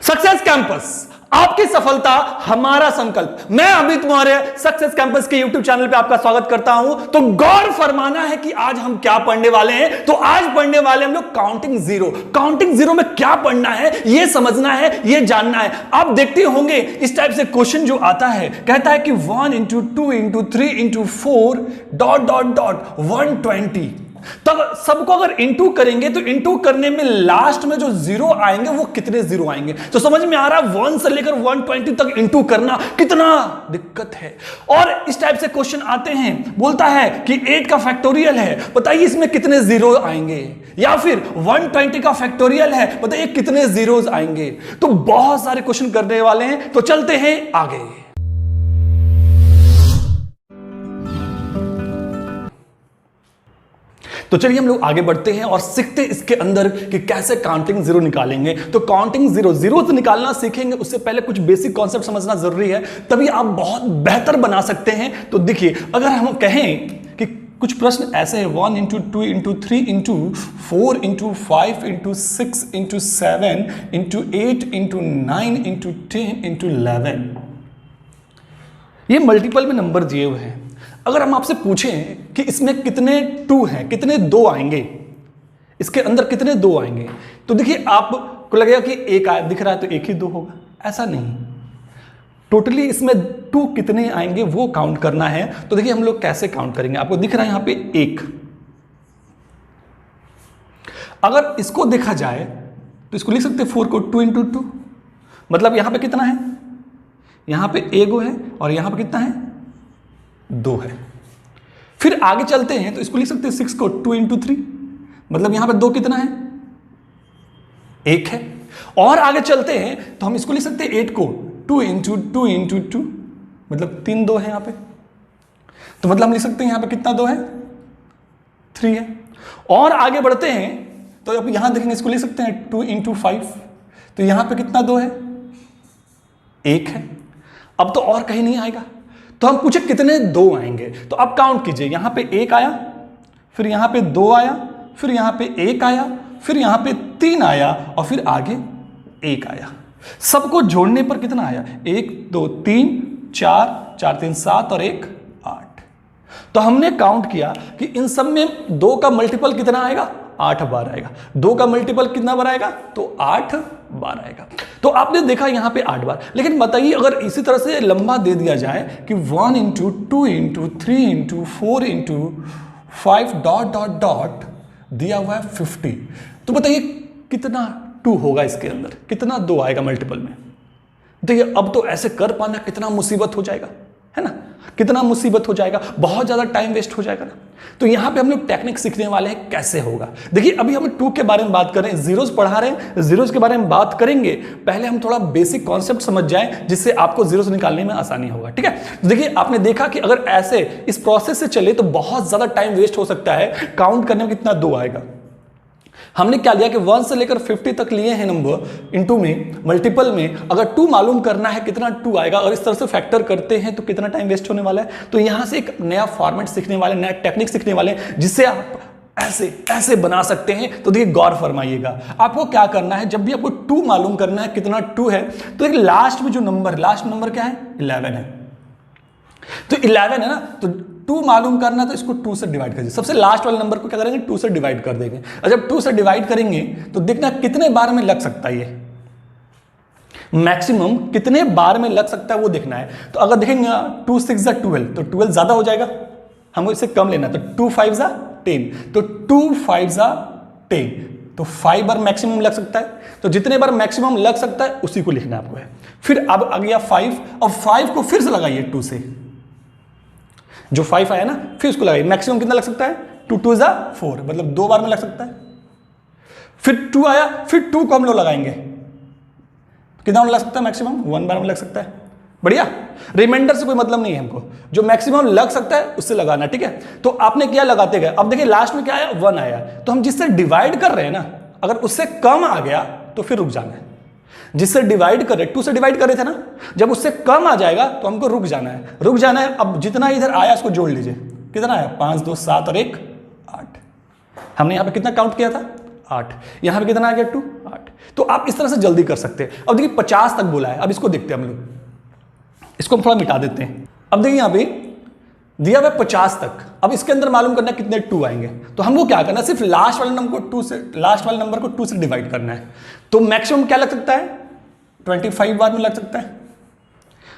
Success campus, आपकी सफलता हमारा संकल्प। मैं अमित मौर्य सक्सेस कैंपस के YouTube चैनल पे आपका स्वागत करता हूं। तो गौर फरमाना है कि आज हम क्या पढ़ने वाले हैं। तो आज पढ़ने वाले हम लोग काउंटिंग जीरो। काउंटिंग जीरो में क्या पढ़ना है, यह समझना है, यह जानना है। आप देखते होंगे इस टाइप से क्वेश्चन जो आता है, कहता है कि 1 into 2 into 3 into 4 ... 120। तब सबको अगर इंटू करेंगे तो इंटू करने में लास्ट में जो जीरो आएंगे वो कितने जीरो आएंगे। तो समझ में आ रहा है 1 से लेकर 120 तक इंटू करना कितना दिक्कत है। और इस टाइप से क्वेश्चन आते हैं, बोलता है कि 8 का फैक्टोरियल है, बताइए इसमें कितने जीरो आएंगे। या फिर 120 का फैक्टोरियल है, बताइए कितने जीरोस आएंगे। तो बहुत सारे क्वेश्चन करने वाले हैं, तो चलते हैं आगे। तो चलिए हम लोग आगे बढ़ते हैं और सीखते इसके अंदर कि कैसे काउंटिंग जीरो निकालेंगे। तो काउंटिंग जीरो से निकालना सीखेंगे, उससे पहले कुछ बेसिक कॉन्सेप्ट समझना जरूरी है, तभी आप बहुत बेहतर बना सकते हैं। तो देखिए, अगर हम कहें कि कुछ प्रश्न ऐसे हैं 1 into 2 into 3 into 4 into 5 into 6 into 7 into 8 into 9 into 10 into 11, ये मल्टीपल में नंबर दिए हुए हैं। अगर हम आपसे पूछें कि इसमें कितने 2 हैं, कितने 2 आएंगे, इसके अंदर कितने 2 आएंगे, तो देखिए आपको लगेगा कि एक दिख रहा है तो एक ही 2 होगा। ऐसा नहीं, टोटली इसमें 2 कितने आएंगे वो काउंट करना है। तो देखिए हम लोग कैसे काउंट करेंगे। आपको दिख रहा है यहां पे 1। अगर इसको देखा जाए तो इसको लिख सकते हैं 4 को 2 into 2, मतलब यहां पे कितना है, यहां पे 1 है और यहां पे कितना है, 2 है। फिर आगे चलते हैं तो इसको लिख सकते हैं 6 को 2 into 3, मतलब यहां पे 2 कितना है, 1 है। और आगे चलते हैं तो हम इसको लिख सकते हैं 8 को 2 into 2 into 2, मतलब 3 2 है यहां पे। तो मतलब हम लिख सकते हैं यहां पे कितना 2 है, 3 है। और आगे बढ़ते हैं तो अब यहां देखेंगे, इसको लिख सकते हैं 2 into 5, तो यहां पे कितना 2 है, 1 है। अब तो और कहीं नहीं आएगा, तो हम पूछे कितने 2 आएंगे। तो अब काउंट कीजिए, यहां पे 1 आया, फिर यहां पे 2 आया, फिर यहां पे 1 आया, फिर यहां पे 3 आया और फिर आगे 1 आया। सबको जोड़ने पर कितना आया, 1 2 3 4 4 3 7 और 1 8। तो हमने काउंट किया कि इन सब में 2 का मल्टीपल कितना आएगा, 8 बार आएगा। 2 का मल्टीपल कितना बार आएगा, तो 8 बार आएगा। तो आपने देखा यहां पे 8 बार। लेकिन बताइए अगर इसी तरह से लंबा दे दिया जाए कि 1 into 2 into 3 into 4 into 5 ... दिया हुआ है 50, तो बताइए कितना 2 होगा इसके अंदर, कितना 2 आएगा मल्टीपल में। देखिए अब तो ऐसे कर पाना कितना मुसीबत हो जाएगा, है ना, कितना मुसीबत हो जाएगा, बहुत ज्यादा टाइम वेस्ट हो जाएगा ना। तो यहां पे हम लोग टेक्निक सीखने वाले हैं कैसे होगा। देखिए अभी हम 2 के बारे में बात कर रहे हैं, जीरोस पढ़ा रहे हैं, जीरोस के बारे में बात करेंगे। पहले हम थोड़ा बेसिक कॉन्सेप्ट समझ जाएं, जिससे आपको जीरोस निकालने में आसानी होगा, ठीक है। तो देखिए आपने देखा कि अगर ऐसे इस प्रोसेस से चले तो बहुत ज्यादा टाइम वेस्ट हो सकता है। काउंट करने में कितना 2 आएगा। हमने क्या लिया कि 1 से लेकर 50 तक लिए हैं नंबर इनटू में, मल्टीपल में। अगर 2 मालूम करना है कितना 2 आएगा और इस तरह से फैक्टर करते हैं तो कितना टाइम वेस्ट होने वाला है। तो यहां से एक नया फॉर्मेट सीखने वाले, नया टेक्निक सीखने वाले, जिससे आप ऐसे बना सकते हैं। तो देखिए गौर फरमाइएगा, आपको क्या करना है, जब भी आपको 2 मालूम करना है कितना 2 है, तो देखिए लास्ट में जो नंबर, लास्ट नंबर क्या है, 11 है। तो 11 है ना, तो 2 मालूम करना, तो इसको 2 से डिवाइड करिए। सबसे लास्ट वाले नंबर को क्या करेंगे, 2 से डिवाइड कर देंगे। और जब 2 से डिवाइड करेंगे तो देखना कितने बार में लग सकता है, ये मैक्सिमम कितने बार में लग सकता है वो देखना है। तो अगर देखेंगे 2 6 12, तो 12 ज्यादा हो जाएगा, हमको इससे कम लेना। तो 2 5 10, तो 2 5 10, तो 5 बार मैक्सिमम लग सकता है। तो जितने बार मैक्सिमम लग सकता है उसी को लिखना आपको है। फिर अब आ गया 5, और 5 को फिर से लगाइए 2 से, जो 5 आया ना, फिर उसको लगाइए। मैक्सिमम कितना लग सकता है, 2 2 4, मतलब 2 बार में लग सकता है। फिर 2 आया, फिर 2 को हम लोग लगाएंगे, कितना लग सकता है मैक्सिमम, 1 बार में लग सकता है। बढ़िया, रिमाइंडर से कोई मतलब नहीं है हमको, जो मैक्सिमम लग सकता है उससे लगाना, ठीक है। तो आपने क्या लगाते गए, अब देखिए लास्ट में क्या आया, 1 आया। तो हम जिससे डिवाइड कर रहे हैं ना, अगर उससे कम आ गया तो फिर रुक जाना है। जिससे डिवाइड कर रहे, 2 से डिवाइड कर रहे थे ना, जब उससे कम आ जाएगा तो हमको रुक जाना है, रुक जाना है। अब जितना इधर आया उसको जोड़ लीजिए, कितना है, 5 2 7 और 1 8। हमने यहां पे कितना काउंट किया था, 8। यहां पे कितना आ गया, 2 8। तो आप इस तरह से जल्दी कर सकते हैं। अब देखिए 50 तक बोला है, अब इसको देखते हैं हम लोग, इसको हम थोड़ा मिटा देते हैं। अब देखिए यहां पे दिया हुआ 50 तक, अब इसके अंदर मालूम करना है कितने 2 आएंगे। तो हमको क्या करना है, सिर्फ लास्ट वाले नंबर को 2 से डिवाइड करना है। तो मैक्सिमम क्या लग सकता है, 25 बार में लग सकता है।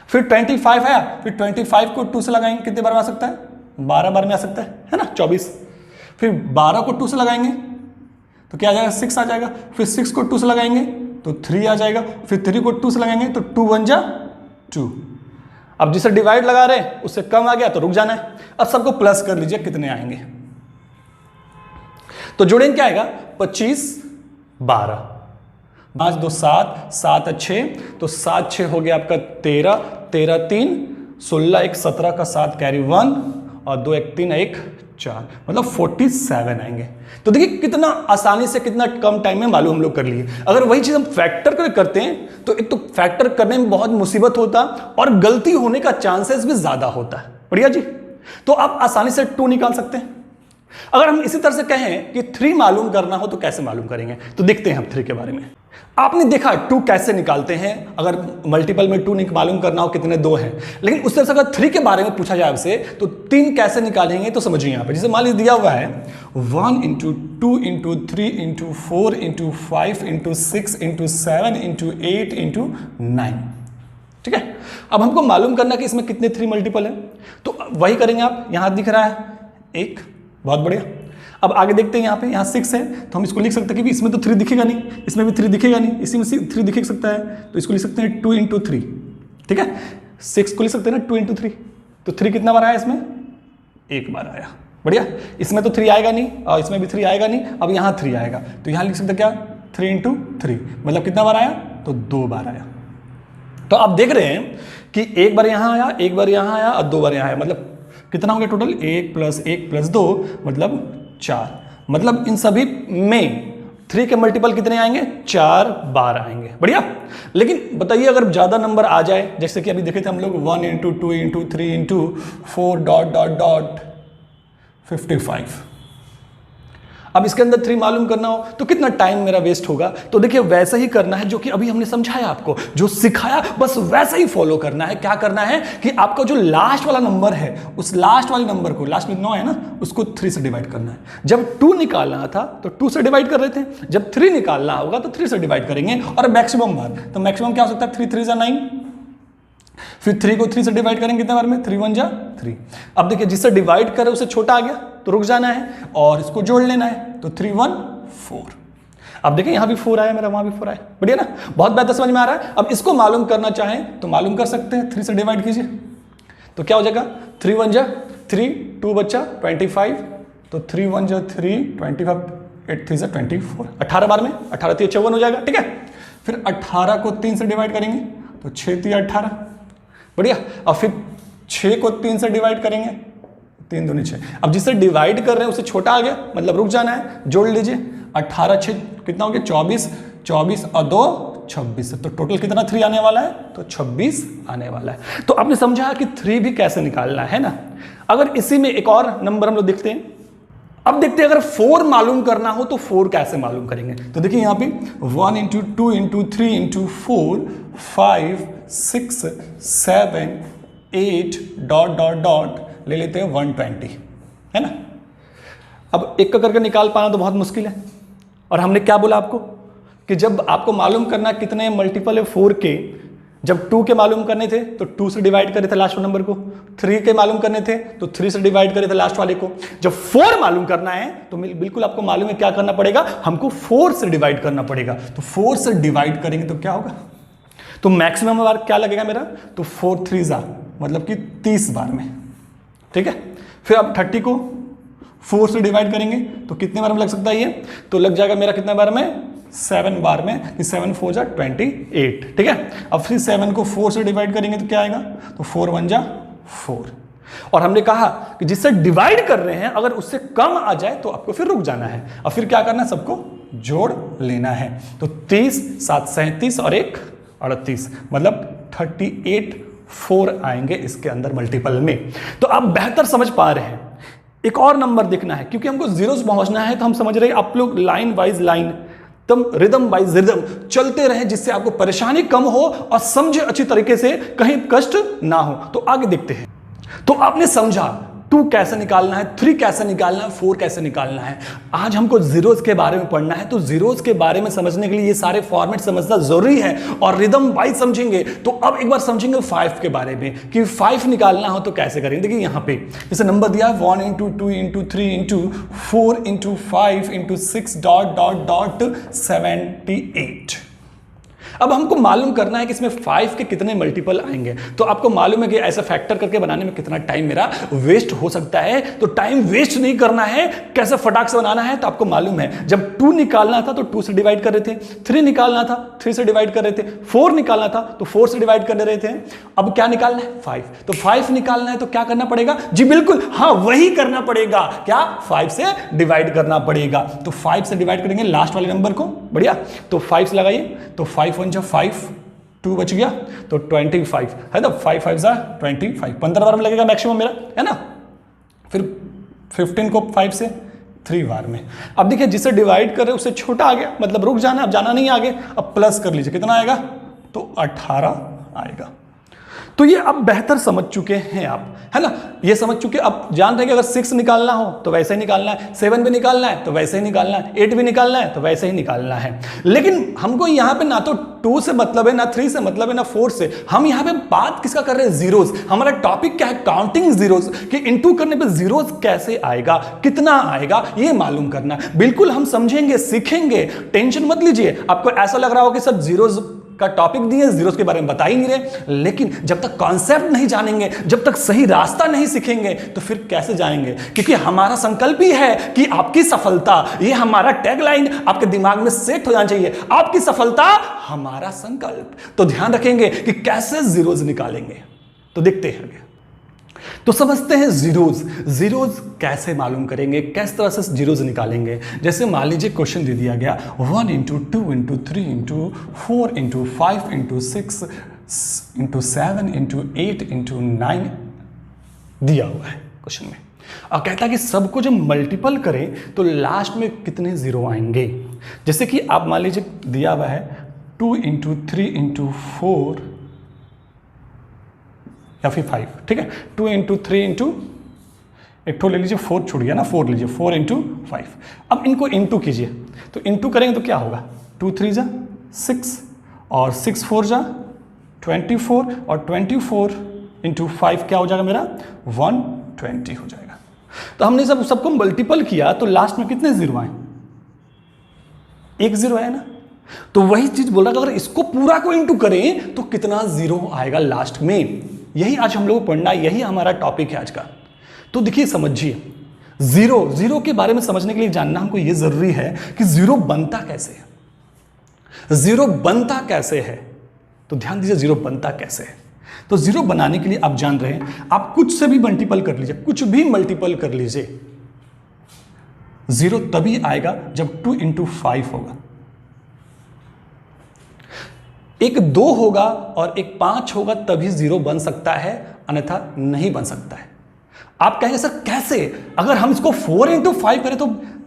फिर 25 आया, फिर 25 को 2 से लगाएंगे, कितने बार में आ सकता है, 12 बार में आ सकता है ना, 24। फिर 12 को 2 से लगाएंगे तो क्या आ जाएगा, 6 आ जाएगा। फिर 6 को 2 से लगाएंगे तो 3 आ जाएगा। फिर 3 को 2 से लगाएंगे तो 2 1 जा 2। अब जिसे डिवाइड लगा रहे हैं उससे कम आ गया तो रुक जाना है। अब सबको प्लस कर लीजिए, कितने आएंगे, तो जोड़ेंगे क्या आएगा, 25 12, 5 2 7, 7 6, तो 7 6 हो गया आपका 13, 13 3 16, 1 17 का 7 कैरी 1 और 2 1 3 1 4, मतलब 47 आएंगे। तो देखिए कितना आसानी से, कितना कम टाइम में मालूम हम लोग कर लिए। अगर वही चीज हम फैक्टर करते हैं तो एक तो फैक्टर करने में बहुत मुसीबत होता और गलती होने का चांसेस भी ज्यादा होता है। बढ़िया जी, तो आप आसानी से 2 निकाल सकते हैं। अगर हम इसी तरह से कहें कि 3 मालूम करना हो तो कैसे मालूम करेंगे, तो देखते हैं हम 3 के बारे में। आपने देखा 2 कैसे निकालते हैं, अगर मल्टीपल में 2 मालूम करना हो कितने 2 हैं। लेकिन उस तरह से अगर 3 के बारे में पूछा जाए आपसे तो 3 कैसे निकालेंगे, तो समझिए यहां पे जैसे मान लीजिए दिया हुआ है 1 × 2 × 3 × 4 × 5 × 6 × 7 × 8 × 9। ठीक है, अब हमको मालूम करना कि इसमें कितने 3 मल्टीपल है, तो वही करेंगे आप। यहां दिख रहा है 1, बहुत बढ़िया। अब आगे देखते हैं, यहाँ पे, यहाँ 6 है तो हम इसको लिख सकते हैं कि इसमें तो 3 दिखेगा नहीं, इसमें भी 3 दिखेगा नहीं, इसी में 3 दिख सकता है, तो इसको लिख सकते हैं 2 × 3। ठीक है, 6 को लिख सकते हैं ना 2 × 3, तो 3 कितना बार आया इसमें, 1 बार आया। बढ़िया, इसमें तो 3 आएगा नहीं और इसमें भी 3 आएगा नहीं, अब यहाँ 3 आएगा, तो यहाँ लिख सकते हैं क्या, 3 × 3, मतलब कितना बार आया, तो 2 बार आया। तो आप देख रहे हैं कि 1 बार यहाँ आया, 1 बार यहाँ आया और 2 बार यहाँ आया, मतलब कितना हो गया टोटल, 1 + 1 + 2 मतलब 4। मतलब इन सभी में 3 के मल्टीपल कितने आएंगे, 4 बार आएंगे। बढ़िया, लेकिन बताइए अगर ज्यादा नंबर आ जाए, जैसे कि अभी देखे थे हम लोग 1 × 2 × 3 × 4 ... 55। अब इसके अंदर 3 मालूम करना हो तो कितना टाइम मेरा वेस्ट होगा। तो देखिए वैसा ही करना है जो कि अभी हमने समझाया आपको, जो सिखाया बस वैसा ही फॉलो करना है। क्या करना है कि आपका जो लास्ट वाला नंबर है, उस लास्ट वाले नंबर को, लास्ट में 9 है ना, उसको 3 से डिवाइड करना है। जब 2 निकालना था तो 2 से डिवाइड कर रहे थे, जब 3 निकालना होगा तो 3 से डिवाइड करेंगे। और मैक्सिमम बार, तो मैक्सिमम क्या हो सकता है, 3 3 = 9। फिर 3 को 3 से डिवाइड करेंगे कितने बार में, 3 1 = 3। अब देखिए जिससे डिवाइड करे उसे छोटा आ गया तो रुक जाना है और इसको जोड़ लेना है, तो 3 1 4। अब देखिए यहां भी 4 आया मेरा, वहां भी 4 आया। बढ़िया ना, बहुत बेहतर समझ में आ रहा है। अब इसको मालूम करना चाहें तो मालूम कर सकते हैं, 3 से डिवाइड कीजिए तो क्या हो जाएगा, 3 1 = 3, 2 बचा 25, तो 3 1 = 3, 25, 8 3 = 24, 18 बार में, 18 3 54 हो जाएगा। ठीक है, फिर 18 को 3 से डिवाइड करेंगे तो 6 3 18। बढ़िया, और फिर 6 को 3 से डिवाइड करेंगे, 3 दूनी 6। अब जिससे डिवाइड कर रहे हैं उसे छोटा आ गया, मतलब रुक जाना है, जोड़ लीजिए। 18 6 कितना हो गया, 24, 24 और 2 26, तो टोटल कितना 3 आने वाला है, तो 26 आने वाला है। तो आपने समझा कि 3 भी कैसे निकालना है ना। अगर इसी में एक और नंबर हम लोग देखते हैं, अब देखते हैं अगर 4 मालूम करना हो तो 4 कैसे मालूम करेंगे। तो देखिए यहाँ पे 1 × 2 × 3 × 4 5 6 7 8 ... ले लेते हैं 120, है ना। अब एक का करके निकाल पाना तो बहुत मुश्किल है। और हमने क्या बोला आपको कि जब आपको मालूम करना कितने मल्टीपल है 4 के, जब 2 के मालूम करने थे तो 2 से डिवाइड करे थे लास्ट नंबर को, 3 के मालूम करने थे तो 3 से डिवाइड करे थे लास्ट वाले को। जब 4 मालूम करना है तो बिल्कुल आपको मालूम है क्या करना पड़ेगा, हमको 4 से डिवाइड करना पड़ेगा। तो 4 से डिवाइड करेंगे तो क्या होगा, तो मैक्सिमम बार क्या लगेगा मेरा, तो 4 3 ज़ा मतलब कि 30 बार में। ठीक है, फिर अब 30 को 4 से डिवाइड करेंगे तो कितने बार में लग सकता है ये, तो लग जाएगा मेरा कितने बार में, 7 बार में, कि 7 4 = 28। ठीक है, अब फिर 7 को 4 से डिवाइड करेंगे तो क्या आएगा, तो 4 1 = 4। और हमने कहा कि जिससे डिवाइड कर रहे हैं अगर उससे कम आ जाए तो आपको फिर रुक जाना है और फिर क्या करना है, सबको जोड़ लेना है। तो 30 7 37 और 1 38, मतलब 38 4 आएंगे इसके अंदर मल्टीपल में। तो आप बेहतर समझ पा रहे हैं। एक और नंबर देखना है क्योंकि हमको जीरो से पहुंचना है, तो हम समझ रहे हैं आप लोग लाइन वाइज लाइन तुम रिदम बाय रिदम चलते रहे, जिससे आपको परेशानी कम हो और समझे अच्छी तरीके से, कहीं कष्ट ना हो। तो आगे देखते हैं। तो आपने समझा 2 कैसे निकालना है, 3 कैसे निकालना है, 4 कैसे निकालना है। आज हमको जीरोस के बारे में पढ़ना है। तो जीरोस के बारे में समझने के लिए ये सारे फॉर्मेट समझना जरूरी है और रिदम वाइज समझेंगे। तो अब एक बार समझेंगे 5 के बारे में कि 5 निकालना हो तो कैसे करेंगे। देखिए यहां पे जैसे नंबर दिया है 1 × 2 × 3 × 4 × 5 × 6 ... 78। अब हमको मालूम करना है कि इसमें 5 के कितने मल्टीपल आएंगे। तो आपको मालूम है कि ऐसा फैक्टर करके बनाने में कितना टाइम मेरा वेस्ट हो सकता है। तो टाइम वेस्ट नहीं करना है, कैसे फटाक से बनाना है। तो आपको मालूम है जब 2 निकालना था तो 2 से डिवाइड कर रहे थे, 3 निकालना था 3 से डिवाइड कर रहे थे, 4 निकालना था तो 4 से डिवाइड कर रहे थे। अब क्या निकालना है 5। तो 5 निकालना है तो क्या करना पड़ेगा जी, बिल्कुल हाँ वही करना पड़ेगा, क्या 5 से डिवाइड करना पड़ेगा। तो 5 से डिवाइड करेंगे लास्ट वाले नंबर को, बढ़िया। तो 5 से लगाइए, तो 5 × 5 2 बच गया तो 25 है ना। 5 × 5 = 25, 15 बार में लगेगा मैक्सिमम मेरा, है ना। फिर 15 को 5 से 3 बार में। अब देखिए जिसे डिवाइड कर रहे हैं उससे छोटा आ गया, मतलब रुक जाना, अब जाना नहीं आगे। अब प्लस कर लीजिए, कितना आएगा तो 18 आएगा। तो ये अब बेहतर समझ चुके हैं आप, है ना। ये समझ चुके, अब जान रहे हैं कि अगर 6 निकालना हो तो वैसे ही निकालना है, 7 भी निकालना है तो वैसे ही निकालना है, 8 भी निकालना है तो वैसे ही निकालना है। लेकिन हमको यहाँ पे ना तो 2 से मतलब है, ना 3 से मतलब है, ना 4 से। हम यहाँ पे बात किसका कर रहे हैं, जीरोस। हमारा टॉपिक क्या है, काउंटिंग जीरोस, कि इनटू करने पे जीरोस कैसे आएगा, कितना आएगा, ये मालूम करना। बिल्कुल हम समझेंगे, सीखेंगे, टेंशन मत लीजिए। आपको ऐसा लग रहा हो कि सर जीरोस का टॉपिक दिए, जीरोस के बारे में बता ही नहीं रहे। लेकिन जब तक कॉन्सेप्ट नहीं जानेंगे, जब तक सही रास्ता नहीं सीखेंगे तो फिर कैसे जाएंगे। क्योंकि हमारा संकल्प ही है कि आपकी सफलता, ये हमारा टैगलाइन आपके दिमाग में सेट हो जाना चाहिए, आपकी सफलता हमारा संकल्प। तो ध्यान रखेंगे कि कैसे जीरोस निकालेंगे। तो देखते हैं आगे। तो समझते हैं जीरोस। जीरोस कैसे मालूम करेंगे, किस तरह से जीरोस निकालेंगे। जैसे मान लीजिए क्वेश्चन दे दिया गया 1 × 2 × 3 × 4 × 5 × 6 × 7 × 8 × 9 दिया हुआ है क्वेश्चन में। और कहता है कि सबको जब मल्टीपल करें तो लास्ट में कितने जीरो आएंगे। जैसे कि आप मान लीजिए दिया हुआ है 2 × 3 × 4 या फिर 5, ठीक है। 2 × 3 × एक तो ले लीजिए, 4 छूट गया ना, 4 लीजिए, 4 × 5। अब इनको इंटू कीजिए, तो इंटू करेंगे तो क्या होगा, 2 × 3 = 6 और 6 × 4 = 24 और 24 × 5 क्या हो जाएगा मेरा 120 हो जाएगा। तो हमने जब सबको मल्टीपल किया तो लास्ट में कितने जीरो आए, 1 जीरो आया ना। तो वही चीज बोल रहा है, अगर इसको पूरा को इंटू करें तो कितना जीरो आएगा लास्ट में। यही आज हम लोग को पढ़ना, यही हमारा टॉपिक है आज का। तो देखिए समझिए, जीरो के बारे में समझने के लिए जानना हमको यह जरूरी है कि जीरो बनता कैसे है। जीरो बनता कैसे है, तो ध्यान दीजिए जीरो बनता कैसे है। तो जीरो बनाने के लिए आप जान रहे हैं, आप कुछ से भी मल्टीपल कर लीजिए, कुछ भी मल्टीपल कर लीजिए, जीरो तभी आएगा जब 2 × 5 होगा। एक 2 होगा और एक 5 होगा तभी जीरो बन सकता है, अन्यथा नहीं बन सकता है। आप कहेंगे सर कैसे, अगर हम इसको 4 × 5 करें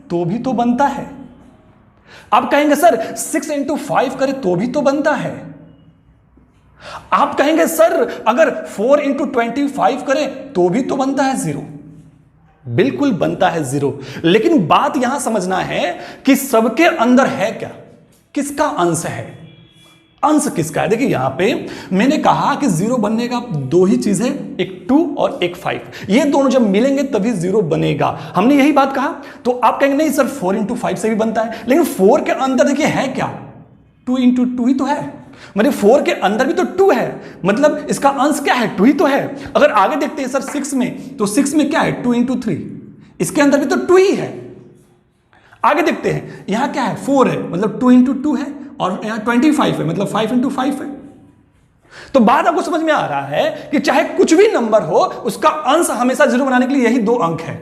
तो भी तो बनता है। आप कहेंगे सर 6 × 5 करें तो भी तो बनता है। आप कहेंगे सर अगर 4 × 25 करें तो भी तो बनता है जीरो। बिल्कुल बनता है जीरो, लेकिन बात यहां समझना है कि सबके अंदर है क्या, किसका अंश है, अंश किसका है। देखिए यहां पे मैंने कहा कि जीरो बनने का 2 ही चीज है, एक 2 और एक 5। ये दोनों जब मिलेंगे तभी जीरो बनेगा, हमने यही बात कहा। तो आप कहेंगे नहीं सर 4 × 5 से भी बनता है, लेकिन 4 के अंदर देखिए है क्या, 2 × 2 ही तो है, मतलब 4 के अंदर भी तो 2 है, मतलब इसका अंश क्या है, 2 ही तो है। अगर आगे देखते हैं सर 6 में, तो 6 में क्या है 2 × 3, इसके अंदर भी तो 2 ही है। आगे देखते हैं यहां क्या है 4 है, मतलब 2 × 2 है, और यहां 25 है, मतलब 5 × 5 है। तो बात आपको समझ में आ रहा है कि चाहे कुछ भी नंबर हो, उसका अंश हमेशा जीरो बनाने के लिए यही 2 अंक है।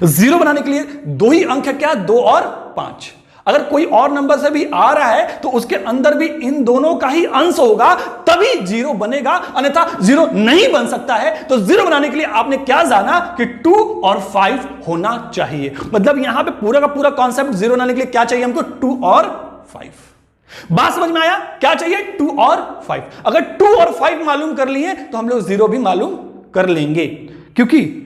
जीरो बनाने के लिए 2 ही अंक है, क्या 2 और 5। अगर कोई और नंबर से भी आ रहा है तो उसके अंदर भी इन दोनों का ही अंश होगा, तभी जीरो बनेगा, अन्यथा जीरो नहीं बन सकता है। तो जीरो बनाने के लिए आपने क्या जाना कि 2 और 5 होना चाहिए। मतलब यहां पे पूरा का पूरा कॉन्सेप्ट जीरो बनाने के लिए क्या चाहिए हमको, 2 और 5। बात समझ में आया? क्या चाहिए? 2 और 5। अगर 2 और 5 मालूम कर लिए तो हम लोग जीरो भी मालूम कर लेंगे, क्योंकि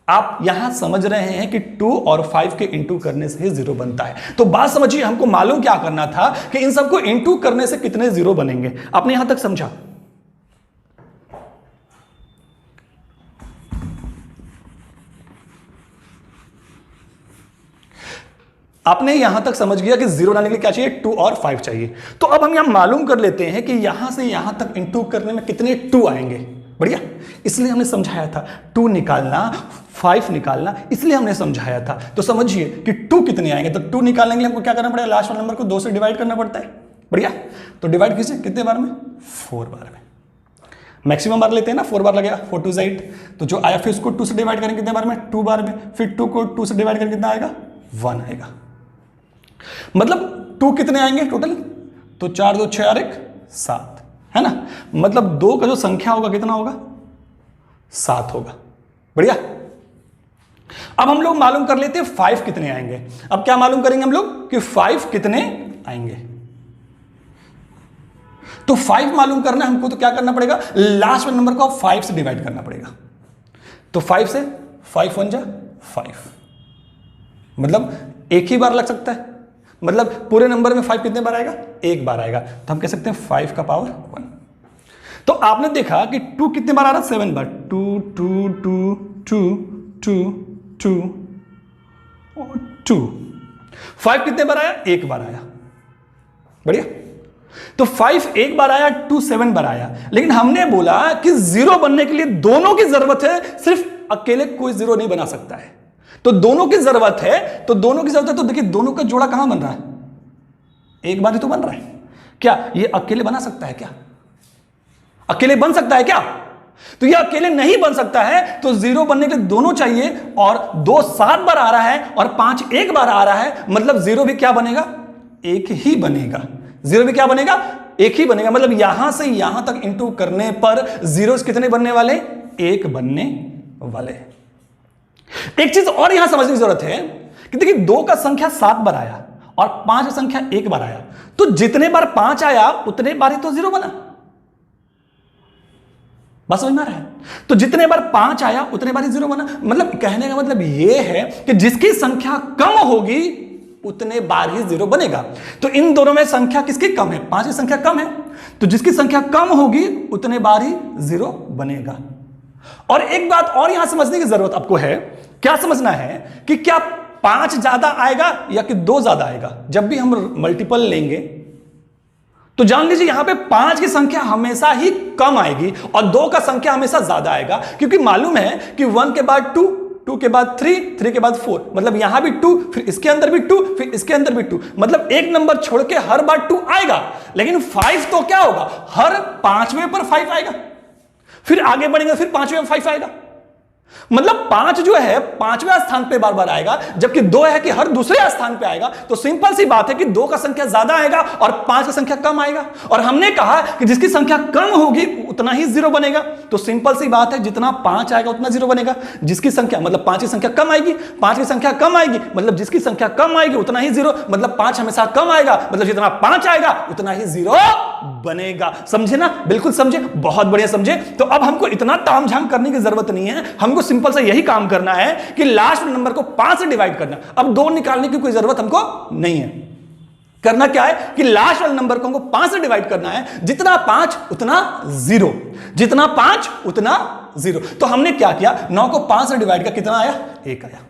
आप यहां समझ रहे हैं कि 2 और 5 के इंटू करने से ही जीरो बनता है। तो बात समझिए, हमको मालूम क्या करना था कि इन सबको इंटू करने से कितने जीरो बनेंगे। आपने यहां तक समझा? आपने यहां तक समझ गया कि जीरो बनाने के लिए क्या चाहिए, 2 और 5 चाहिए। तो अब हम यहां मालूम कर लेते हैं कि यहां से यहां तक इंटू करने में कितने 2 आएंगे। बढ़िया, इसलिए हमने समझाया था 2 निकालना, 5 निकालना, इसलिए हमने समझाया था। तो समझिए कि 2 कितने आएंगे। तो 2 निकालने के लिए हमको क्या करना पड़ेगा, लास्ट वाले नंबर को 2 से डिवाइड करना पड़ता है। बढ़िया, तो डिवाइड कीजिए कितने बार में, 4 बार में। मैक्सिमम बार लेते हैं ना, 4 बार लगेगा, 4 2 8। तो जो आया फिर उसको 2 से डिवाइड करेंगे कितने बार में, 2 बार में। फिर 2 को 2 से डिवाइड करके कितना आएगा, 1 आएगा। मतलब 2 कितने आएंगे टोटल, तो 4 2 6 और 1 7, है ना। मतलब 2 का जो संख्या होगा कितना होगा, 7 होगा। बढ़िया, अब हम लोग मालूम कर लेते हैं 5 कितने आएंगे। अब क्या मालूम करेंगे हम लोग कि 5 कितने आएंगे। तो 5 मालूम करना हमको, तो क्या करना पड़ेगा, लास्ट वाले नंबर को 5 से डिवाइड करना पड़ेगा। तो 5 से 5 1 जा 5, मतलब एक ही बार लग सकता है। मतलब पूरे नंबर में 5 कितने बार आएगा, एक बार आएगा। तो हम कह सकते हैं 5 का पावर 1। तो आपने देखा कि 2 कितने बार आ रहा है, 7 बार। 2 2 2 2 2 2 2। 5 कितने बार आया, एक बार आया। बढ़िया, तो 5 एक बार आया, 2 7 बार आया। लेकिन हमने बोला कि जीरो बनने के लिए दोनों की जरूरत है, सिर्फ अकेले कोई जीरो नहीं बना सकता है। तो दोनों की जरूरत है, तो दोनों की जरूरत है। तो देखिए दोनों का जोड़ा कहां बन रहा है, एक बार ही तो बन रहा है। क्या ये अकेले बना सकता है, क्या अकेले बन सकता है क्या? तो ये अकेले नहीं बन सकता है। तो जीरो बनने के लिए दोनों चाहिए, और 2 7 बार आ रहा है और 5 एक बार आ रहा है। मतलब जीरो भी क्या बनेगा, एक ही बनेगा। जीरो भी क्या बनेगा, एक ही बनेगा। मतलब यहां से यहां तक इंटू करने पर जीरो कितने बनने वाले, एक बनने वाले। एक चीज और यहां समझने की जरूरत है कि देखिए 2 का संख्या 7 बार आया और 5 का संख्या एक बार आया। तो जितने बार 5 आया उतने बार ही तो जीरो बना। बात समझ में आ रहा है? तो जितने बार 5 आया उतने बार ही जीरो बना। मतलब कहने का मतलब यह है कि जिसकी संख्या कम होगी उतने बार ही जीरो बनेगा। तो इन दोनों में संख्या किसकी कम है, 5 की संख्या कम है। तो जिसकी संख्या कम होगी उतने बार ही जीरो बनेगा। और एक बात और यहां समझने की जरूरत आपको है। क्या समझना है कि क्या 5 ज्यादा आएगा या कि 2 ज्यादा आएगा। जब भी हम मल्टीपल लेंगे तो जान लीजिए यहां पे 5 की संख्या हमेशा ही कम आएगी और 2 का संख्या हमेशा ज्यादा आएगा। क्योंकि मालूम है कि 1 के बाद 2, 2 के बाद 3, 3 के बाद 4, मतलब यहां भी 2, फिर इसके अंदर भी 2, फिर इसके अंदर भी 2। मतलब एक नंबर छोड़ के हर बार 2 आएगा। लेकिन 5 तो क्या होगा, हर 5वें पर 5 आएगा। फिर आगे बढ़ेंगे, फिर 5वें में 5 आएगा। मतलब 5 जो है 5वें स्थान पे बार बार आएगा, जबकि 2 है कि हर दूसरे स्थान पे आएगा। तो सिंपल सी बात है कि 2 का संख्या ज्यादा आएगा और 5 का संख्या कम आएगा। और हमने कहा कि जिसकी संख्या कम होगी उतना ही जीरो बनेगा। तो सिंपल सी बात है, जितना 5 आएगा उतना जीरो बनेगा। जिसकी संख्या मतलब 5 की संख्या कम आएगी, 5 की संख्या कम आएगी, मतलब जिसकी संख्या कम आएगी उतना ही जीरो। मतलब 5 हमेशा कम आएगा, मतलब जितना 5 आएगा उतना ही जीरो बनेगा। समझे ना, बिल्कुल समझे, बहुत बढ़िया समझे। तो अब हमको इतना तामझाम करने की जरूरत नहीं है। हमको सिंपल से यही काम करना है कि लास्ट नंबर को 5 से डिवाइड करना। अब 2 निकालने की कोई जरूरत हमको नहीं है। करना क्या है कि लास्ट वाले नंबर को हमको 5 से डिवाइड करना है। जितना 5 उतना जीरो, जितना 5 उतना जीरो। तो हमने क्या किया, 9 को 5 से डिवाइड किया, कितना आया, 1 आया।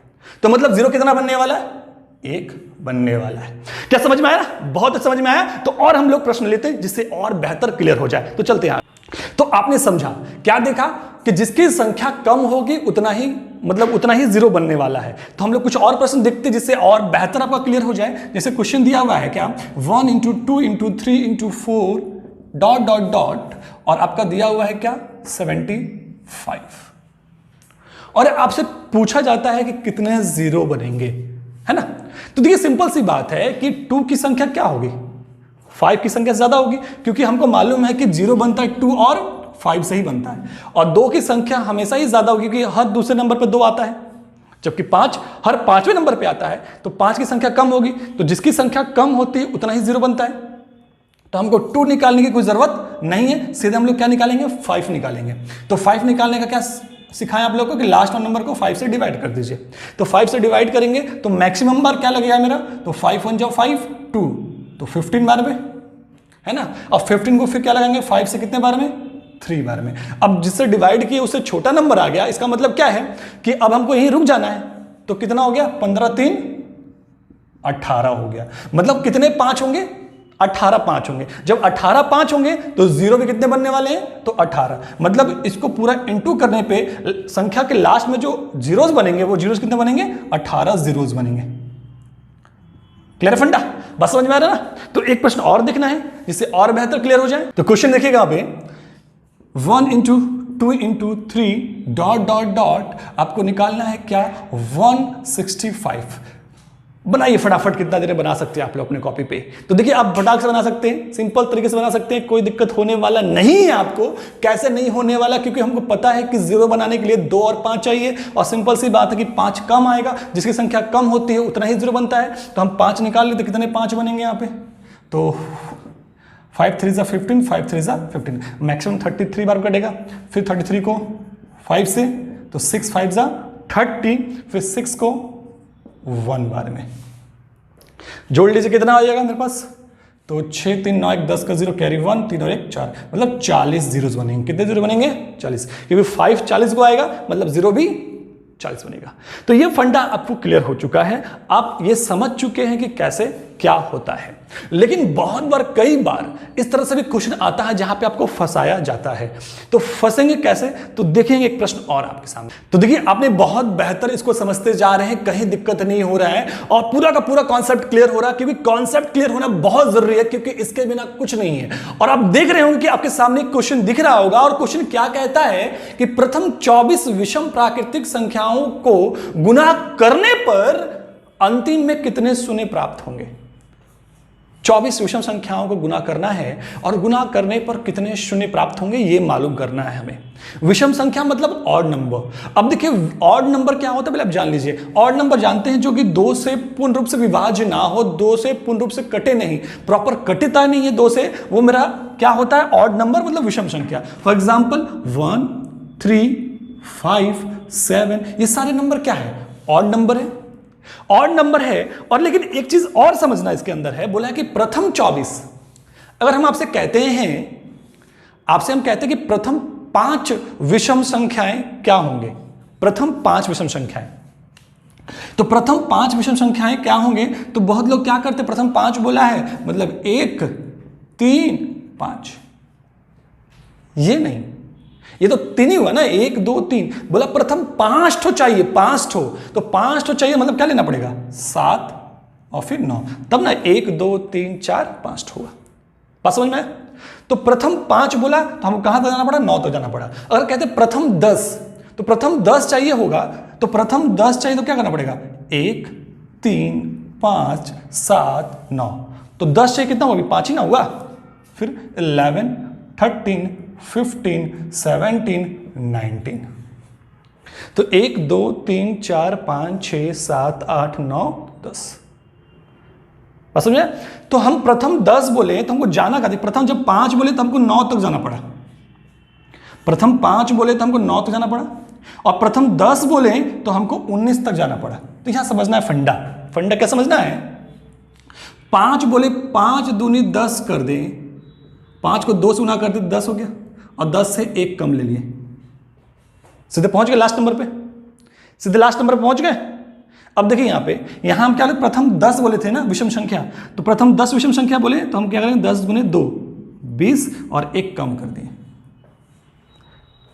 तो मतलब जीरो कितना बनने वाला है, 1 बनने वाला है। क्या समझ में आया, बहुत समझ में आया। तो और हम लोग प्रश्न लेते हैं जिससे और बेहतर क्लियर हो जाए। तो चलते हैं। तो आपने समझा, क्या देखा कि जिसकी संख्या कम होगी उतना ही मतलब उतना ही जीरो बनने वाला है। तो हम लोग कुछ और प्रश्न देखते जिससे और बेहतर आपका क्लियर हो जाए। जैसे क्वेश्चन दिया हुआ है क्या, 1 × 2 × 3 × 4 डॉट डॉट डॉट, और आपका दिया हुआ है क्या, 75। और आपसे पूछा जाता है कि कितने जीरो बनेंगे, है ना। तो देखिए सिंपल सी बात है कि 2 की संख्या क्या होगी, 5 की संख्या से ज्यादा होगी, क्योंकि हमको मालूम है कि 0 बनता है 2 और 5 से ही बनता है। और 2 की संख्या हमेशा ही ज्यादा होगी क्योंकि हर दूसरे नंबर पर 2 आता है, जबकि 5 हर 5वें नंबर पे आता है, तो 5 की संख्या कम होगी, तो जिसकी संख्या कम होती है उतना ही 0 बनता है। तो हमको 2 निकालने की कोई जरूरत नहीं है, सीधे हम लोग क्या निकालेंगे, 5 निकालेंगे। तो 5 निकालने का क्या सिखाया आप लोगों को कि लास्ट नंबर को 5 से डिवाइड कर दीजिए। तो 5 से डिवाइड करेंगे तो मैक्सिमम बार क्या लगेगा मेरा, तो 5 1 जाओ 5 2, तो 15 बार में है ना। अब 15 को फिर क्या लगाएंगे, 5 से कितने बार में, 3 बार में। अब जिससे डिवाइड किए उससे छोटा नंबर आ गया, इसका मतलब क्या है कि अब हमको यहीं रुक जाना है। तो कितना हो गया, 15 3 18 हो गया। मतलब कितने 5 होंगे, 18 5 होंगे। जब 18 5 होंगे तो 0 भी कितने बनने वाले हैं, तो 18। मतलब इसको पूरा इंटू करने पे संख्या के लास्ट में जो जीरोस बनेंगे वो जीरोस कितने बनेंगे, 18 जीरोस बनेंगे। क्लियर फंडा, बस समझ में आ रहा ना। तो एक प्रश्न और देखना है जिससे और बेहतर क्लियर हो जाए। तो क्वेश्चन देखिएगा यहाँ पे 1 into 2 into 3 dot dot dot, आपको निकालना है क्या, 165। बनाइए फटाफट, कितना देर में बना सकते हैं आप लोग अपने कॉपी पे। तो देखिए आप फटाक से बना सकते हैं, सिंपल तरीके से बना सकते हैं, कोई दिक्कत होने वाला नहीं है आपको। कैसे नहीं होने वाला, क्योंकि हमको पता है कि 0 बनाने के लिए 2 और 5 चाहिए, और सिंपल सी बात है कि 5 कम आएगा, जिसकी संख्या कम होती है उतना ही 0 बनता है। तो हम 5 निकाल लेते, कितने 5 बनेंगे यहाँ पे, तो 5 3 15, 5 3 15, मैक्सिमम 33 बार कटेगा। फिर 33 को 5 से, तो 6 5 30, फिर 6 को 1 बार में जोड़ लीजिए, कितना आ जाएगा मेरे पास, तो 6 3 9 1 10 का 0 कैरी 1, 3 और 1 4, मतलब 40 जीरोस बनेंगे। कितने जीरो बनेंगे, 40, क्योंकि 5 40 को आएगा, मतलब 0 भी 40 बनेगा। तो ये फंडा आपको क्लियर हो चुका है, आप ये समझ चुके हैं कि कैसे क्या होता है। लेकिन बहुत बार, कई बार इस तरह से भी क्वेश्चन आता है जहां पे आपको फंसाया जाता है। तो फंसेंगे कैसे, तो देखेंगे एक प्रश्न और आपके सामने। तो देखिए आपने बहुत बेहतर इसको समझते जा रहे हैं, कहीं दिक्कत नहीं हो रहा है, और पूरा का पूरा कॉन्सेप्ट क्लियर हो रहा है, क्योंकि कॉन्सेप्ट क्लियर होना बहुत जरूरी है, क्योंकि इसके बिना कुछ नहीं है। और आप देख रहे होंगे कि आपके सामने क्वेश्चन दिख रहा होगा, और क्वेश्चन क्या कहता है कि प्रथम 24 विषम प्राकृतिक संख्याओं को गुणा करने पर अंतिम में कितने शून्य प्राप्त होंगे। 24 विषम संख्याओं को गुणा करना है, और गुणा करने पर कितने शून्य प्राप्त होंगे ये मालूम करना है हमें। विषम संख्या मतलब ऑड नंबर। अब देखिए ऑड नंबर क्या होता है पहले आप जान लीजिए। ऑड नंबर जानते हैं जो कि 2 से पूर्ण रूप से विभाज्य ना हो, 2 से पूर्ण रूप से कटे नहीं, प्रॉपर कटता नहीं है 2 से, वो मेरा क्या होता है, ऑड नंबर मतलब विषम संख्या। फॉर एग्जाम्पल 1 3 5 7, ये सारे नंबर क्या है, ऑड नंबर है, ऑड नंबर है। और लेकिन एक चीज और समझना इसके अंदर है, बोला है कि प्रथम 24, अगर हम आपसे कहते हैं, आपसे हम कहते हैं कि प्रथम 5 विषम संख्याएं क्या होंगे, प्रथम 5 विषम संख्याएं, तो प्रथम 5 विषम संख्याएं क्या होंगे, तो बहुत लोग क्या करते, प्रथम 5 बोला है मतलब 1 3 5, ये नहीं, ये तो 3 ही हुआ ना, 1 2 3, बोला प्रथम 5 ठो चाहिए, 5 ठो, तो 5 ठो चाहिए मतलब क्या लेना पड़ेगा, 7 और फिर 9, तब ना 1 2 3 4 5 ठो हुआ। बात समझ में? तो प्रथम 5 बोला तो हमको कहां तक जाना पड़ा, 9 तक जाना पड़ा। अगर कहते प्रथम 10, तो प्रथम 10 चाहिए होगा, तो प्रथम 10 चाहिए तो क्या करना पड़ेगा, 1 3 5 7 9, तो 10 चाहिए कितना होगा, 5 ही ना हुआ, फिर 11 13 15 17 19, तो 1 2 3 4 5 6 7 8 9 10। बस समझे? तो हम प्रथम 10 बोले तो हमको जाना कहा, प्रथम जब 5 बोले तो हमको 9 तक जाना पड़ा, प्रथम 5 बोले तो हमको 9 तक जाना पड़ा, और प्रथम 10 बोले तो हमको 19 तक जाना पड़ा। तो यहां समझना है फंडा, फंडा क्या समझना है, 5 बोले 5 दूनी 10 कर दे, 5 को 2 से गुना कर दे 10 हो गया, और 10 से 1 कम ले लिए, सीधे पहुंच गए लास्ट नंबर पे, सीधे लास्ट नंबर पे पहुंच गए। अब देखिए यहां हम क्या बोले, प्रथम 10 बोले थे ना विषम संख्या, तो प्रथम 10 विषम संख्या बोले तो हम क्या करेंगे, 10 गुने 2 20, और 1 कम कर दिए।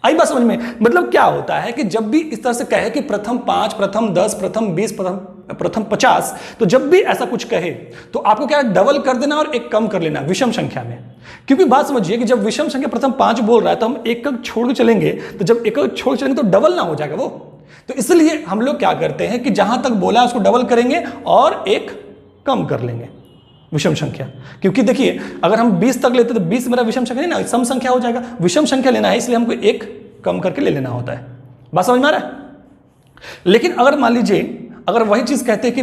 आई बात समझ में? मतलब क्या होता है कि जब भी इस तरह से कहे कि प्रथम 5 प्रथम 10 प्रथम 20 प्रथम 50, तो जब भी ऐसा कुछ कहे तो आपको क्या डबल कर देना और 1 कम कर लेना विषम संख्या में। क्योंकि बात समझिए कि जब विषम संख्या प्रथम 5 बोल रहा है तो हम 1 छोड़ के चलेंगे, तो जब 1 छोड़ के चलेंगे तो डबल ना हो जाएगा वो, तो इसलिए हम लोग क्या करते हैं कि जहां तक बोला है उसको डबल करेंगे और एक कम कर लेंगे विषम संख्या। क्योंकि देखिए अगर हम 20 तक लेते तो 20 मेरा विषम संख्या नहीं ना, सम संख्या हो जाएगा। विषम संख्या लेना है इसलिए हमको एक कम करके ले लेना होता है। बात समझ में आ रहा है? लेकिन अगर मान लीजिए अगर वही चीज कहते हैं कि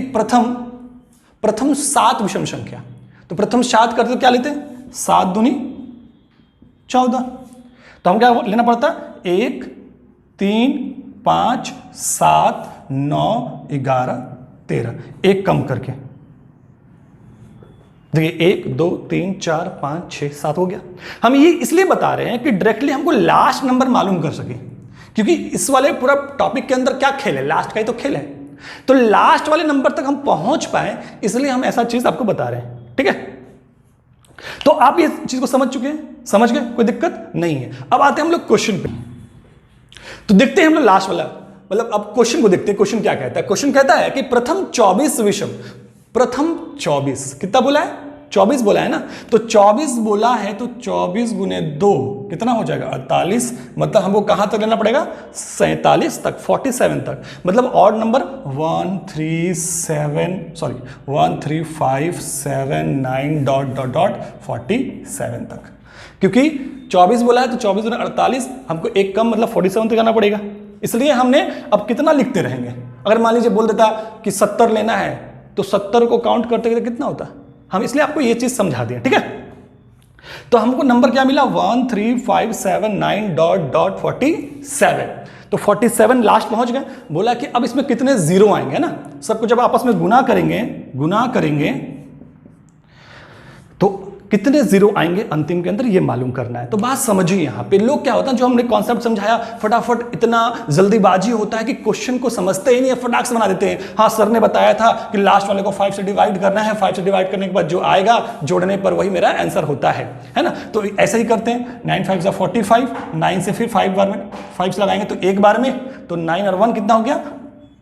प्रथम 7 विषम संख्या, तो प्रथम 7 करते तो क्या लेते हैं? 7 दूनी 14। तो हम क्या लेना पड़ता? 1 3 5 7 9 11 13, एक कम करके। देखिए 1 2 3 4 5 6 7 हो गया। हम ये इसलिए बता रहे हैं कि डायरेक्टली हमको लास्ट नंबर मालूम कर सके, क्योंकि इस वाले पूरा टॉपिक के अंदर क्या खेल है? लास्ट का ही तो खेल है। तो लास्ट वाले नंबर तक हम पहुंच पाए इसलिए हम ऐसा चीज आपको बता रहे हैं। ठीक है, तो आप ये चीज को समझ चुके हैं? समझ गए? कोई दिक्कत नहीं है। अब आते हैं हम लोग क्वेश्चन पे। तो देखते हैं हम लोग लास्ट वाला, मतलब अब क्वेश्चन को देखते हैं। क्वेश्चन क्या कहता है? क्वेश्चन कहता है कि प्रथम 24 विषम, प्रथम 24 कितना बोला है? 24 बोला है ना। तो 24 बोला है तो 24 गुने 2 कितना हो जाएगा? 48। मतलब हमको कहां तक लेना पड़ेगा? 47 तक, 47 तक। मतलब odd number 1 3 5 7 9 dot dot dot 47 तक। क्योंकि 24 बोला है तो 24 गुने 48, हमको एक कम मतलब 47 तक जाना पड़ेगा। इसलिए हमने अब कितना लिखते रहेंगे। अगर मान लीजिए बोल देता कि 70 लेना है तो 70 को काउंट करते करते कितना होता? हम इसलिए आपको ये चीज समझा दिए। ठीक है, तो हमको नंबर क्या मिला? 1 3 5 7 9 डॉट डॉट 47। तो 47 लास्ट पहुंच गए। बोला कि अब इसमें कितने जीरो आएंगे ना, सबको जब आपस में गुना करेंगे तो कितने जीरो आएंगे अंतिम के अंदर, ये मालूम करना है। तो बात समझिए, यहां पे लोग क्या होता है, जो हमने कॉन्सेप्ट समझाया फटाफट इतना जल्दीबाजी होता है कि क्वेश्चन को समझते ही नहीं है, फटाक से बना देते हैं। हाँ सर ने बताया था कि लास्ट वाले को 5 से डिवाइड करना है, 5 से डिवाइड करने के बाद जो आएगा जोड़ने पर वही मेरा आंसर होता है ना। तो ऐसे ही करते हैं। 9 5 जा 45, 9 से फिर 5 बार में 5 लगाएंगे तो एक बार में, तो 9 और 1 कितना हो गया?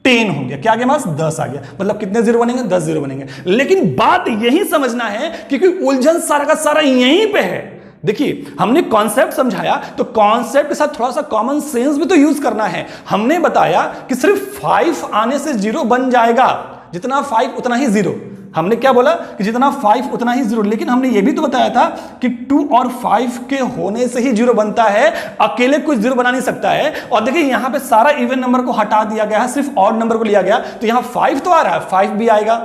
10 हो गया। क्या आ गया? मास 10 आ गया। मतलब कितने जीरो बनेंगे? 10 जीरो बनेंगे। लेकिन बात यही समझना है क्योंकि उलझन सारा का सारा यहीं पे है। देखिए हमने कॉन्सेप्ट समझाया तो कॉन्सेप्ट के साथ थोड़ा सा कॉमन सेंस भी तो यूज करना है। हमने बताया कि सिर्फ 5 आने से जीरो बन जाएगा, जितना 5 उतना ही जीरो। हमने क्या बोला कि जितना 5 उतना ही जीरो। लेकिन हमने ये भी तो बताया था कि 2 और 5 के होने से ही जीरो बनता है, अकेले कुछ जीरो बना नहीं सकता है। और देखिए यहां पे सारा इवन नंबर को हटा दिया गया है, सिर्फ ऑड नंबर को लिया गया। तो यहां 5 तो आ रहा है, 5 भी आएगा,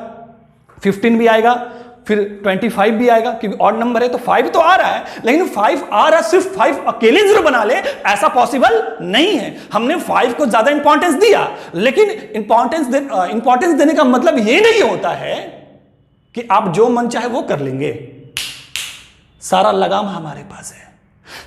15 भी आएगा, फिर 25 भी आएगा, क्योंकि ऑड नंबर है तो 5 तो आ रहा है। लेकिन 5 आ रहा है, सिर्फ 5 अकेले जीरो बना ले, ऐसा पॉसिबल नहीं है। हमने 5 को ज्यादा इंपॉर्टेंस दिया, लेकिन इंपॉर्टेंस देने का मतलब ये नहीं होता है कि आप जो मन चाहे वो कर लेंगे। सारा लगाम हमारे पास है।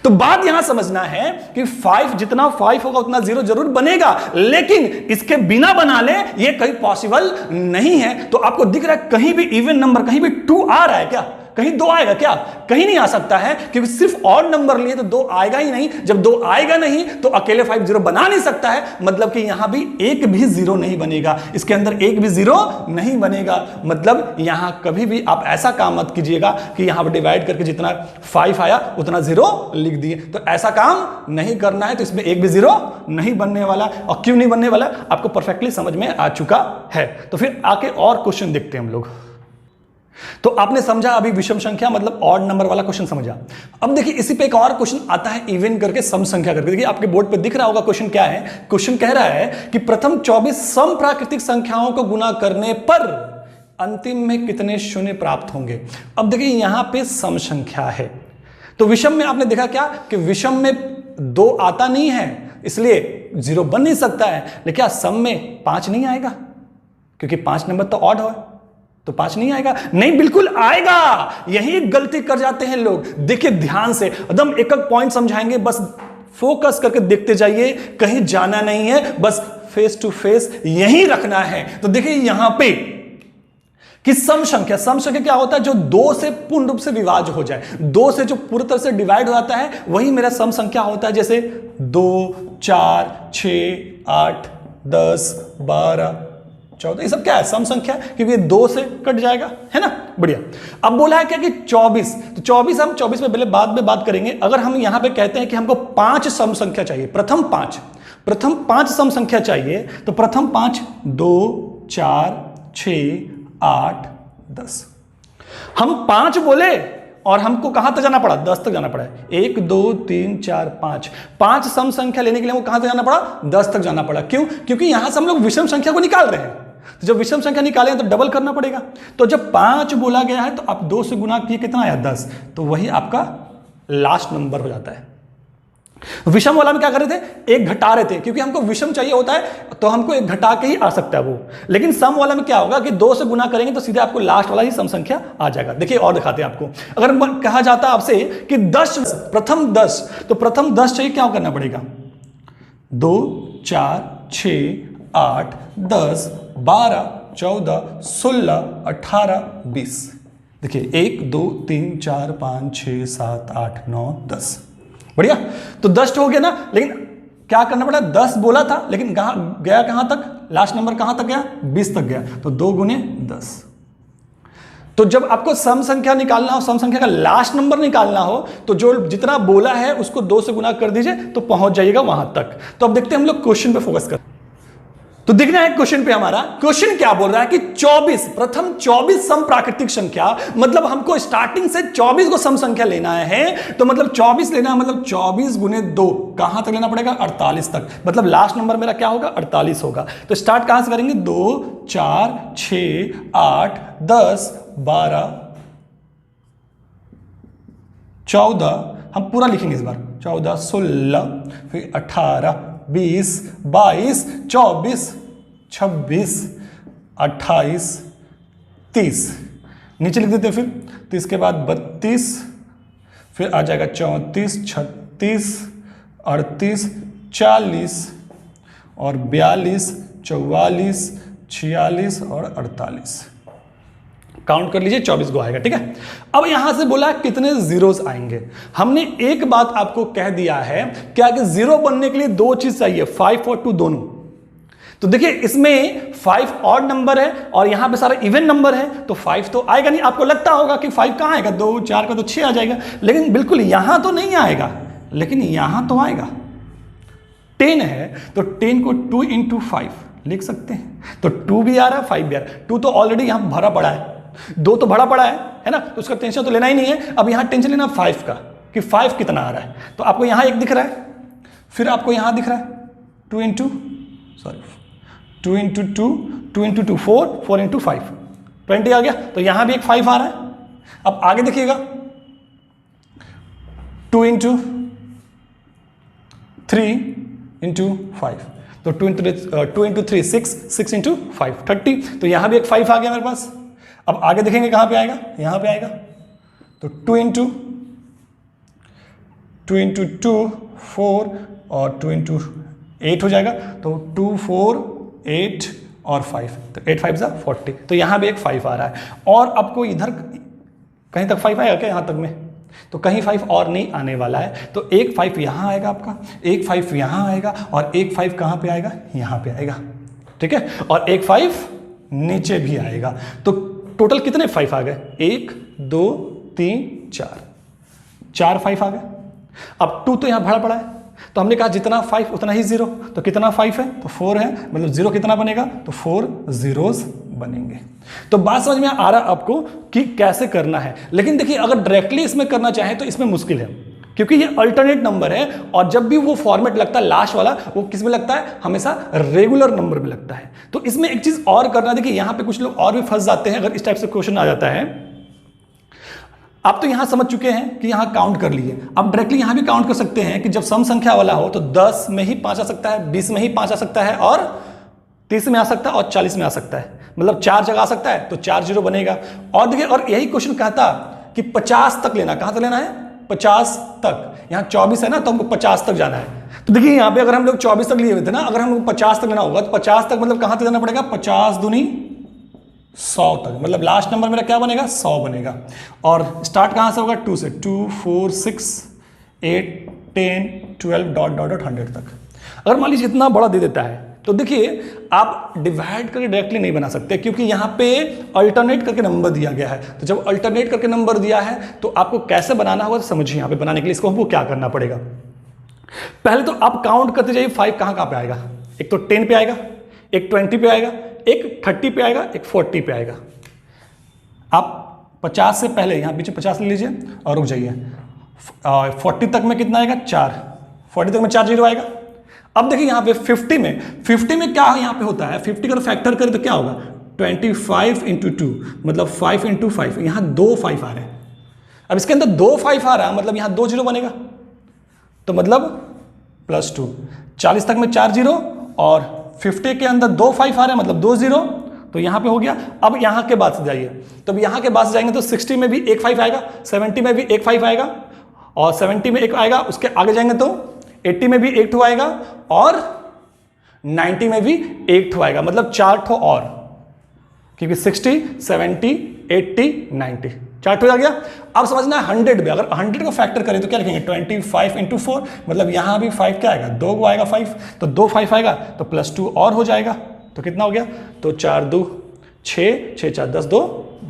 तो बात यहां समझना है कि 5 जितना 5 होगा उतना जीरो जरूर बनेगा, लेकिन इसके बिना बना ले ये कहीं पॉसिबल नहीं है। तो आपको दिख रहा है कहीं भी इवन नंबर, कहीं भी 2 आ रहा है क्या? कहीं 2 आएगा क्या? कहीं नहीं आ सकता है, क्योंकि सिर्फ ऑड नंबर लिए तो 2 आएगा ही नहीं। जब 2 आएगा नहीं तो अकेले 5 जीरो बना नहीं सकता है। मतलब कि यहां भी एक भी जीरो नहीं बनेगा, इसके अंदर एक भी जीरो नहीं बनेगा। मतलब यहां कभी भी आप ऐसा काम मत कीजिएगा कि यहां पर डिवाइड करके जितना 5 आया उतना जीरो लिख दिए। तो ऐसा काम नहीं करना है। तो इसमें एक भी जीरो नहीं बनने वाला। और क्यों नहीं बनने वाला आपको परफेक्टली समझ में आ चुका है। तो फिर आके और क्वेश्चन देखते हैं हम लोग। तो आपने समझा अभी विषम संख्या मतलब ऑड नंबर वाला क्वेश्चन समझा। अब देखिए इसी पे एक और क्वेश्चन आता है इवन करके सम संख्या करके। देखिए आपके बोर्ड पे दिख रहा होगा क्वेश्चन क्या है। क्वेश्चन कह रहा है कि प्रथम 24 सम प्राकृतिक संख्याओं को गुना करने पर अंतिम में कितने शून्य प्राप्त होंगे। अब देखिए यहां पे सम संख्या है, तो विषम में आपने देखा क्या कि विषम में 2 आता नहीं है, इसलिए जीरो बन नहीं सकता है। लेकिन क्या सम में 5 नहीं आएगा? क्योंकि 5 नंबर तो ऑड हो, तो 5 नहीं आएगा। नहीं, बिल्कुल आएगा। यही गलती कर जाते हैं लोग। देखिए ध्यान से, एकदम एक एक पॉइंट समझाएंगे, बस फोकस करके देखते जाइए, कहीं जाना नहीं है, बस फेस टू फेस यही रखना है। तो देखिए यहां पे कि सम संख्या क्या होता है? जो 2 से पूर्ण रूप से विभाज्य हो जाए, 2 से जो पूरी तरह से डिवाइड हो जाता है, वही मेरा सम संख्या होता है। जैसे 2 4 6 8 10 12 14, ये सब क्या है? सम संख्या, क्योंकि ये 2 से कट जाएगा, है ना। बढ़िया। अब बोला है क्या कि 24, तो 24 हम 24 में पहले बाद में बात करेंगे। अगर हम यहां पे कहते हैं कि हमको 5 सम संख्या चाहिए, प्रथम प्रथम 5 सम संख्या चाहिए, तो प्रथम 5 2 4 6 8 10। हम 5 बोले और हमको कहां तक जाना पड़ा? 10 तक जाना पड़ा। 1 2 3 4 5, 5 सम संख्या लेने के लिए वो कहां तक जाना पड़ा? 10 तक जाना पड़ा। क्यों? क्योंकि यहां से हम लोग विषम संख्या को निकाल रहे हैं, तो जब विषम संख्या निकाले तो डबल करना पड़ेगा। तो जब 5 बोला गया है तो आप 2 से गुना किए, कितना आया? 10। तो वही आपका लास्ट नंबर हो जाता है। विषम वाला में क्या कर रहे थे? एक घटा रहे थे, क्योंकि हमको विषम चाहिए होता है तो हमको एक घटा के ही आ सकता है वो। लेकिन सम वाला में क्या होगा कि 2 से गुना करेंगे तो सीधे आपको लास्ट वाला ही सम संख्या आ जाएगा। देखिए और दिखाते हैं आपको। अगर कहा जाता आपसे कि 10 प्रथम 10, तो प्रथम 10 चाहिए, क्या करना पड़ेगा? 2 4 6 8 10 12 14 16 18 20। देखिए 1 2 3 4 5 6 7 8 9 10। बढ़िया। तो 10 हो गया ना, लेकिन क्या करना पड़ा? 10 बोला था लेकिन गया कहां तक? लास्ट नंबर कहां तक गया? 20 तक गया। तो 2 गुने 10। तो जब आपको सम संख्या निकालना हो, सम संख्या का लास्ट नंबर निकालना हो, तो जो जितना बोला है उसको 2 से गुना कर दीजिए तो पहुंच जाइएगा वहां तक। तो अब देखते हैं हम लोग क्वेश्चन पे फोकस कर। तो दिखना है क्वेश्चन पे हमारा। क्वेश्चन क्या बोल रहा है कि 24 प्रथम 24 सम प्राकृतिक संख्या, मतलब हमको स्टार्टिंग से 24 को सम संख्या लेना है। तो मतलब 24 लेना है, मतलब 24 गुने 2 कहां तक लेना पड़ेगा? 48 तक। मतलब लास्ट नंबर मेरा क्या होगा? 48 होगा। तो स्टार्ट कहां से करेंगे? 2 4 6 8 10 12 14, हम पूरा लिखेंगे इस बार। 14 16 फिर 18 20 22 24 26 28 30। नीचे लिख देते हैं फिर 30 के बाद 32, फिर आ जाएगा 34 36 38 40 और 42 44 46 और 48। काउंट कर लीजिए, 24 को आएगा। ठीक है। अब यहां से बोला कितने जीरोस आएंगे। हमने एक बात आपको कह दिया है क्या कि जीरो बनने के लिए 2 चीज चाहिए, 5 और 2 दोनों। तो देखिए इसमें 5 ऑड नंबर है और यहां पे सारा इवन नंबर है, तो 5 तो आएगा नहीं। आपको लगता होगा कि 5 कहां आएगा? 2 4 का तो 6 आ जाएगा, लेकिन बिल्कुल यहां तो नहीं आएगा, लेकिन यहां तो आएगा। 10 है तो 10 को 2 × 5 लिख सकते हैं। तो 2 भी आ रहा है 5 भी आ रहा है। 2 तो ऑलरेडी यहां भरा पड़ा है, 2 तो भरा पड़ा है ना, तो उसका टेंशन तो लेना ही नहीं है। अब यहां टेंशन लेना 5 का कि 5 कितना आ रहा है। तो आपको यहां 1 दिख रहा है, फिर आपको यहां दिख रहा है 2 × 2 2 × 2 2 × 2 4 4 × 5 20 आ गया। तो यहां भी एक 5 आ रहा है। अब आगे देखिएगा 2 × 3 × 5, तो 2 × 3 6 6 × 5 30। तो यहां भी एक 5 आ गया मेरे पास। अब आगे देखेंगे कहां पे आएगा? यहां पे आएगा। तो 2 × 2 4 और 2 × 8 हो जाएगा। तो 2 4 8 और 5, तो 8 5 = 40। तो यहां भी एक 5 आ रहा है। और आपको इधर कहीं तक 5 आएगा क्या? यहां तक में तो कहीं 5 और नहीं आने वाला है। तो एक 5 यहां आएगा आपका, एक 5 यहां आएगा और एक 5 कहां पे आएगा? यहां पे आएगा। ठीक है। और एक 5 नीचे भी आएगा। तो टोटल कितने 5 आ गए? 1 2 3 4 5 आ गए। अब 2 तो यहां भरा पड़ा है, तो हमने कहा जितना 5 उतना ही 0। तो कितना 5 है? तो 4 है, मतलब 0 कितना बनेगा? तो 4 zeros बनेंगे। तो बात समझ में आ रहा आपको कि कैसे करना है। लेकिन देखिए अगर डायरेक्टली इसमें करना चाहे तो इसमें मुश्किल है, क्योंकि ये अल्टरनेट नंबर है और जब भी वो फॉर्मेट लगता है लास्ट वाला, वो किस में लगता है? हमेशा रेगुलर नंबर में लगता है। तो इसमें एक चीज और करना, देखिए यहां पे कुछ लोग और भी फंस जाते हैं अगर इस टाइप से क्वेश्चन आ जाता है। आप तो यहां समझ चुके हैं कि यहां काउंट कर लिए, आप डायरेक्टली यहां भी काउंट कर सकते हैं कि जब सम संख्या वाला हो तो 10 में ही 5 आ सकता है, 20 में ही 5 आ सकता है और 30 में आ सकता है और 40 में आ सकता है। मतलब 4 जगह आ सकता है, तो 4 0 बनेगा। और देखिए और यही क्वेश्चन कहता कि 50 तक लेना, कहां तक लेना है? 50 तक। यहां 24 है ना, तो हमको 50 तक जाना है। तो देखिए यहां पे अगर हम लोग 24 तक लिए हुए थे ना, अगर हमको 50 तक लेना होगा तो 50 तक मतलब कहां तक जाना पड़ेगा? 50 दूनी 100 तक। मतलब लास्ट नंबर मेरा क्या बनेगा? 100 बनेगा। और स्टार्ट कहां से होगा? 2 से। 2 4 6 8 10 12 डॉट 100 तक। अगर मान लीजिए इतना बड़ा दे देता है तो देखिए आप डिवाइड करके डायरेक्टली नहीं बना सकते, क्योंकि यहां पे अल्टरनेट करके नंबर दिया गया है। तो जब अल्टरनेट करके नंबर दिया है तो आपको कैसे बनाना होगा, तो समझिए यहां पे बनाने के लिए इसको हमको क्या करना पड़ेगा। पहले तो आप काउंट करते जाइए 5 कहाँ पे आएगा। एक तो 10 पे आएगा, एक 20 पे आएगा, एक 30 पे आएगा, एक 40 पे आएगा। आप 50 से पहले यहाँ पीछे 50 ले लीजिए और रुक जाइए। 40 तक में कितना आएगा? 4। 40 तक में 4 जीरो आएगा। अब देखिए यहाँ पे 50 में क्या यहाँ पे होता है, 50 का फैक्टर करें तो क्या होगा? 25 इंटू 2 मतलब 5 इंटू 5। यहाँ 2 5 आ रहे हैं। अब इसके अंदर 2 5 आ रहा है मतलब यहाँ 2 जीरो बनेगा, तो मतलब +2। 40 तक में 4 जीरो और 50 के अंदर 2 5 आ रहे हैं मतलब 2 जीरो, तो यहाँ पे हो गया। अब यहाँ के बाद से जाइए, तो अब यहाँ के बाद से जाएंगे तो 60 में भी 1 5 आएगा, 70 में भी 1 5 आएगा और 70 में 1 आएगा। उसके आगे जाएंगे तो 80 में भी 1 ठो आएगा और 90 में भी 1 ठो आएगा, मतलब 4 ठो और, क्योंकि 60 70 80 90 4 ठो आ गया। अब समझना है 100 में, अगर 100 को फैक्टर करें तो क्या लिखेंगे? 25 इंटू 4 मतलब यहाँ भी 5 क्या आएगा? 2 को आएगा 5, तो 2 5 आएगा तो +2 और हो जाएगा, तो कितना हो गया? तो 4 2 6 6 4 10 2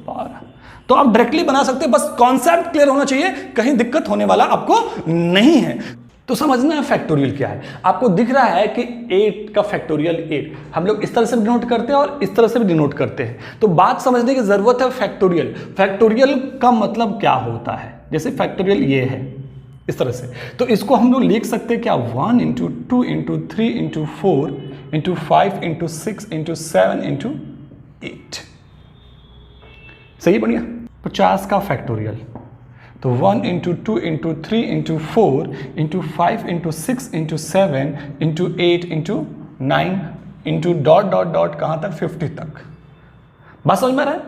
12। तो आप डायरेक्टली बना सकते हैं, बस कॉन्सेप्ट क्लियर होना चाहिए, कहीं दिक्कत होने वाला आपको नहीं है। तो समझना है फैक्टोरियल क्या है। आपको दिख रहा है कि 8 का फैक्टोरियल 8 हम लोग इस तरह से भी डिनोट करते हैं और इस तरह से भी डिनोट करते हैं। तो बात समझने की जरूरत है फैक्टोरियल। फैक्टोरियल का मतलब क्या होता है? जैसे फैक्टोरियल ये है इस तरह से, तो इसको हम लोग लिख सकते हैं क्या? 1 into 2 into 3 into 4 into 5 into 6 into 7 into 8। सही, बढ़िया। 50 का फैक्टोरियल तो 1 into 2 into 3 into 4 into 5 into 6 into 7 into 8 into 9 into dot dot dot कहाँ तक? 50 तक। बात समझ में आ रहा है?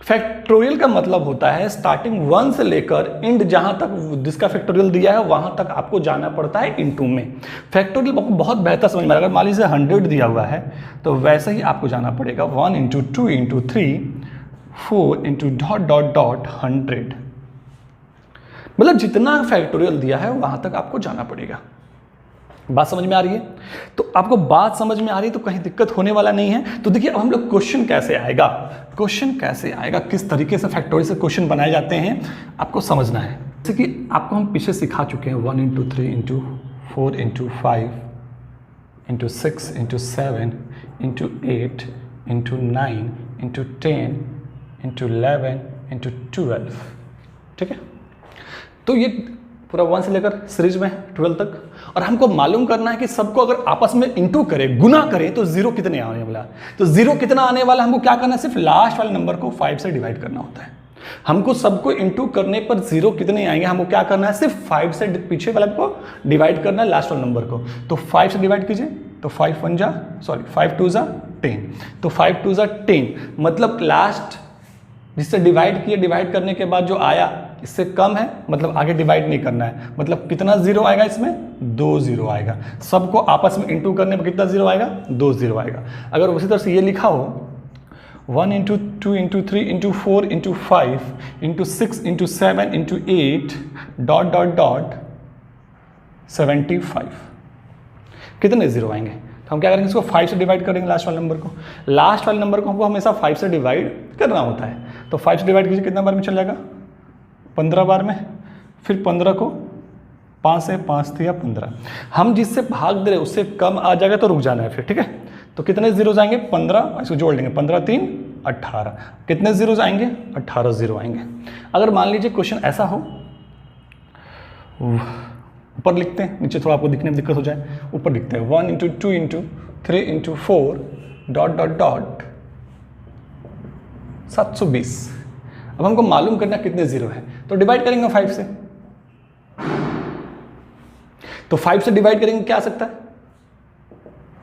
फैक्टोरियल का मतलब होता है स्टार्टिंग 1 से लेकर एंड जहां तक जिसका फैक्टोरियल दिया है वहां तक आपको जाना पड़ता है इनटू में। फैक्टोरियल आपको बहुत बेहतर समझ में आ रहा है। अगर मान लीजिए 100 दिया हुआ है तो वैसे ही आपको जाना पड़ेगा 1 into 2 into 3 4 into dot dot dot 100, मतलब जितना फैक्टोरियल दिया है वहां तक आपको जाना पड़ेगा। बात समझ में आ रही है? तो आपको बात समझ में आ रही है तो कहीं दिक्कत होने वाला नहीं है। तो देखिए अब हम लोग क्वेश्चन कैसे आएगा, क्वेश्चन कैसे आएगा, किस तरीके से फैक्टोरियल से क्वेश्चन बनाए जाते हैं आपको समझना है। जैसे कि आपको हम पीछे सिखा चुके हैं 1 into 3 into 4 into 5 into 6 into 7 into 8 into 9 into 10 into 11 into 12। ठीक है, तो ये पूरा 1 से लेकर सीरीज में 12 तक, और हमको मालूम करना है कि सबको अगर आपस में इंटू करें, गुना करें तो 0 कितने आने वाला है। तो 0 कितना आने वाला हमको क्या करना है? सिर्फ लास्ट वाले नंबर को 5 से डिवाइड करना होता है। हमको सबको इंटू करने पर 0 कितने आएंगे हमको क्या करना है? सिर्फ 5 से पीछे वाले को डिवाइड करना है, लास्ट वाले नंबर को। तो 5 से डिवाइड कीजिए तो 5 2 जा 10, तो 5 2 जा 10, मतलब लास्ट जिससे डिवाइड किए, डिवाइड करने के बाद जो आया इससे कम है, मतलब आगे डिवाइड नहीं करना है। मतलब कितना 0 आएगा इसमें? 2 0 आएगा। सबको आपस में इंटू करने पर कितना 0 आएगा? 2 0 आएगा। अगर उसी तरह से ये लिखा हो 1 into 2 into 3 into 4 into 5 into 6 into 7 into 8 dot dot dot 75, कितने 0 आएंगे? तो हम क्या करेंगे? इसको 5 से डिवाइड करेंगे लास्ट वाले नंबर को। लास्ट वाले नंबर को हमको हमेशा 5 से डिवाइड करना होता है। तो 5 से डिवाइड कीजिए, कितना बार में चल जाएगा? 15 बार में। फिर 15 को 5 से 5 दिया 15, हम जिससे भाग दे रहे उससे कम आ जाएगा तो रुक जाना है फिर। ठीक है, तो कितने 0 आएंगे? 15, इसको जोड़ लेंगे 15 3 18, कितने 0 आएंगे? 18 0 आएंगे। अगर मान लीजिए क्वेश्चन ऐसा हो, ऊपर लिखते हैं, नीचे थोड़ा आपको दिखने में दिक्कत हो जाए, ऊपर लिखते हैं 1 into 2 into 3 into 4 dot dot dot 720। अब हमको मालूम करना कितने 0 है, तो डिवाइड करेंगे 5 से। तो 5 से डिवाइड करेंगे क्या आ सकता है?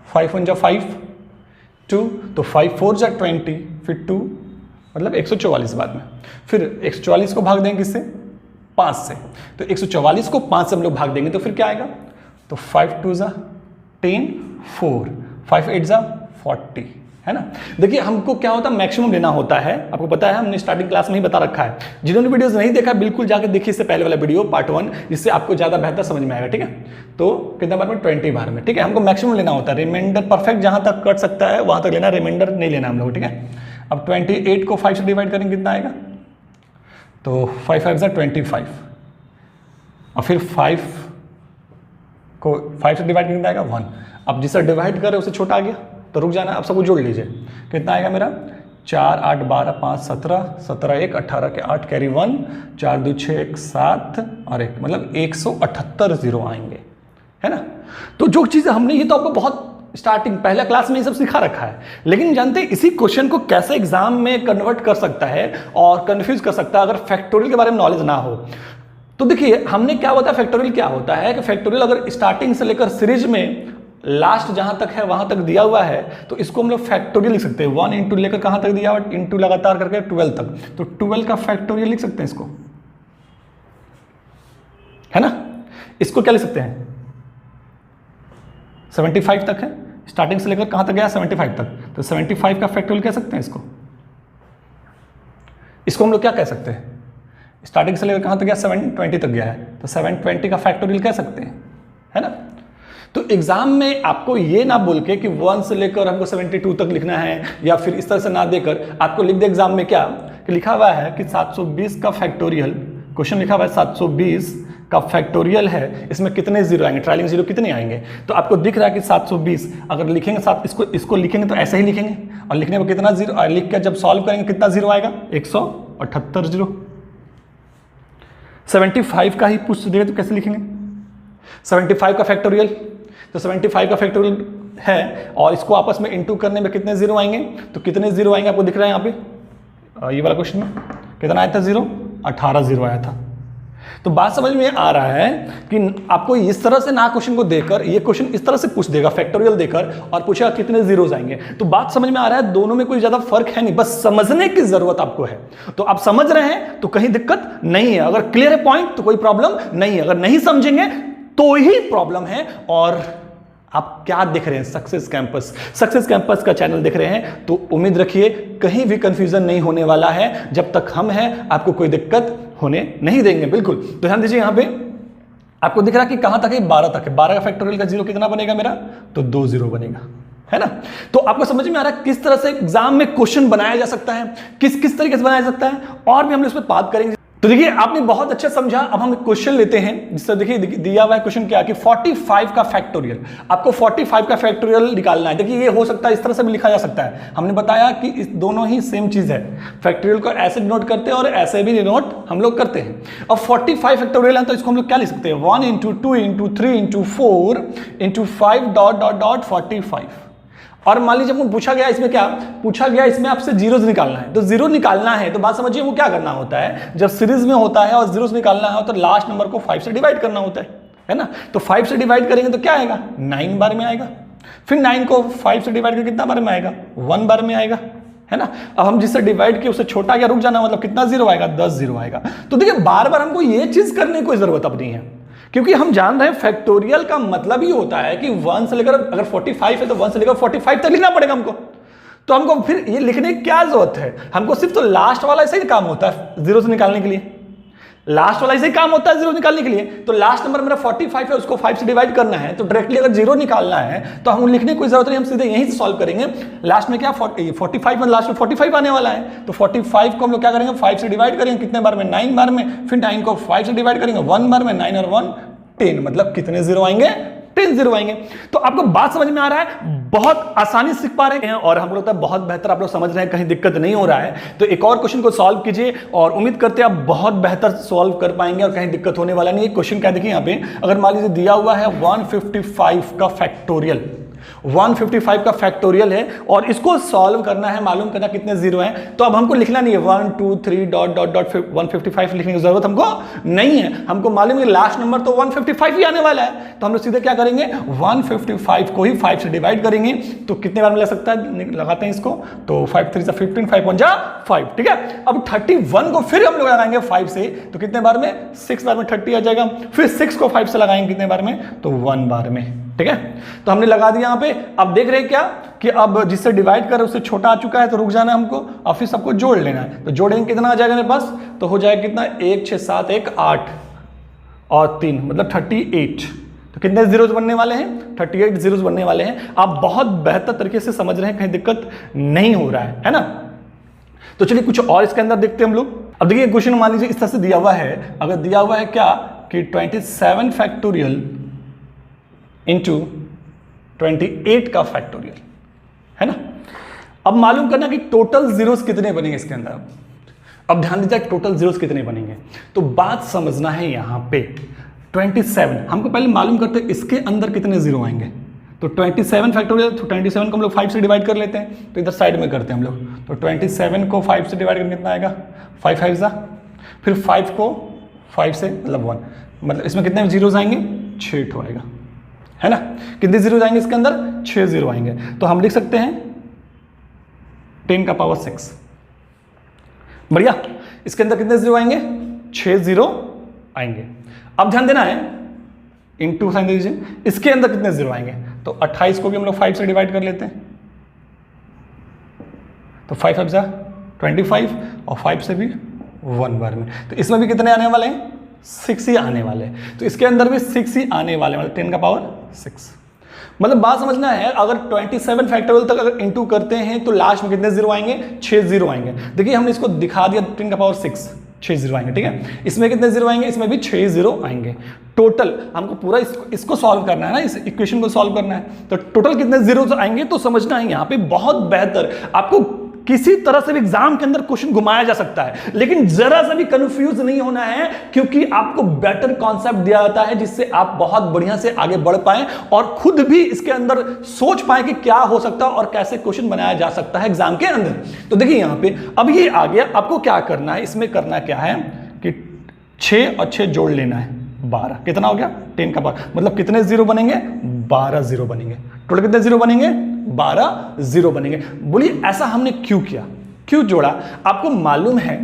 5 1 जा 5 2, तो 5 4 जा 20, फिर 2 मतलब 144 बाद में। फिर 144 को भाग देंगे किससे? 5 से। तो 144 को 5 से हम लोग भाग देंगे तो फिर क्या आएगा? तो 5 2 जा 10 4 5 8 जा 40, है ना। देखिए हमको क्या होता है, मैक्सिमम लेना होता है। आपको पता है हमने स्टार्टिंग क्लास में ही बता रखा है। जिन्होंने वीडियोस नहीं देखा बिल्कुल जाकर देखिए इससे पहले वाला वीडियो पार्ट 1, जिससे आपको ज्यादा बेहतर समझ में आएगा। ठीक है, तो कितना बार में? 20 बार में। ठीक है, हमको मैक्सिमम लेना होता है। रिमाइंडर परफेक्ट जहां तक कट सकता है वहां तक लेना, रिमाइंडर नहीं लेना हम लोग। ठीक है, अब 28 को 5 से डिवाइड करेंगे कितना आएगा? तो 5 5 जा 25, और फिर 5 को 5 से डिवाइड कितना आएगा 1। अब जिससे डिवाइड कर रहे उसे छोटा आ गया तो रुक जाना, अब सबको जोड़ लीजिए। कितना आएगा मेरा 4 8 12 5 17 17 1 18 के 8 कैरी 1 4 2 6 1 7 और 1 मतलब 178 जीरो आएंगे, है ना। तो जो चीज़ हमने ये तो आपको बहुत स्टार्टिंग पहला क्लास में ये सब सिखा रखा है, लेकिन जानते हैं इसी क्वेश्चन को कैसे एग्जाम में कन्वर्ट कर सकता है और कंफ्यूज कर सकता है अगर फैक्टोरियल के बारे में नॉलेज ना हो। तो देखिए हमने क्या होता है, फैक्टोरियल क्या होता है कि फैक्टोरियल अगर स्टार्टिंग से लेकर सीरीज में लास्ट जहां तक है वहां तक दिया हुआ है तो इसको हम लोग फैक्टोरियल लिख सकते हैं। 1 इंटू लेकर कहां तक दिया हुआ, इंटू लगातार करके 12 तक, तो 12 का फैक्टोरियल लिख सकते हैं इसको, है ना। इसको क्या लिख सकते हैं 75 तक है, स्टार्टिंग से लेकर कहां तक गया 75 तक, तो 75 का फैक्टोरियल कह सकते हैं इसको। इसको हम लोग क्या कह सकते हैं, स्टार्टिंग से लेकर कहां तक गया 720 तक गया है तो 720 का फैक्टोरियल कह सकते हैं, है ना। तो एग्जाम में आपको ये ना बोल के कि 1 से लेकर हमको 72 तक लिखना है या फिर इस तरह से ना देकर आपको लिख दे एग्जाम में क्या कि लिखा हुआ है कि 720 का फैक्टोरियल, क्वेश्चन लिखा हुआ है 720 का फैक्टोरियल है, इसमें कितने जीरो आएंगे, ट्रायलिंग जीरो कितने आएंगे। तो आपको दिख रहा है कि 720 अगर लिखेंगे साथ इसको लिखेंगे तो ऐसे ही लिखेंगे और लिखने में कितना जीरो, और लिख कर जब सॉल्व करेंगे कितना जीरो आएगा 178 जीरो। 75 का ही पूछ देगा तो कैसे लिखेंगे 75 का फैक्टोरियल, तो 75 का फैक्टोरियल है और इसको आपस में इंटू करने में कितने जीरो आएंगे, तो कितने जीरो आएंगे आपको दिख रहा है यहाँ पे ये वाला क्वेश्चन में कितना आया था जीरो, 18 जीरो आया था। तो बात समझ में आ रहा है कि आपको इस तरह से ना क्वेश्चन को देकर ये क्वेश्चन इस तरह से पूछ देगा फैक्टोरियल देकर और पूछेगा कितने जीरोस आएंगे। तो बात समझ में आ रहा है, दोनों में कोई ज्यादा फर्क है नहीं, बस समझने की जरूरत आपको है। तो आप समझ रहे हैं तो कहीं दिक्कत नहीं है, अगर क्लियर है पॉइंट तो कोई प्रॉब्लम नहीं है, अगर नहीं समझेंगे तो ही प्रॉब्लम है। और आप क्या देख रहे हैं सक्सेस कैंपस का चैनल देख रहे हैं तो उम्मीद रखिए कहीं भी कंफ्यूजन नहीं होने वाला है, जब तक हम हैं आपको कोई दिक्कत होने नहीं देंगे, बिल्कुल। तो ध्यान दीजिए यहाँ पे आपको दिख रहा है कि कहां तक है 12 तक है, 12 का फैक्टोरियल का जीरो कितना बनेगा मेरा, तो 2 जीरो बनेगा, है ना। तो आपको समझ में आ रहा है किस तरह से एग्जाम में क्वेश्चन बनाया जा सकता है, किस तरीके से बनाया जा सकता है, और भी हम इस पर बात करेंगे। तो देखिए आपने बहुत अच्छा समझा, अब हम एक क्वेश्चन लेते हैं जिससे देखिए दिया हुआ है क्वेश्चन क्या कि 45 का फैक्टोरियल, आपको 45 का फैक्टोरियल निकालना है। देखिए ये हो सकता है इस तरह से भी लिखा जा सकता है, हमने बताया कि इस दोनों ही सेम चीज है, फैक्टोरियल को ऐसे डिनोट करते हैं और ऐसे भी डिनोट हम लोग करते हैं। अब 45 फैक्टोरियल है तो इसको हम लोग क्या लिख सकते हैं 1 into 2 into 3 into 4 into 5 dot dot dot 45। और मान लीजिए आपको पूछा गया इसमें क्या पूछा गया, इसमें आपसे जीरोस निकालना है, तो जीरो निकालना है तो बात समझिए वो क्या करना होता है, जब सीरीज में होता है और जीरोस निकालना है तो लास्ट नंबर को 5 से डिवाइड करना होता है ना। तो 5 से डिवाइड करेंगे तो क्या आएगा 9 बार में आएगा, फिर 9 को 5 से डिवाइड करके कितना बार में आएगा 1 बार में आएगा, है ना। अब हम जिससे डिवाइड किए उससे छोटा या रुक जाना, मतलब कितना जीरो आएगा 10 जीरो आएगा। तो देखिए बार बार हमको ये चीज करने की कोई जरूरत अब नहीं है, क्योंकि हम जान रहे हैं फैक्टोरियल का मतलब ही होता है कि 1 से लेकर अगर 45 है तो 1 से लेकर 45 तक लिखना पड़ेगा हमको। तो हमको फिर ये लिखने की क्या जरूरत है, हमको सिर्फ तो लास्ट वाला ऐसे ही काम होता है जीरो से निकालने के लिए, लास्ट वाला ऐसे ही काम होता है जीरो निकालने के लिए। तो लास्ट नंबर मेरा 45 है, उसको 5 से डिवाइड करना है, तो डायरेक्टली अगर जीरो निकालना है तो हम लिखने की कोई जरूरत नहीं, हम सीधे यहीं से सॉल्व करेंगे। लास्ट में क्या 45 में लास्ट में 45 आने वाला है, तो 45 को हम लोग क्या करेंगे 5 से डिवाइड करेंगे कितने बार में 9 बार में, फिर 9 को 5 से डिवाइड करेंगे 1 बार में, 9 और 1 10, मतलब कितने जीरो आएंगे 10 जीरो आएंगे। तो आपको बात समझ में आ रहा है, बहुत आसानी से सीख पा रहे हैं और हमको लगता है बहुत बेहतर आप लोग समझ रहे हैं, कहीं दिक्कत नहीं हो रहा है। तो एक और क्वेश्चन को सॉल्व कीजिए और उम्मीद करते हैं आप बहुत बेहतर सॉल्व कर पाएंगे और कहीं दिक्कत होने वाला नहीं है। क्वेश्चन क्या देखिए यहाँ पे, अगर मान लीजिए दिया हुआ है 155 का फैक्टोरियल, 155 का फैक्टोरियल है और इसको सॉल्व करना है, मालूम करना कितने जीरो हैं। तो अब हमको लिखना नहीं है 1 2 3 डॉट डॉट डॉट 155 लिखने की जरूरत हमको नहीं है, हमको मालूम है लास्ट नंबर तो 155 ही आने वाला है। तो हम लोग सीधे क्या करेंगे 155 को ही 5 से डिवाइड करेंगे, तो कितने बार में लग सकता है, लगाते हैं इसको, तो 5 3 जा 15, 5 1 जा 5, ठीक है। अब 31 को फिर हम लोग लगाएंगे 5 से, तो कितने बार में 6 बार में 30 आ जाएगा, फिर 6 को 5 से लगाएंगे कितने बार में, तो 1 बार में, ठीक है। तो हमने लगा दिया यहाँ पे। अब देख रहे हैं क्या कि अब जिससे डिवाइड कर उससे छोटा आ चुका है तो रुक जाना है हमको और फिर सबको जोड़ लेना है। तो जोड़ेंगे कितना आ जाएगा मेरे पास, तो हो जाएगा कितना 1 6 7 1 8 और 3 मतलब 38। तो कितने जीरोस बनने वाले हैं 38 जीरोस बनने वाले हैं। आप बहुत बेहतर तरीके से समझ रहे हैं, कहीं दिक्कत नहीं हो रहा है ना। तो चलिए कुछ और इसके अंदर देखते हैं हम लोग। अब देखिए क्वेश्चन मान लीजिए इस तरह से दिया हुआ है, अगर दिया हुआ है क्या कि 27 फैक्टोरियल इंटू 28 का फैक्टोरियल, है ना। अब मालूम करना कि टोटल जीरोस कितने बनेंगे इसके अंदर। अब ध्यान दीजिए टोटल जीरोस कितने बनेंगे, तो बात समझना है यहां पे 27, हमको पहले मालूम करते हैं इसके अंदर कितने जीरो आएंगे। तो 27 फैक्टोरियल, तो 27 को हम लोग 5 से डिवाइड कर लेते हैं, तो इधर साइड में करते हैं हम लोग। तो 27 को 5 से डिवाइड करके कितना आएगा, 5 5 जा, फिर 5 को 5 से मतलब 1, मतलब इसमें कितने जीरोज आएंगे, 6 ठो आएगा, है ना। कितने जीरो आएंगे इसके अंदर, 6 जीरो आएंगे। तो हम लिख सकते हैं 10 का पावर 6। बढ़िया, इसके अंदर कितने जीरो आएंगे, 6 जीरो आएंगे। अब ध्यान देना है, इंटू साइन दे दीजिए, इसके अंदर कितने जीरो आएंगे, तो 28 को भी हम लोग 5 से डिवाइड कर लेते हैं, तो 5 5 जा 25 और 5 से भी 1 बार में। तो इसमें भी कितने आने वाले हैं, 6 ही आने वाले हैं। तो इसके अंदर भी 6 ही आने वाले, मतलब 10 का पावर 6। मतलब बात समझना है, अगर 27 फैक्टोरियल तक अगर इंटू करते हैं तो लास्ट में कितने जीरो आएंगे, 6 जीरो आएंगे। देखिए हमने इसको दिखा दिया 10 का पावर 6, 6 जीरो आएंगे, ठीक है। इसमें कितने जीरो आएंगे, इसमें भी 6 जीरो आएंगे। टोटल हमको पूरा इसको सॉल्व करना है ना, इस इक्वेशन को सॉल्व करना है। तो टोटल कितने जीरो आएंगे, तो समझना है यहाँ पे बहुत बेहतर। आपको किसी तरह से भी एग्जाम के अंदर क्वेश्चन घुमाया जा सकता है, लेकिन जरा सा भी कंफ्यूज नहीं होना है, क्योंकि आपको बेटर कॉन्सेप्ट दिया जाता है जिससे आप बहुत बढ़िया से आगे बढ़ पाएं और खुद भी इसके अंदर सोच पाएं कि क्या हो सकता है और कैसे क्वेश्चन बनाया जा सकता है एग्जाम के अंदर। तो देखिए यहां पे अब ये आ गया, आपको क्या करना है, इसमें करना क्या है कि 6 और 6 जोड़ लेना है, 12। कितना हो गया, 10 का पावर, मतलब कितने जीरो बनेंगे, 12 जीरो बनेंगे। टोटल कितने जीरो बनेंगे, 12 जीरो बनेंगे। बोलिए ऐसा हमने क्यों किया, क्यों जोड़ा, आपको मालूम है।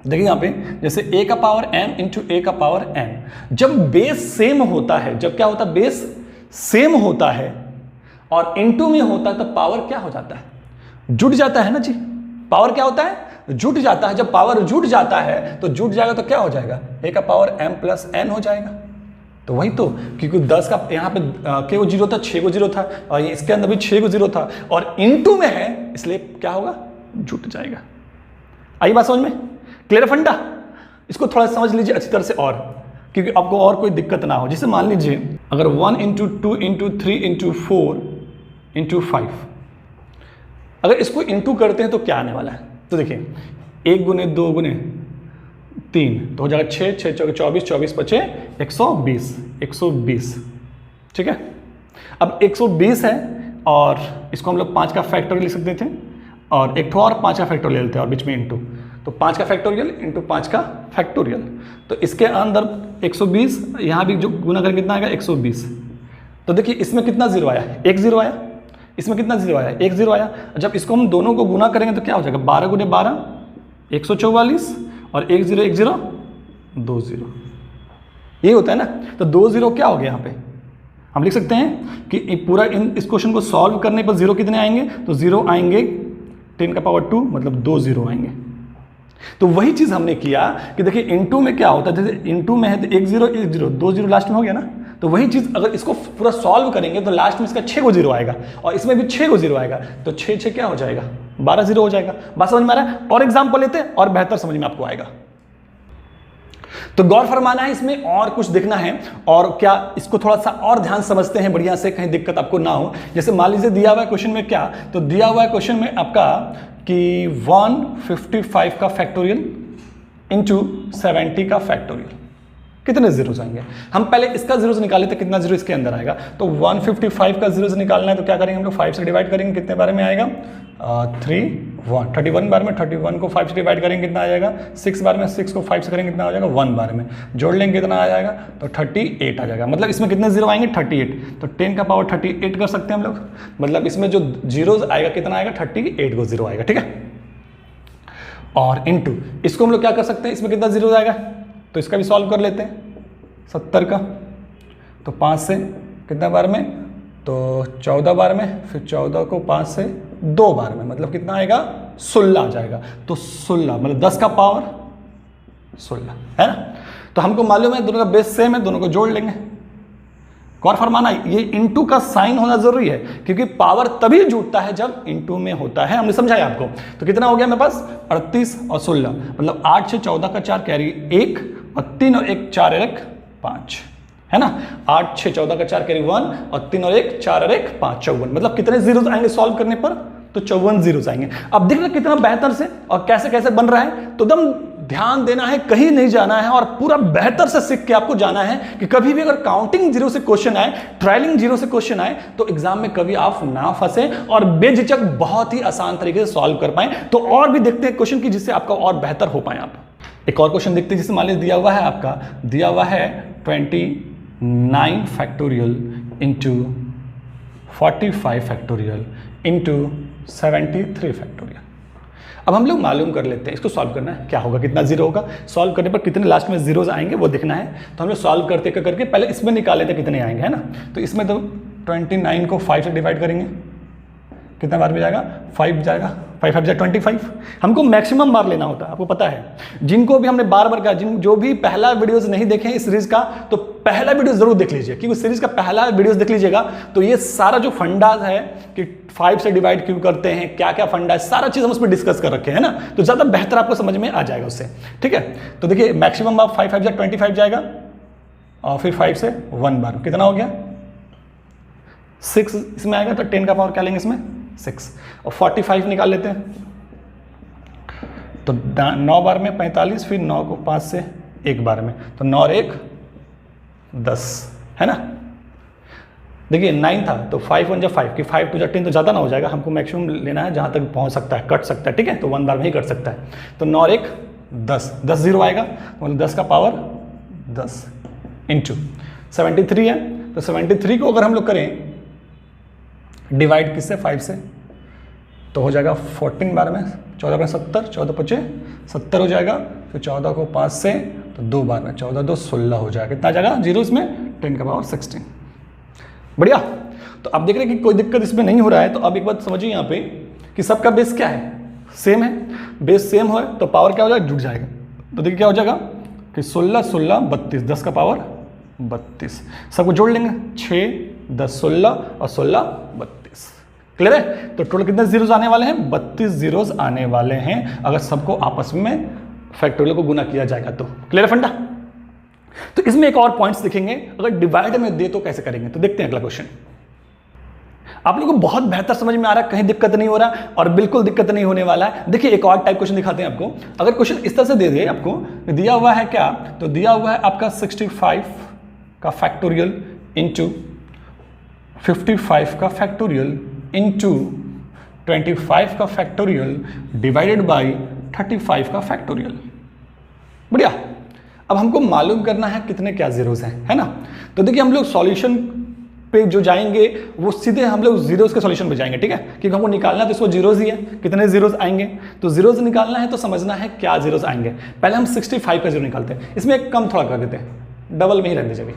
देखिए यहां पे जैसे a का पावर m इंटू a का पावर n, जब बेस सेम होता है, जब क्या होता है, बेस सेम होता है और इंटू में होता है, तो पावर क्या हो जाता है, जुड़ जाता है ना जी। पावर क्या होता है, जुट जाता है। जब पावर जुट जाता है तो जुट जाएगा तो क्या हो जाएगा, a का पावर m प्लस n हो जाएगा। तो वही तो, क्योंकि 10 का यहाँ पे के वो जीरो था, 6 को जीरो था, और इसके अंदर भी 6 को जीरो था, और इनटू में है, इसलिए क्या होगा, जुट जाएगा। आई बात समझ में, क्लियर फंडा। इसको थोड़ा समझ लीजिए अच्छी तरह से, और क्योंकि आपको और कोई दिक्कत ना हो। जैसे मान लीजिए अगर 1 इंटू 2 इंटू 3 इंटू 4 इंटू 5, अगर इसको इंटू करते हैं तो क्या आने वाला है, तो देखिए 1 गुने 2 गुने 3 तो हो जाएगा 6, 6 चौके 24, 24 बचे 120, 120, ठीक है। अब 120 है और इसको हम लोग 5 का फैक्टोरियल लिख सकते थे, और एक ठो और 5 का फैक्टोरियल लेते हैं और बीच में इंटू, तो 5 का फैक्टोरियल इंटू 5 का फैक्टोरियल। तो इसके अंदर 120, यहाँ भी जो गुना करके कितना आएगा, 120। तो देखिए इसमें कितना जीरो आया, 1 जीरो आया, इसमें कितना जीरो आया, 1 जीरो आया। जब इसको हम दोनों को गुना करेंगे तो क्या हो जाएगा, 12 गुने 12 144, और 1 0 1 0 2 0, ये होता है ना। तो 2 0 क्या हो गया, यहाँ पे हम लिख सकते हैं कि पूरा इस क्वेश्चन को सॉल्व करने पर जीरो कितने आएंगे, तो जीरो आएंगे 10 का पावर 2, मतलब 2 जीरो आएंगे। तो वही चीज हमने किया कि देखिए इनटू में क्या होता है, जैसे इनटू में है तो 1 0 1 0 2 0 लास्ट में हो गया ना। तो वही चीज अगर इसको पूरा सॉल्व करेंगे तो लास्ट में इसका 6 को जीरो आएगा, और इसमें भी 6 को जीरो आएगा, तो 6 6 क्या हो जाएगा, 12 जीरो हो जाएगा। बात समझ में आ रहा है। और एग्जाम्पल लेते हैं और बेहतर समझ में आपको आएगा। तो गौर फरमाना है, इसमें और कुछ देखना है, और क्या इसको थोड़ा सा और ध्यान समझते हैं बढ़िया से, कहीं दिक्कत आपको ना हो। जैसे मान लीजिए दिया हुआ है क्वेश्चन में क्या, तो दिया हुआ है क्वेश्चन में आपका कि 155 का फैक्टोरियल इंटू 70 का फैक्टोरियल, कितने जीरोस आएंगे। हम पहले इसका जीरोस निकाले थे, कितना जीरो इसके अंदर आएगा। तो 155 का जीरोस निकालना है तो क्या करेंगे हम लोग, 5 से डिवाइड करेंगे, कितने बारे में आएगा, 31 बार में। 31 को 5 से डिवाइड करेंगे कितना आ जाएगा, 6 बार में। 6 को 5 से करेंगे कितना आ जाएगा, 1 बार में। जोड़ लेंगे कितना आ जाएगा, तो 38 आ जाएगा। मतलब इसमें कितने जीरो आएंगे, 38। तो 10 का पावर 38 कर सकते हैं हम लोग। मतलब इसमें जो जीरोस आएगा कितना आएगा, 38 को जीरो आएगा, ठीक है। और इनटू इसको हम लोग क्या कर सकते हैं, इसमें कितना जीरो आएगा, तो इसका भी सॉल्व कर लेते हैं। 70 का तो 5 से कितना बार में, तो 14 बार में, फिर 14 को 5 से 2 बार में, मतलब कितना आएगा, 16 आ जाएगा। तो 16 मतलब 10 का पावर 16, है ना। तो हमको मालूम है दोनों का बेस सेम है, दोनों को जोड़ लेंगे। गौर फरमाना, ये इंटू का साइन होना जरूरी है, क्योंकि पावर तभी जुड़ता है जब इंटू में होता है। हमने समझाया आपको। तो कितना हो गया मेरे पास, 38 और 16, मतलब 8 से 14 का 4 कैरी 1, और 3 और 1 4 1 5, है ना। 8 6 14 का 4 कैरी 1 और 3 और 1 4 और 1 5 54। मतलब कितने जीरोस आएंगे सॉल्व करने पर? तो 54 जीरोस आएंगे। अब देख रहे कितना बेहतर से और कैसे कैसे बन रहा है। तो एकदम ध्यान देना है, कहीं नहीं जाना है और पूरा बेहतर से सीख के आपको जाना है कि कभी भी अगर काउंटिंग जीरो से क्वेश्चन आए, ट्रायलिंग जीरो से क्वेश्चन आए तो एग्जाम में कभी आप ना फंसे और बेझिझक बहुत ही आसान तरीके से सॉल्व कर पाए। तो और भी देखते हैं क्वेश्चन की जिससे आपका और बेहतर हो पाए आप। एक और क्वेश्चन देखते हैं जिससे मान लीजिए दिया हुआ है आपका, दिया हुआ है 29 factorial into 45 factorial into 73 factorial. अब हम लोग मालूम कर लेते हैं, इसको सॉल्व करना है क्या होगा, कितना जीरो होगा, सॉल्व करने पर कितने लास्ट में जीरोज आएंगे वो देखना है। तो हम लोग सॉल्व करते करके पहले इसमें निकाल लेते कितने आएंगे, है ना। तो इसमें तो 29 को 5 से डिवाइड करेंगे, कितना बार में जाएगा 5 जाएगा, 5 5 जाएगा 25। हमको मैक्सिमम बार लेना होता है, आपको पता है। जिनको भी हमने बार बार कहा, जो भी पहला वीडियोस नहीं देखे इस सीरीज का तो पहला वीडियो जरूर देख लीजिए, क्योंकि उस सीरीज का पहला वीडियोस देख लीजिएगा तो ये सारा जो फंडाज है कि 5 से डिवाइड क्यों करते हैं, क्या क्या फंडा है, सारा चीज हम उसमें डिस्कस कर रखे हैं ना। तो ज्यादा बेहतर आपको समझ में आ जाएगा उससे, ठीक है। तो देखिए मैक्सिमम आप 5 5 जा 25 जाएगा और फिर 5 से 1 बार कितना हो गया 6 इसमें आएगा। तो 10 का पावर क्या लेंगे इसमें 6 और 45 निकाल लेते हैं। तो 9 बार में 45, फिर 9 को 5 से 1 बार में, तो 9 और 1 10, है ना। देखिए 9 था तो 5 1 जा 5 कि 5 2 जा 10 तो ज़्यादा ना हो जाएगा, हमको मैक्सिमम लेना है जहाँ तक पहुँच सकता है, कट सकता है, ठीक है। तो 1 बार में ही कट सकता है। तो 9 और 1 10, 10 जीरो आएगा, मतलब 10 का पावर 10 इंटू 73 है। तो 73 को अगर हम लोग करें डिवाइड किससे 5 से, तो हो जाएगा 14 बार में, 14 में 70, 14 पचे 70 हो जाएगा। फिर 14 को 5 से तो 2 बार में, 14 2 16 हो जाएगा। कितना आ जाएगा जीरो इसमें 10 का पावर 16। बढ़िया। तो अब देख रहे हैं कि कोई दिक्कत इसमें नहीं हो रहा है। तो अब एक बात समझिए यहाँ पे कि सबका बेस क्या है, सेम है। बेस सेम हो तो पावर क्या हो जाएगा, जुड़ जाएगा। तो देखिए क्या हो जाएगा कि 16 16 32, 10 का पावर 32। सबको जोड़ लेंगे 6 10 16 और 16 32। क्लियर है। तो टोटल कितने जीरोस आने वाले हैं, 32 जीरोस आने वाले हैं अगर सबको आपस में फैक्टोरियल को गुना किया जाएगा तो। क्लियर है फंडा। तो इसमें एक और पॉइंट्स दिखेंगे, अगर डिवाइड में दे तो कैसे करेंगे। तो देखते हैं अगला क्वेश्चन। आप लोगों को बहुत बेहतर समझ में आ रहा है, कहीं दिक्कत नहीं हो रहा और बिल्कुल दिक्कत नहीं होने वाला है। देखिए एक और टाइप क्वेश्चन दिखाते हैं आपको। अगर क्वेश्चन इस तरह से दे दे आपको, दिया हुआ है क्या, तो दिया हुआ है आपका 65 का फैक्टोरियल इंटू 55 का फैक्टोरियल इंटू 25 का फैक्टोरियल डिवाइडेड बाई 35 का फैक्टोरियल। बढ़िया। अब हमको मालूम करना है कितने क्या जीरोस हैं, है ना। तो देखिए हम लोग सॉल्यूशन पे जो जाएंगे वो सीधे हम लोग जीरोस के सॉल्यूशन पे जाएंगे, ठीक है। क्योंकि हमको निकालना तो इसको जीरोस ही है, कितने जीरोस आएंगे। तो जीरोस निकालना है तो समझना है क्या जीरोस आएंगे। पहले हम 65 का जीरो निकालते हैं, इसमें एक कम थोड़ा कर देते हैं, डबल में ही रहने दीजिए,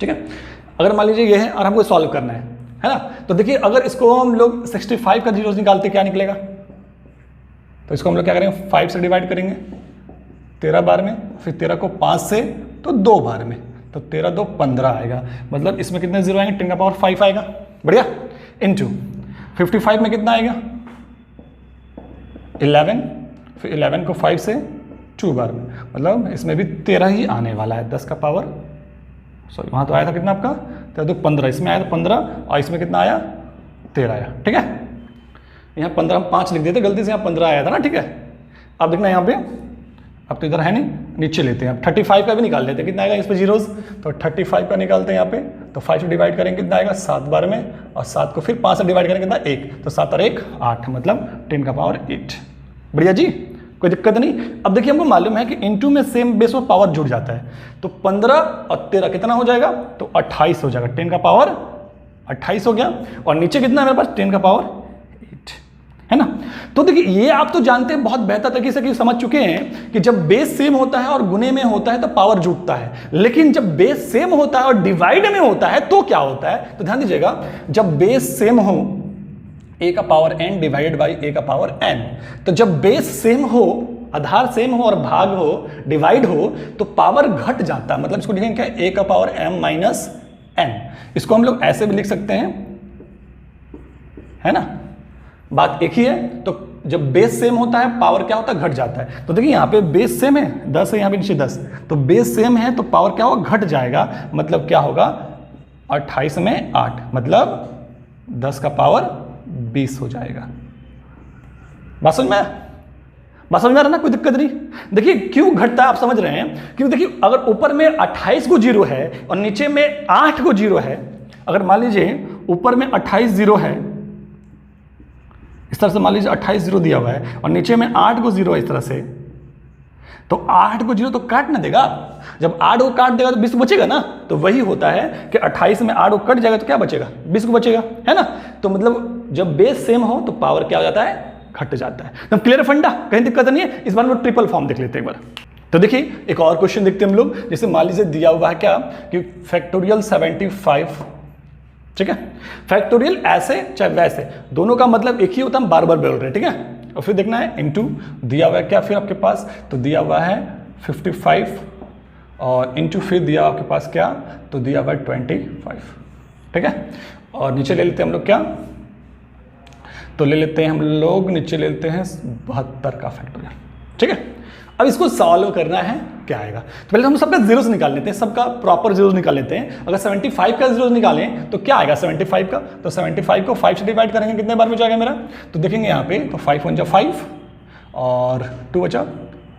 ठीक है। अगर मान लीजिए ये है और हमको सॉल्व करना है ना। तो देखिए अगर इसको हम लोग 65 का जीरोस निकालते क्या निकलेगा, तो इसको हम लोग क्या करेंगे 5 से डिवाइड करेंगे 13 बार में, फिर 13 को 5 से तो 2 बार में, तो 13 2 15 आएगा। मतलब इसमें कितने जीरो आएंगे, 10 का पावर 5 आएगा। बढ़िया। इंटू 55 में कितना आएगा 11, फिर 11 को 5 से 2 बार में, मतलब इसमें भी 13 ही आने वाला है। 10 का पावर सॉरी वहाँ तो आया था कितना आपका 13 2 15, इसमें आया था 15 और इसमें कितना आया 13 आया, ठीक है। यहाँ 15 हम 5 लिख देते गलती से, यहाँ 15 आया था ना, ठीक है। अब देखना यहाँ पे, अब तो इधर है नहीं, नीचे लेते हैं। अब 35 का भी निकाल लेते हैं, कितना आएगा इस पे जीरोस, तो 35 का निकालते हैं यहाँ पे। तो 5 से डिवाइड करेंगे कितना आएगा 7 बार में, और 7 को फिर 5 से डिवाइड करेंगे कितना 1, तो 7 और 1 8, मतलब 10 का पावर 8। बढ़िया जी, कोई दिक्कत नहीं। अब देखिए हमको मालूम है कि इनटू में सेम बेस और पावर जुड़ जाता है। तो 15 और 13 कितना हो जाएगा, तो 28 हो जाएगा। 10 का पावर 28 हो गया। और नीचे कितना है मेरे पास 10 का पावर 8, है ना। तो देखिए ये आप तो जानते हैं बहुत बेहतर तरीके से कि समझ चुके हैं कि जब बेस सेम होता है और गुने में होता है तो पावर जुड़ता है। लेकिन जब बेस सेम होता है और डिवाइड में होता है तो क्या होता है, तो ध्यान दीजिएगा, जब बेस सेम हो a का power n divided by a का पावर n, तो जब बेस सेम हो, आधार सेम हो और भाग हो, डिवाइड हो, तो पावर घट जाता है। मतलब इसको लिखेंगे क्या, a का पावर m माइनस n। इसको हम लोग ऐसे भी लिख सकते हैं, है ना, बात एक ही है। तो जब बेस सेम होता है पावर क्या होता है, घट जाता है। तो देखिए यहाँ पे बेस सेम है 10 है, यहाँ पे नीचे 10, तो बेस सेम है तो पावर क्या होगा, घट जाएगा। मतलब क्या होगा 28 में 8, मतलब 10 का पावर 20 हो जाएगा। बात समझ में आया? बात समझ में आ रहा ना, कोई दिक्कत नहीं। देखिए क्यों घटता है आप समझ रहे हैं, क्योंकि देखिए अगर ऊपर में 28 को 0 है और नीचे में 8 को 0 है, अगर मान लीजिए ऊपर में 28 0 है, इस तरह से मान लीजिए 28 0 दिया हुआ है और नीचे में 8 को 0 है इस तरह से, तो 8 को 0 तो काट ना देगा। जब 8 को काट देगा तो 20 बचेगा ना। तो वही होता है कि 28 में 8 को कट जाएगा तो क्या बचेगा, 20 को बचेगा, है ना। तो मतलब जब बेस सेम हो तो पावर क्या हो जाता है, घट जाता है। तो क्लियर फंडा, कहीं दिक्कत नहीं है। इस बार हम ट्रिपल फॉर्म देख लेते हैं एक बार। तो देखिए एक और क्वेश्चन देखते हैं हम लोग। जैसे मान लीजिए दिया हुआ है क्या कि फैक्टोरियल 75, ठीक है। फैक्टोरियल ऐसे चाहे वैसे, दोनों का मतलब एक ही होता है, हम बार बार बोल रहे हैं, ठीक है। और फिर देखना है इनटू दिया हुआ है क्या फिर आपके पास, तो दिया हुआ है 55 और इनटू फिर दिया आपके पास क्या, तो दिया हुआ है 25, ठीक है। और नीचे ले लेते हैं हम लोग क्या, तो ले लेते हैं हम लोग नीचे ले लेते हैं 72 का फैक्टोरियल, ठीक है। अब इसको सॉल्व करना है, क्या आएगा। तो पहले हम सबका जीरोस निकाल लेते हैं, सबका प्रॉपर जीरोस निकाल लेते हैं। अगर 75 का जीरोस निकालें तो क्या आएगा 75 का, तो 75 को 5 से डिवाइड करेंगे, कितने बार में जाएगा मेरा, तो देखेंगे यहाँ पे तो 5 1 जा 5 और 2 बचा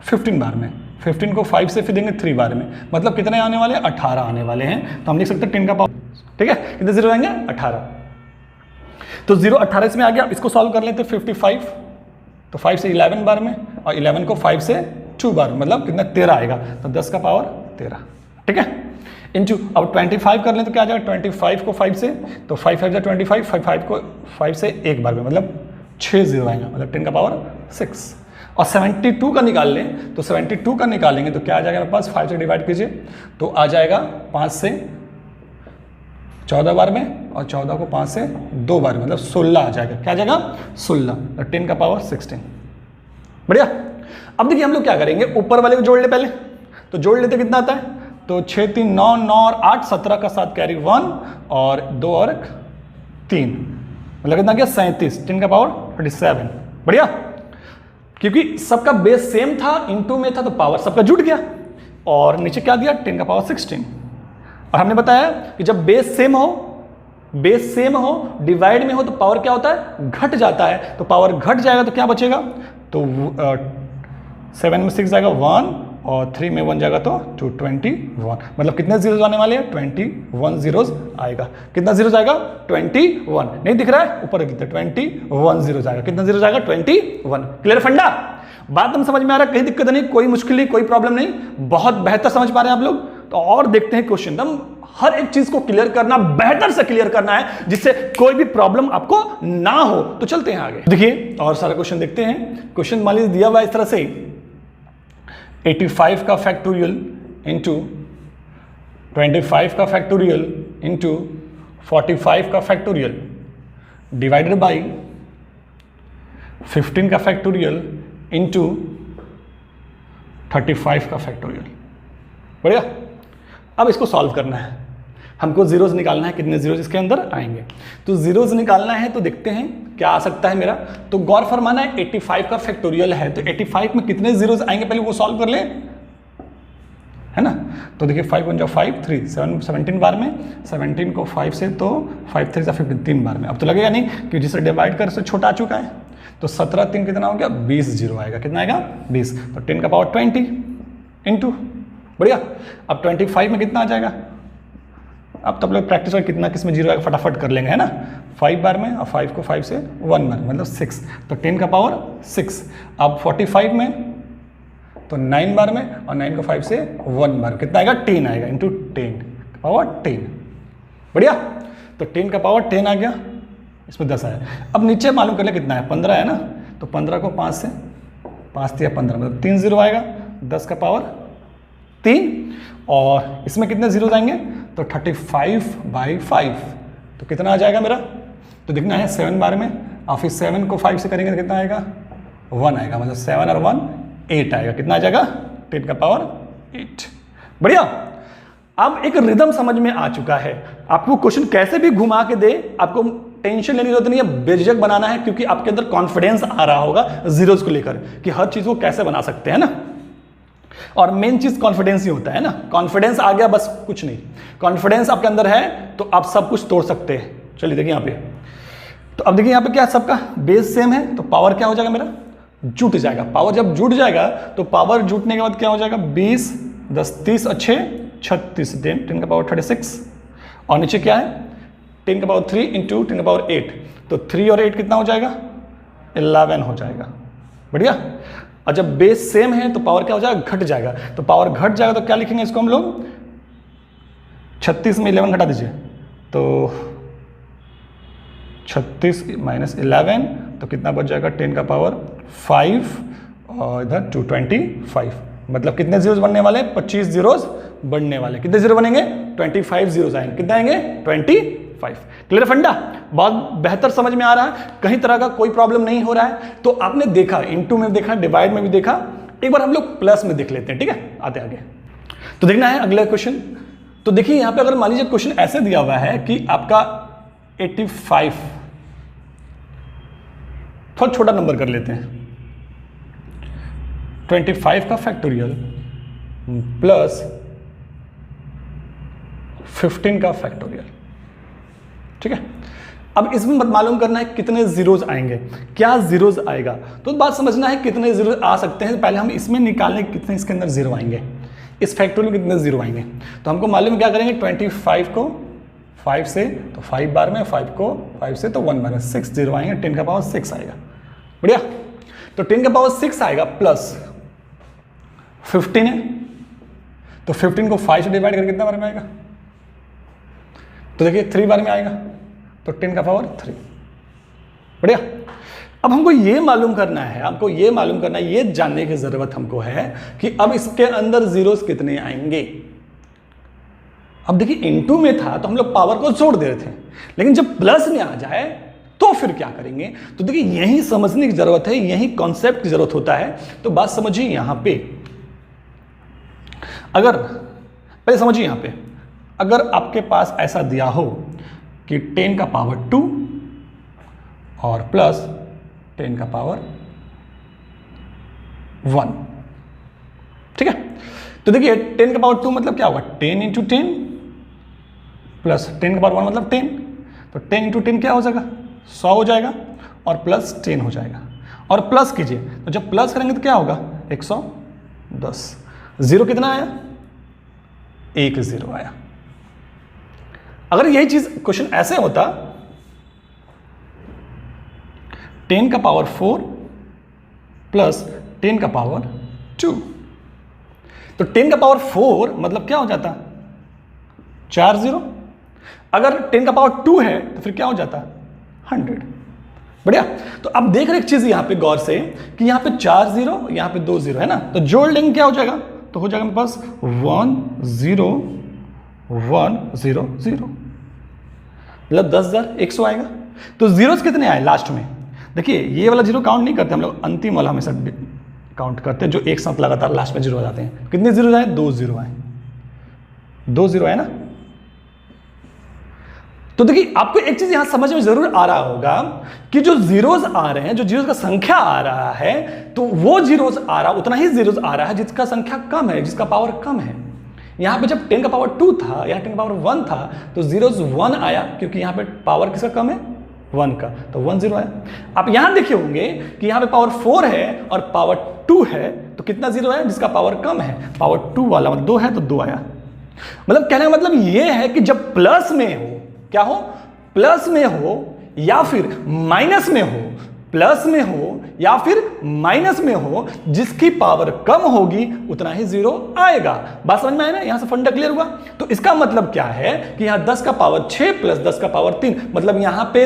15 बार में। 15 को 5 से फिर देंगे 3 बार में, मतलब कितने आने वाले हैं, 18 आने वाले हैं। तो हम लिख सकते हैं 10 का पावर, ठीक है। कितने जीरो आएंगे, 18। तो 0 18 इसमें आ गया। इसको सॉल्व कर लेते हैं 55, तो 5 से 11 बार में और 11 को 5 से 2 बार, मतलब कितना 13 आएगा, तो 10 का पावर 13, ठीक है। इंटू अब 25 कर लें तो क्या आ जाएगा, 25 को 5 से, तो 5 5 25, 5 को 5 से एक बार में, मतलब 6 0 आएगा, मतलब 10 का पावर 6। और 72 का निकाल लें, तो 72 का निकालेंगे तो क्या आ जाएगा मेरे पास, 5 से डिवाइड कीजिए तो आ जाएगा 5 से 14 बार में और 14 को 5 से 2 बार में, मतलब 16 आ जाएगा। क्या आ जाएगा, 16, तो 10 का पावर 16। बढ़िया। अब देखिए हम लोग क्या करेंगे, ऊपर वाले को जोड़ ले पहले, तो जोड़ लेते कितना आता है, तो 6 3 9 9 और 8 17 का 7 कैरी 1 और 2 और 3, मतलब कितना गया 37, 10 का पावर 47। बढ़िया, क्योंकि सबका बेस सेम था, इनटू में था, तो पावर सबका जुड़ गया। और नीचे क्या दिया, 10 का पावर 16। और हमने बताया कि जब बेस सेम हो डिवाइड में हो तो पावर क्या होता है, घट जाता है। तो पावर घट जाएगा तो क्या बचेगा, तो 7 में 6 जाएगा 1 और 3 में 1 जाएगा तो 21, मतलब कितने जीरोस आने वाले हैं, 21 जीरोस आएगा। कितना जीरोस आएगा, 21, नहीं दिख रहा है ऊपर, कितना 21 जीरोस आएगा। कितना जीरोस आएगा, 21। क्लियर फंडा, बात हम समझ में आ रहा है, कहीं दिक्कत नहीं, कोई मुश्किल नहीं, कोई प्रॉब्लम नहीं, बहुत बेहतर समझ पा रहे हैं आप लोग। तो और देखते हैं क्वेश्चन, हम हर एक चीज को क्लियर करना, बेहतर से क्लियर करना है, जिससे कोई भी प्रॉब्लम आपको ना हो। तो चलते हैं आगे, देखिए और सारा क्वेश्चन देखते हैं। क्वेश्चन मान लीजिए दिया हुआ इस तरह से, 85 का फैक्टोरियल इंटू 25 का फैक्टोरियल इंटू 45 का फैक्टोरियल डिवाइडेड बाई 15 का फैक्टोरियल इंटू 35 का फैक्टोरियल। बढ़िया। अब इसको सॉल्व करना है, हमको जीरोस निकालना है, कितने जीरोस इसके अंदर आएंगे। तो जीरोस निकालना है तो देखते हैं क्या आ सकता है मेरा। तो गौर फरमाना है 85 का फैक्टोरियल है, तो 85 में कितने जीरोस आएंगे पहले वो सॉल्व कर ले, है ना। तो देखिए 5 1 5 3 17 बार में, 17 को 5 से तो 5 3 15 3 बार में। अब तो लगेगा नहीं कि जिसे डिवाइड कर से छोटा आ चुका है, तो 17 3 कितना हो गया, 20 जीरो आएगा। कितना आएगा, 20, तो 10 का पावर 20 इंटू। बढ़िया। अब 25 में कितना आ जाएगा, अब तब लोग प्रैक्टिस कर कितना किस में जीरो आएगा फटाफट कर लेंगे, है ना। 5 बार में और 5 को 5 से 1 बार, मतलब 6, तो 10 का पावर 6। अब 45 में तो 9 बार में और 9 को 5 से 1 बार, कितना आएगा, 10 आएगा इंटू 10 पावर 10। बढ़िया। तो 10 का पावर 10 आ गया, इसमें 10 आया। अब नीचे मालूम कर ले कितना है, 15 है ना, तो 15 को 5 से 5 या 15, मतलब 3 जीरो आएगा, 10 का पावर 3। और इसमें कितने जीरो आएंगे, तो 35/5, तो कितना आ जाएगा मेरा, तो देखना है 7 बार में और फिर 7 को 5 से करेंगे तो कितना आएगा, 1 आएगा, मतलब 7 और 1 8 आएगा। कितना आ जाएगा, 10 का पावर 8। बढ़िया। अब एक रिदम समझ में आ चुका है, आपको क्वेश्चन कैसे भी घुमा के दे, आपको टेंशन लेने की जरूरत नहीं है, बेझिझक बनाना है, क्योंकि आपके अंदर कॉन्फिडेंस आ रहा होगा जीरोस को लेकर कि हर चीज को कैसे बना सकते हैं ना। और मेन चीज कॉन्फिडेंस ही होता है ना, कॉन्फिडेंस आ गया बस कुछ नहीं, कॉन्फिडेंस आपके अंदर है तो आप सब कुछ तोड़ सकते हैं। चलिए देखिए यहाँ पे, तो अब देखिए यहाँ पे क्या सबका बेस सेम है, तो पावर क्या हो जाएगा मेरा, जुट जाएगा। पावर जब जुट जाएगा तो पावर जुटने के बाद क्या हो जाएगा, 20 10 30 अच्छे 36 10 का पावर 36, और नीचे क्या है 10 का पावर 3 इंटू 10 का पावर 8, तो 3 और 8 कितना हो जाएगा 11 हो जाएगा। बढ़िया। और जब बेस सेम है तो पावर क्या हो जाएगा, घट जाएगा। तो पावर घट जाएगा तो क्या लिखेंगे इसको हम लोग, 36 में 11 घटा दीजिए, तो 36 माइनस 11 तो कितना बच जाएगा 10 का पावर 5 और इधर 225, मतलब कितने जीरोस बनने वाले, 25 जीरोस बनने वाले। कितने जीरो बनेंगे, 25 जीरोस आएंगे। कितने आएंगे, 25। क्लियर फंडा, बहुत बेहतर समझ में आ रहा है, कहीं तरह का कोई प्रॉब्लम नहीं हो रहा है। तो आपने देखा, इनटू में देखा, डिवाइड में भी देखा, एक बार हम लोग प्लस में देख लेते हैं, ठीक है, आते आगे। तो देखना है अगला क्वेश्चन। तो देखिए यहां पे अगर मान लीजिए क्वेश्चन ऐसे दिया हुआ है कि आपका 85, थोड़ा छोटा नंबर कर लेते हैं, 25 का फैक्टोरियल प्लस 15 का फैक्टोरियल, ठीक है। अब इसमें मत मालूम करना है कितने जीरोस आएंगे, क्या जीरोस आएगा, तो बात समझना है कितने जीरोस आ सकते हैं। पहले हम इसमें निकालें कितने इसके अंदर जीरो आएंगे, इस फैक्टोरियल में कितने जीरो आएंगे। तो हमको मालूम क्या करेंगे, 25 को 5 से तो 5 बार में, 5 को 5 से तो 1 बार में, 6 जीरो आएंगे, 10 का पावर 6 आएगा। बढ़िया। तो 10 का पावर 6 आएगा प्लस 15 है, तो 15 को 5 से डिवाइड करके कितना बार में आएगा, तो देखिए 3 बार में आएगा, तो 10 का पावर 3। बढ़िया। अब हमको ये मालूम करना है, आपको ये मालूम करना है, ये जानने की जरूरत हमको है कि अब इसके अंदर जीरोस कितने आएंगे। अब देखिए इनटू में था तो हम लोग पावर को जोड़ दे रहे थे, लेकिन जब प्लस में आ जाए तो फिर क्या करेंगे। तो देखिए यही समझने की जरूरत है, यही कॉन्सेप्ट की जरूरत होता है। तो बात समझिए यहां पे, अगर पहले समझिए यहां पे, अगर आपके पास ऐसा दिया हो कि 10 का पावर 2 और प्लस 10 का पावर 1, ठीक है। तो देखिए 10 का पावर 2 मतलब क्या होगा, 10 इंटू 10 प्लस 10 का पावर 1 मतलब 10, तो 10 इंटू 10 क्या हो जाएगा, 100 हो जाएगा, और प्लस 10 हो जाएगा, और प्लस कीजिए, तो जब प्लस करेंगे तो क्या होगा 110। जीरो कितना आया, 1 जीरो आया। अगर यही चीज क्वेश्चन ऐसे होता, 10 का पावर 4 प्लस 10 का पावर 2, तो 10 का पावर 4 मतलब क्या हो जाता, 4 जीरो। अगर 10 का पावर 2 है तो फिर क्या हो जाता, 100। बढ़िया। तो अब देख रहे एक चीज यहां पे गौर से कि यहां पे 4 जीरो, यहां पे 2 जीरो है ना, तो जोड़ लेंगे क्या हो जाएगा, तो हो जाएगा मेरे पास 1 0 1 0 0, मतलब 10,100 आएगा। तो जीरोस कितने आए लास्ट में, देखिए ये वाला जीरो काउंट नहीं करते हम लोग, अंतिम वाला हमेशा काउंट करते हैं, जो एक साथ लगातार लास्ट में जीरो आ जाते हैं। कितने जीरो आए, 2 जीरो आए, 2 जीरो आए ना। तो देखिए आपको एक चीज यहां समझ में जरूर आ रहा होगा कि जो जीरोस आ रहे हैं, जो जीरोस का संख्या आ रहा है, तो वो जीरोस आ रहा, उतना ही जीरोस आ रहा है जिसका संख्या कम है, जिसका पावर कम है। यहां पे जब 10 का पावर 2 था, यहां 10 का पावर 1 था, तो जीरोस 1 आया, क्योंकि यहां पे पावर किसका कम है, 1 का, तो 1 जीरो आया। आप यहां देखे होंगे कि यहां पे पावर 4 है और पावर 2 है, तो कितना जीरो है, जिसका पावर कम है, पावर 2 वाला मतलब 2 है तो 2 आया। मतलब कहने का मतलब ये है कि जब प्लस में हो, क्या हो, प्लस में हो या फिर माइनस में हो, प्लस में हो या फिर माइनस में हो, जिसकी पावर कम होगी उतना ही जीरो आएगा। बात समझ में आया ना, यहां से फंडा क्लियर हुआ। तो इसका मतलब क्या है कि यहां 10 का पावर 6 प्लस 10 का पावर 3, मतलब यहां पे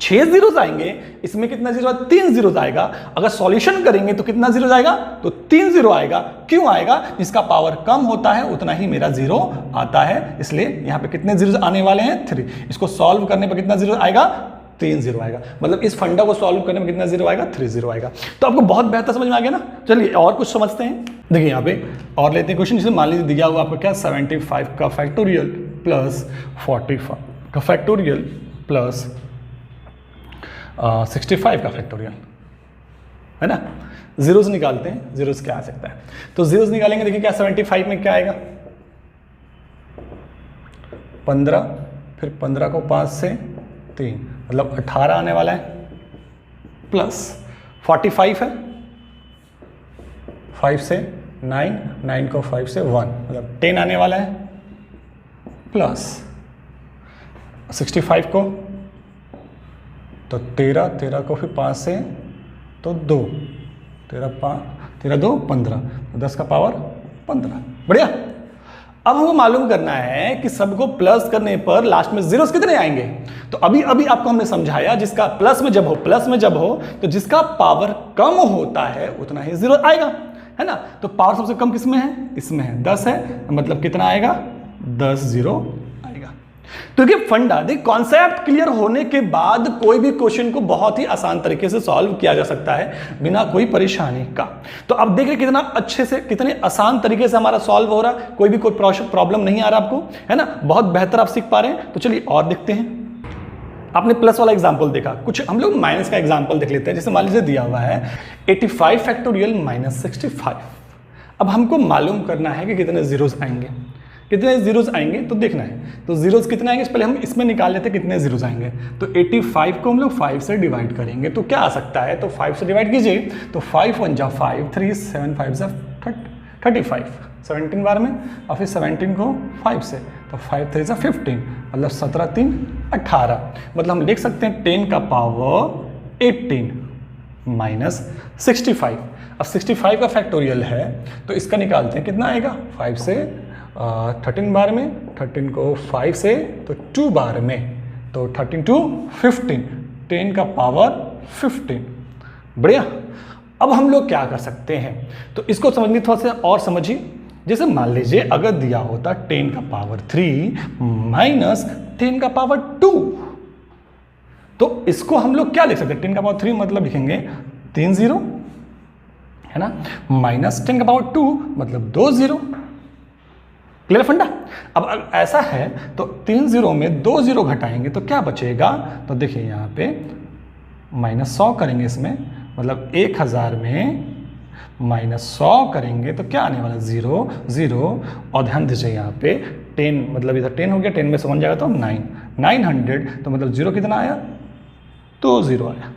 6 जीरोस आएंगे, इसमें कितना जीरो, 3 जीरोस आएगा। अगर सॉल्यूशन करेंगे तो कितना जीरो आएगा, तो 3 जीरो आएगा। क्यों आएगा, जिसका पावर कम होता है उतना ही मेरा जीरो आता है, इसलिए यहां पे कितने जीरोस आने वाले हैं, 3। इसको सॉल्व करने पर कितना जीरो आएगा, 3 जीरो आएगा। मतलब इस फंडा को सॉल्व करने में कितना जीरो आएगा, 3 जीरो आएगा। तो आपको बहुत बेहतर समझ में आ गया ना। चलिए और कुछ समझते हैं। देखिए यहाँ पे और लेते हैं क्वेश्चन, जिसमें मान लीजिए दिया हुआ आपको क्या, 75 का फैक्टोरियल प्लस 45 का फैक्टोरियल प्लस 65 का फैक्टोरियल, है ना। जीरोस निकालते हैं, जीरोस क्या आ सकता है, तो जीरोस निकालेंगे, देखिए क्या 75 में क्या आएगा 15, फिर 15 को 5 से 3 मतलब 18 आने वाला है, प्लस 45 है, 5 से 9, 9 को 5 से 1 मतलब 10 आने वाला है, प्लस 65 को तो 13, 13 को फिर 5 से तो 2, 13 2 15, 10 का पावर 15। बढ़िया। अब हमको मालूम करना है कि सबको प्लस करने पर लास्ट में जीरोस कितने आएंगे। तो अभी अभी आपको हमने समझाया, जिसका प्लस में जब हो तो जिसका पावर कम होता है उतना ही जीरो आएगा, है ना। तो पावर सबसे कम किसमें है, इसमें है, 10 है, मतलब कितना आएगा 10 जीरो आएगा। तो ये फंडा देख, कॉन्सेप्ट क्लियर होने के बाद कोई भी क्वेश्चन को बहुत ही आसान तरीके से सॉल्व किया जा सकता है बिना कोई परेशानी का। तो अब देख रहे कितना अच्छे से, कितने आसान तरीके से हमारा सॉल्व हो रहा है, कोई भी कोई प्रॉब्लम नहीं आ रहा आपको, है ना। बहुत बेहतर आप सीख पा रहे हैं। तो चलिए और देखते हैं। आपने प्लस वाला एग्जाम्पल देखा, कुछ हम लोग माइनस का एग्जाम्पल देख लेते हैं। जैसे मान लीजिए दिया हुआ है 85 फैक्टोरियल माइनस 65। अब हमको मालूम करना है कि कितने जीरोस आएंगे, कितने जीरोस आएंगे तो देखना है। तो जीरोस कितने आएंगे, पहले हम इसमें निकाल लेते हैं कितने जीरोस आएंगे। तो 85 को हम लोग 5 से डिवाइड करेंगे तो क्या आ सकता है, तो 5 से डिवाइड कीजिए तो 5 1 जा 5, 3 7 5 जा 35, 17 बार में, और फिर 17 को 5 से तो 5 3 जा 15 मतलब 17 3 18, मतलब हम लिख सकते हैं 10 का पावर 18 माइनस 65। अब 65 का फैक्टोरियल है तो इसका निकालते हैं, कितना आएगा 5 से 13 बार में, 13 को 5 से तो 2 बार में, तो 13 2 15, 10 का पावर 15। बढ़िया। अब हम लोग क्या कर सकते हैं, तो इसको समझने थोड़ा सा और समझिए। जैसे मान लीजिए अगर दिया होता 10 का पावर 3 माइनस 10 का पावर 2, तो इसको हम लोग क्या लिख सकते हैं, 10 का पावर 3 मतलब लिखेंगे 3 जीरो, है ना, माइनस 10 का पावर 2 मतलब 2 जीरो। क्लियर फंडा। अब ऐसा है तो 3 जीरो में 2 जीरो घटाएंगे तो क्या बचेगा, तो देखिए यहाँ पे -100 करेंगे इसमें, मतलब 1000 में -100 करेंगे तो क्या आने वाला 0 0। और ध्यान दीजिए यहाँ पे 10 मतलब इधर 10 हो गया, 10 में से 1 जाएगा तो 900, तो मतलब 0 कितना आया, 2 जीरो आया,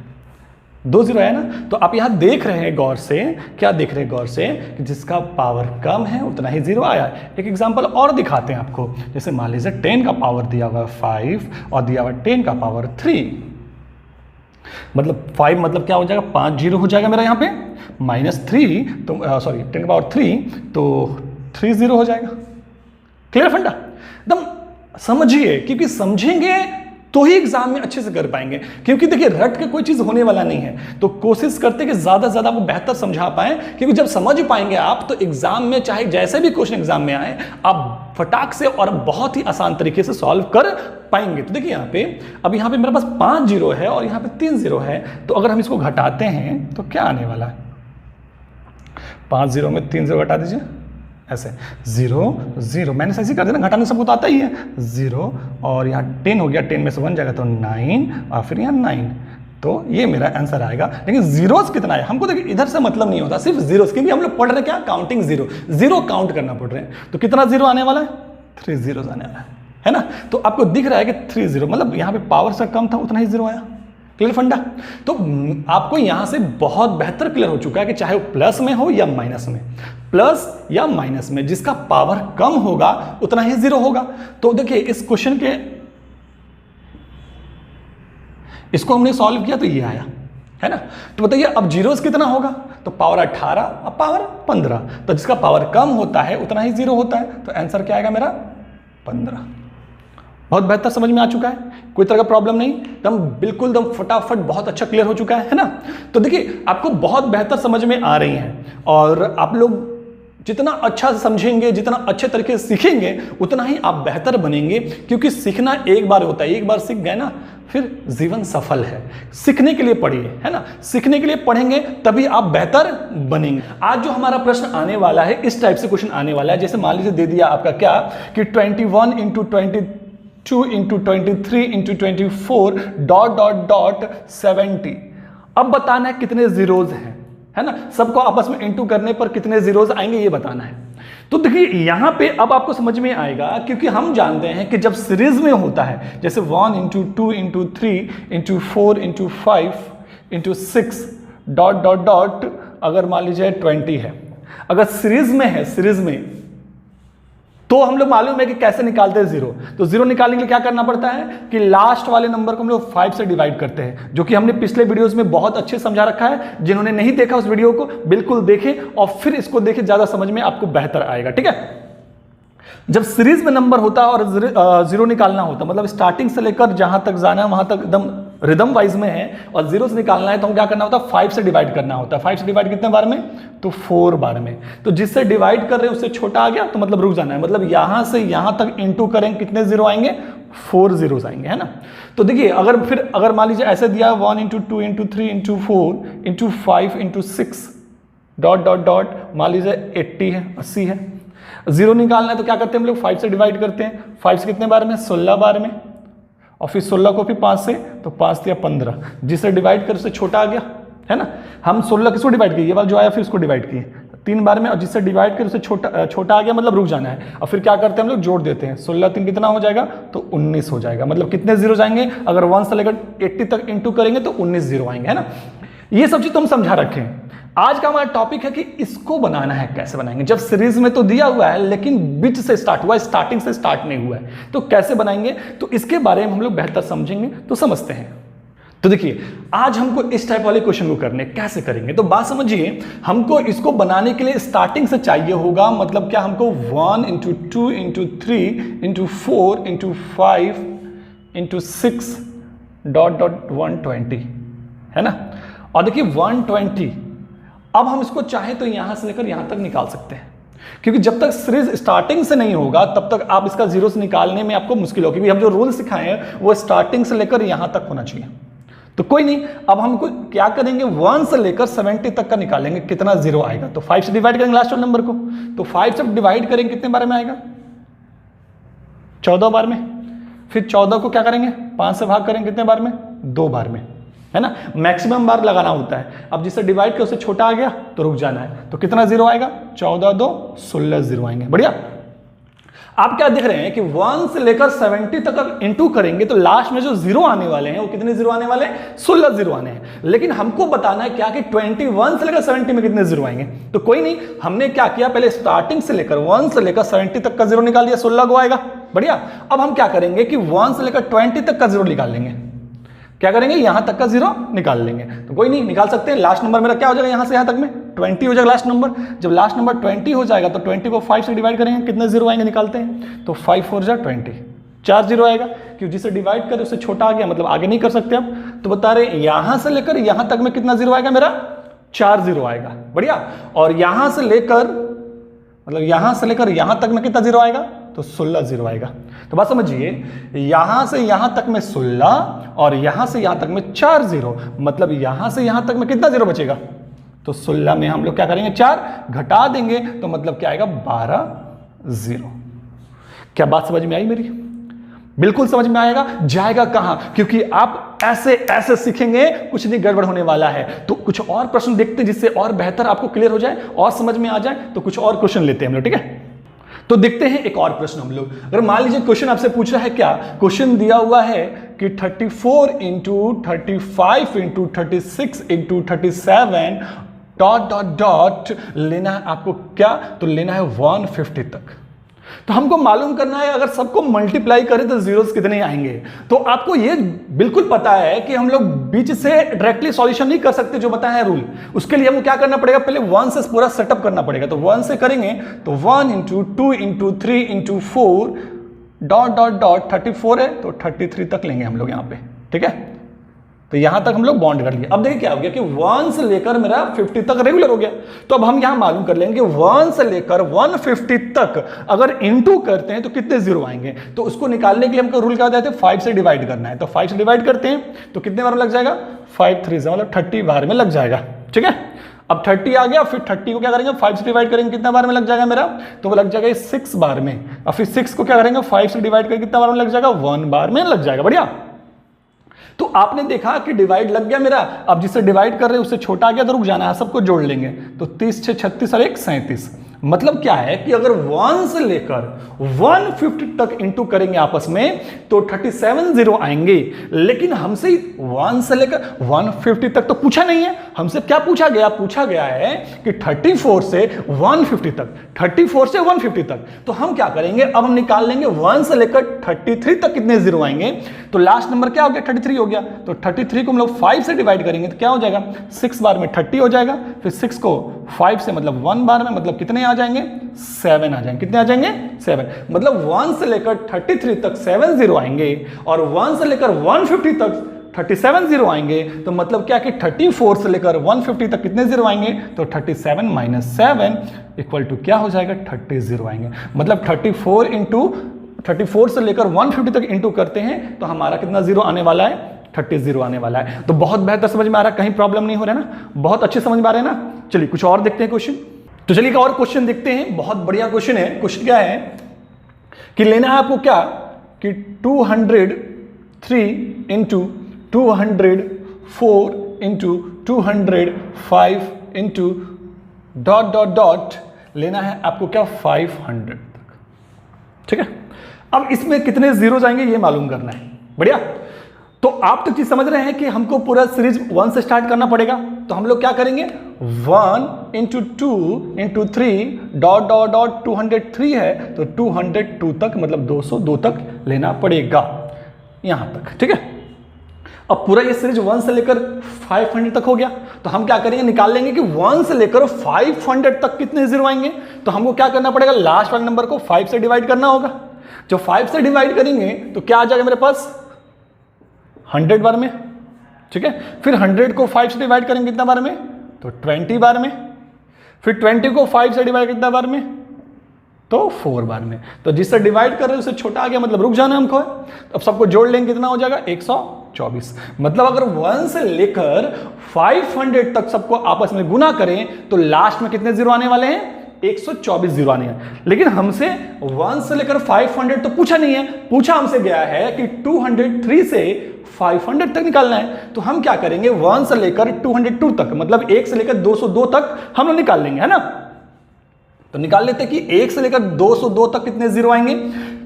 2 जीरो आया ना। तो आप यहाँ देख रहे हैं गौर से, क्या देख रहे हैं गौर से, कि जिसका पावर कम है उतना ही जीरो आया। एक एग्जांपल और दिखाते हैं आपको। जैसे मान लीजिए 10 का पावर दिया हुआ 5 और दिया हुआ 10 का पावर 3, मतलब 5 मतलब क्या हो जाएगा, 5 जीरो हो जाएगा मेरा यहाँ पे, -3 तो सॉरी 10 का पावर 3 तो 3 जीरो हो जाएगा। क्लियर फंडा। एकदम समझिए, क्योंकि समझेंगे तो ही एग्जाम में अच्छे से कर पाएंगे। क्योंकि देखिए रट के कोई चीज होने वाला नहीं है, तो कोशिश करते कि ज्यादा से ज्यादा आपको बेहतर समझा पाएं, क्योंकि जब समझ पाएंगे आप तो एग्जाम में चाहे जैसे भी क्वेश्चन एग्जाम में आए आप फटाक से और बहुत ही आसान तरीके से सॉल्व कर पाएंगे। तो देखिए यहाँ पे, अब यहाँ पे मेरे पास 5 जीरो है और यहाँ पे 3 जीरो है, तो अगर हम इसको घटाते हैं तो क्या आने वाला है, 5 जीरो में 3 जीरो घटा दीजिए, ऐसे 0 0, मैंने ऐसे कर देना, घटाने सबको तो आता ही है, 0 और यहाँ 10 हो गया, 10 में से 1 जाएगा तो 9 और फिर यहाँ 9, तो ये मेरा आंसर आएगा। लेकिन जीरोस कितना है हमको देखिए इधर से मतलब नहीं होता, सिर्फ जीरोस, क्योंकि हम लोग पढ़ रहे हैं क्या, काउंटिंग जीरो काउंट करना पड़ रहे हैं। तो कितना जीरो आने वाला है, 3 जीरोस आने वाला है ना। तो आपको दिख रहा है कि 3 जीरो मतलब यहाँ पे पावर से कम था उतना ही जीरो आया। क्लियर फंडा। तो आपको यहां से बहुत बेहतर क्लियर हो चुका है कि चाहे वो प्लस में हो या माइनस में, प्लस या माइनस में जिसका पावर कम होगा उतना ही जीरो होगा। तो देखिए इस क्वेश्चन के इसको हमने सॉल्व किया तो ये आया, है ना। तो बताइए अब जीरोस कितना होगा, तो पावर 18 और पावर 15, तो जिसका पावर कम होता है उतना ही जीरो होता है, तो आंसर क्या आएगा मेरा 15। बहुत बेहतर समझ में आ चुका है, कोई तरह का प्रॉब्लम नहीं, एकदम बिल्कुल एकदम फटाफट बहुत अच्छा क्लियर हो चुका है ना। तो देखिए आपको बहुत बेहतर समझ में आ रही हैं, और आप लोग जितना अच्छा समझेंगे, जितना अच्छे तरीके से सीखेंगे उतना ही आप बेहतर बनेंगे, क्योंकि सीखना एक बार होता है, एक बार सीख गए ना फिर जीवन सफल है। सीखने के लिए पढ़िए, है ना, सीखने के लिए पढ़ेंगे तभी आप बेहतर बनेंगे। आज जो हमारा प्रश्न आने वाला है इस टाइप से क्वेश्चन आने वाला है। जैसे मान लीजिए दे दिया आपका क्या कि 21 × 2 into 23 into 24 dot dot dot 70। अब बताना है कितने जीरोज हैं, है ना, सबको आपस में इंटू करने पर कितने जीरोज आएंगे ये बताना है। तो देखिए यहां पे अब आपको समझ में आएगा, क्योंकि हम जानते हैं कि जब सीरीज में होता है, जैसे 1 into 2 into 3 into 4 into 5 into 6 dot dot dot, अगर मान लीजिए 20 है, अगर सीरीज में है, सीरीज में, तो हम लोग मालूम है कि कैसे निकालते हैं जीरो। तो जीरो निकालने के लिए क्या करना पड़ता है कि लास्ट वाले नंबर को हम लोग 5 से डिवाइड करते हैं, जो कि हमने पिछले वीडियोस में बहुत अच्छे समझा रखा है। जिन्होंने नहीं देखा उस वीडियो को बिल्कुल देखें और फिर इसको देखें, ज्यादा समझ में आपको बेहतर आएगा। ठीक है, जब सीरीज में नंबर होता है और जीरो निकालना होता, मतलब स्टार्टिंग से लेकर जहां तक जाना है वहां तक एकदम रिदम वाइज में है, और जीरो से निकालना है तो हम क्या करना होता है, 5 से डिवाइड करना होता है। 5 से डिवाइड कितने बार में, तो 4 बार में। तो जिससे डिवाइड कर रहे हैं उससे छोटा आ गया तो मतलब रुक जाना है, मतलब यहां से यहां तक इंटू करेंगे कितने जीरो आएंगे, 4 जीरोस आएंगे, है ना। तो देखिए अगर मान लीजिए ऐसे दिया 1 into 2 into 3 into 4 into 5 into 6 dot dot dot, मान लीजिए 80 है, 80 है। जीरो निकालना है तो क्या करते हैं हम लोग, 5 से डिवाइड करते हैं। 5 से कितने बार में, 16 बार में, और फिर 16 को फिर 5 से, तो 5 या 15, जिससे डिवाइड कर उससे छोटा आ गया, है ना। हम 16 किसको डिवाइड किए, ये वाला जो आया फिर उसको डिवाइड किए 3 बार में, और जिससे डिवाइड कर उससे छोटा आ गया, मतलब रुक जाना है। और फिर क्या करते हैं हम लोग, जोड़ देते हैं। 16 3 कितना हो जाएगा, तो 19 हो जाएगा। मतलब कितने जीरो जाएंगे, अगर 1 से लेकर 80 तक इंटू करेंगे तो 19 जीरो आएंगे, है ना। ये सब चीज तो हम समझा रखें। आज का हमारा टॉपिक है कि इसको बनाना है, कैसे बनाएंगे। जब सीरीज में तो दिया हुआ है लेकिन बीच से स्टार्ट हुआ है, स्टार्टिंग से स्टार्ट नहीं हुआ है, तो कैसे बनाएंगे, तो इसके बारे में हम लोग बेहतर समझेंगे। तो समझते हैं। तो देखिए आज हमको इस टाइप वाले क्वेश्चन को करने, कैसे करेंगे, तो बात समझिए। हमको इसको बनाने के लिए स्टार्टिंग से चाहिए होगा, मतलब क्या, हमको 1 into 2 into 3 into 4 into 5 into 6 dot dot 120, है ना। और देखिए 120, अब हम इसको चाहे तो यहां से लेकर यहां तक निकाल सकते हैं, क्योंकि जब तक सीरीज स्टार्टिंग से नहीं होगा तब तक आप इसका जीरो से निकालने में आपको मुश्किल होगी। हम जो रूल सिखाए हैं वो स्टार्टिंग से लेकर यहां तक होना चाहिए। तो कोई नहीं, अब हमको क्या करेंगे, 1 से लेकर 70 तक का निकालेंगे, कितना जीरो आएगा। तो 5 से डिवाइड करेंगे लास्ट वाले नंबर को, तो 5 से डिवाइड करेंगे कितने बार में आएगा, 14 बार में। फिर 14 को क्या करेंगे, 5 से भाग करेंगे कितने बार में, 2 बार में, है ना। मैक्सिमम बार लगाना होता है। अब जिससे डिवाइड कर उससे छोटा आ गया तो रुक जाना है। तो कितना जीरो आएगा, 14 2 16 जीरो आएंगे। बढ़िया। आप क्या देख रहे हैं कि 1 से लेकर 70 तक अगर इंटू करेंगे तो लास्ट में जो जीरो आने वाले हैं वो कितने जीरो आने वाले हैं, 16 जीरो आने हैं। लेकिन हमको बताना है क्या कि 21 से लेकर 70 में कितने जीरो आएंगे। तो कोई नहीं, हमने क्या किया, पहले स्टार्टिंग से लेकर 1 से लेकर 70 तक का जीरो निकाल लिया, 16 को आएगा। बढ़िया। अब हम क्या करेंगे कि 1 से लेकर 20 तक का जीरो निकाल लेंगे। क्या करेंगे, यहां तक का जीरो निकाल लेंगे। तो कोई नहीं, निकाल सकते हैं। लास्ट नंबर मेरा क्या हो जाएगा, यहां से यहां तक में 20 हो जाएगा लास्ट नंबर। जब लास्ट नंबर 20 हो जाएगा तो 20 को 5 से डिवाइड करेंगे, कितने जीरो आएंगे निकालते हैं, तो 5 4 जा 20, 4 जीरो आएगा। क्योंकि जिसे डिवाइड करें उससे छोटा आ गया, मतलब आगे नहीं कर सकते अब। तो बता रहे यहां से लेकर यहां तक में कितना जीरो आएगा, मेरा 4 जीरो आएगा। बढ़िया। और यहां से लेकर, मतलब यहां से लेकर यहां तक में कितना जीरो आएगा, तो 16 जीरो आएगा। तो बात समझिए, यहां से यहां तक में 16 और यहां से यहां तक में 4 जीरो, मतलब यहां से यहां तक में कितना जीरो बचेगा, तो 16 में हम लोग क्या करेंगे, 4 घटा देंगे, तो मतलब क्या आएगा, 12 जीरो। क्या बात समझ में आई मेरी? बिल्कुल समझ में आएगा। जाएगा कहां, क्योंकि आप ऐसे ऐसे सीखेंगे, कुछ नहीं गड़बड़ होने वाला है। तो कुछ और प्रश्न देखते जिससे और बेहतर आपको क्लियर हो जाए और समझ में आ जाए। तो कुछ और क्वेश्चन लेते हैं हम लोग, ठीक है। तो देखते हैं एक और प्रश्न हम लोग। अगर मान लीजिए क्वेश्चन आपसे पूछ रहा है, क्या क्वेश्चन दिया हुआ है कि 34 into 35 into 36 into 37 dot dot dot लेना है आपको, क्या, तो लेना है 150 तक। तो हमको मालूम करना है अगर सबको मल्टीप्लाई करें तो जीरोस कितने आएंगे। तो आपको ये बिल्कुल पता है कि हम लोग बीच से डायरेक्टली सॉल्यूशन नहीं कर सकते, जो बताया है रूल। उसके लिए हमको क्या करना पड़ेगा, पहले 1 से पूरा सेटअप करना पड़ेगा। तो 1 से करेंगे तो 1 into 2 into 3 into 4 dot dot dot 34 है तो 33 तक लेंगे हम लोग यहाँ पे, ठीक है। तो यहां तक हम लोग बॉन्ड कर लिए। अब देखिए क्या हो गया कि 1 से लेकर मेरा 50 तक रेगुलर हो गया। तो अब हम यहां मालूम कर लेंगे 1 से लेकर 150 तक अगर इनटू करते हैं तो कितने जीरो आएंगे। तो उसको निकालने के लिए हमको रूल क्या होता है, 5 से डिवाइड करना है। तो 5 से डिवाइड करते हैं तो कितने बार में लग जाएगा, 5 3 मतलब 30 बार में लग जाएगा, ठीक है। अब 30 आ गया, फिर 30 को क्या करेंगे 5 से डिवाइड करेंगे, कितना बार में लग जाएगा मेरा, तो वो लग जाएगा 6 बार में। और फिर 6 को क्या करेंगे 5 से डिवाइड करेंगे, कितना बार में लग जाएगा 1 बार में लग जाएगा। बढ़िया। तो आपने देखा कि डिवाइड लग गया मेरा। अब जिससे डिवाइड कर रहे हैं उससे छोटा आ गया तो रुक जाना है, सबको जोड़ लेंगे। तो 30 6 36 और 1 37। मतलब क्या है कि अगर 1 से लेकर 150 तक इंटू करेंगे आपस में तो 37 जीरो आएंगे। लेकिन हमसे 1 से लेकर 150 तक तो पूछा नहीं है, हमसे क्या पूछा गया, पूछा गया है कि 34 से 150 तक, 34 से 150 तक। तो हम क्या करेंगे, अब हम निकाल लेंगे 1 से लेकर 33 तक कितने जीरो आएंगे। तो लास्ट नंबर क्या हो गया 33 हो गया। तो 33 को हम लोग 5 से डिवाइड करेंगे तो क्या हो जाएगा 6 बार में 30 हो जाएगा। फिर 6 को 5 से मतलब 1 बार में मतलब कितने आ जाएंगे 7 आ जाएंगे। कितने आ जाएंगे 7। मतलब 1 से लेकर 33 तक 7 जीरो आएंगे और 1 से लेकर 150 तक 37 जीरो आएंगे। तो मतलब क्या कि 34 से लेकर 150 तक कितने जीरो आएंगे, तो 37 माइनस 7 इक्वल टू क्या हो जाएगा 30 जीरो आएंगे। मतलब 34 से लेकर 150 तक इंटू करते हैं तो हमारा कितना जीरो आने वाला है 30 जीरो आने वाला है। तो बहुत बेहतर समझ में आ रहा है, कहीं प्रॉब्लम नहीं हो रहा है ना, बहुत अच्छे समझ में आ रहे हैं ना। चलिए कुछ और देखते हैं क्वेश्चन। तो चलिए एक और क्वेश्चन देखते हैं, बहुत बढ़िया क्वेश्चन है। क्वेश्चन क्या है कि लेना है आपको क्या कि 203 into 204 into 205 into dot dot dot लेना है आपको क्या 500 तक। ठीक है, अब इसमें कितने जीरो जाएंगे ये मालूम करना है। बढ़िया। तो आप तो चीज समझ रहे हैं कि हमको पूरा सीरीज 1 से स्टार्ट करना पड़ेगा। तो हम लोग क्या करेंगे 1 into 2 into 3 dot dot dot 203 है तो 202 तक मतलब 202 तक लेना पड़ेगा यहां तक। ठीक है, अब पूरा ये सीरीज 1 से लेकर 500 तक हो गया। तो हम क्या करेंगे निकाल लेंगे कि 1 से लेकर 500 तक कितने जीरो आएंगे। तो हमको क्या करना पड़ेगा, लास्ट वाले नंबर को 5 से डिवाइड करना होगा। जो 5 से डिवाइड करेंगे तो क्या आ जाएगा मेरे पास 100 बार में। ठीक है, फिर 100 को 5 से डिवाइड करेंगे कितना बार में, तो 20 बार में। फिर 20 को 5 से डिवाइड कितना बार में, तो 4 बार में। तो जिससे डिवाइड कर रहे हैं उससे छोटा आ गया मतलब रुक जाना हमको। अब सबको जोड़ लेंगे कितना हो जाएगा 124। मतलब अगर 1 से लेकर 500 तक सबको आपस में गुना करें तो लास्ट में कितने जीरो आने वाले हैं 124 जीरो आने हैं। लेकिन हमसे 1 से लेकर 500 तो पूछा नहीं है, पूछा हमसे गया है कि 203 से 500 तक निकालना है। तो हम क्या करेंगे 1 से लेकर 202 तक मतलब 1 से लेकर 202 तक हम लोग निकाल लेंगे, है ना। तो निकाल लेते कि 1 से लेकर 202 तक कितने जीरो आएंगे।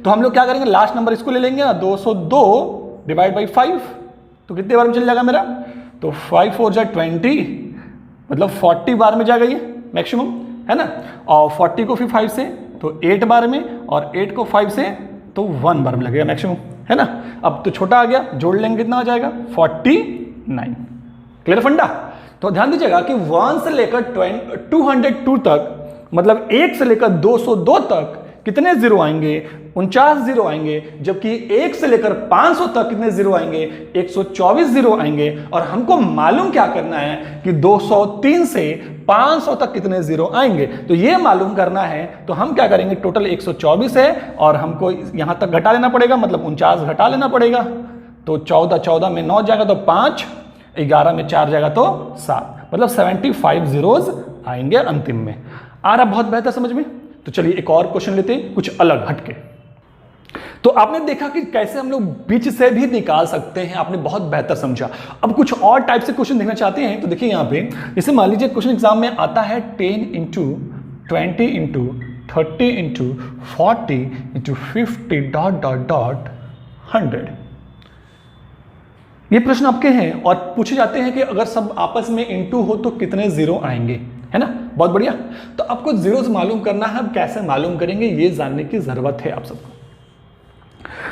तो हम लोग क्या करेंगे लास्ट नंबर इसको ले लेंगे ना 202 डिवाइड बाई 5 तो कितने बार में चल जाएगा मेरा, तो 5 4 जा 20 मतलब 40 बार में जाएगा ये मैक्सिमम, है ना। और 40 को फिर 5 से तो 8 बार में और 8 को 5 से तो 1 बार में लगेगा मैक्सिमम, है ना। अब तो छोटा आ गया, जोड़ लेंगे कितना हो जाएगा 49। क्लियर फंडा। तो ध्यान दीजिएगा कि 1 से लेकर 202 तक मतलब 1 से लेकर 202 तक कितने जीरो आएंगे 49 जीरो आएंगे। जबकि 1 से लेकर 500 तक कितने जीरो आएंगे 124 जीरो आएंगे। और हमको मालूम क्या करना है कि 203 से 500 तक कितने जीरो आएंगे। तो ये मालूम करना है तो हम क्या करेंगे, टोटल 124 है और हमको यहां तक घटा लेना पड़ेगा मतलब 49 घटा लेना पड़ेगा। तो 14 में 9 जाएगा तो 5, 11 में 4 जाएगा तो 7, मतलब 75 जीरोज आएंगे अंतिम में। आ रहा बहुत बेहतर समझ में। तो चलिए एक और क्वेश्चन लेते हैं कुछ अलग हटके। तो आपने देखा कि कैसे हम लोग बीच से भी निकाल सकते हैं, आपने बहुत बेहतर समझा। अब कुछ और टाइप से क्वेश्चन देखना चाहते हैं तो देखिए यहां पे, जैसे मान लीजिए क्वेश्चन एग्जाम में आता है 10 into 20 into 30 into 40 into 50 dot dot dot 100। ये प्रश्न आपके हैं और पूछे जाते हैं कि अगर सब आपस में इंटू हो तो कितने जीरो आएंगे, है ना। बहुत बढ़िया। तो आपको जीरोस मालूम करना है, अब कैसे मालूम करेंगे ये जानने की जरूरत है आप सबको।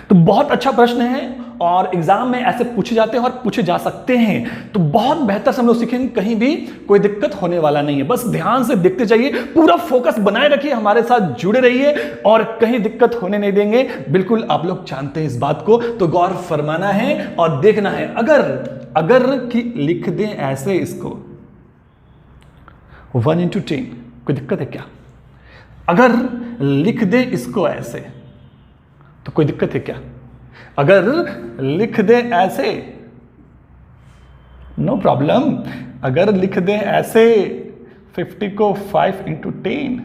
तो बहुत अच्छा प्रश्न है और एग्जाम में ऐसे पूछे जाते हैं और पूछे जा सकते हैं। तो बहुत बेहतर से हम लोग सीखेंगे, कहीं भी कोई दिक्कत होने वाला नहीं है। बस ध्यान से देखते जाइए, पूरा फोकस बनाए रखिए, हमारे साथ जुड़े रहिए और कहीं दिक्कत होने नहीं देंगे। बिल्कुल आप लोग जानते हैं इस बात को, तो गौर फरमाना है और देखना है। अगर कि लिख दें ऐसे इसको 1 इंटू 10, कोई दिक्कत है क्या। अगर लिख दें इसको ऐसे तो कोई दिक्कत है क्या। अगर लिख दें ऐसे नो प्रॉब्लम। अगर लिख दें ऐसे 50 को 5 इंटू 10।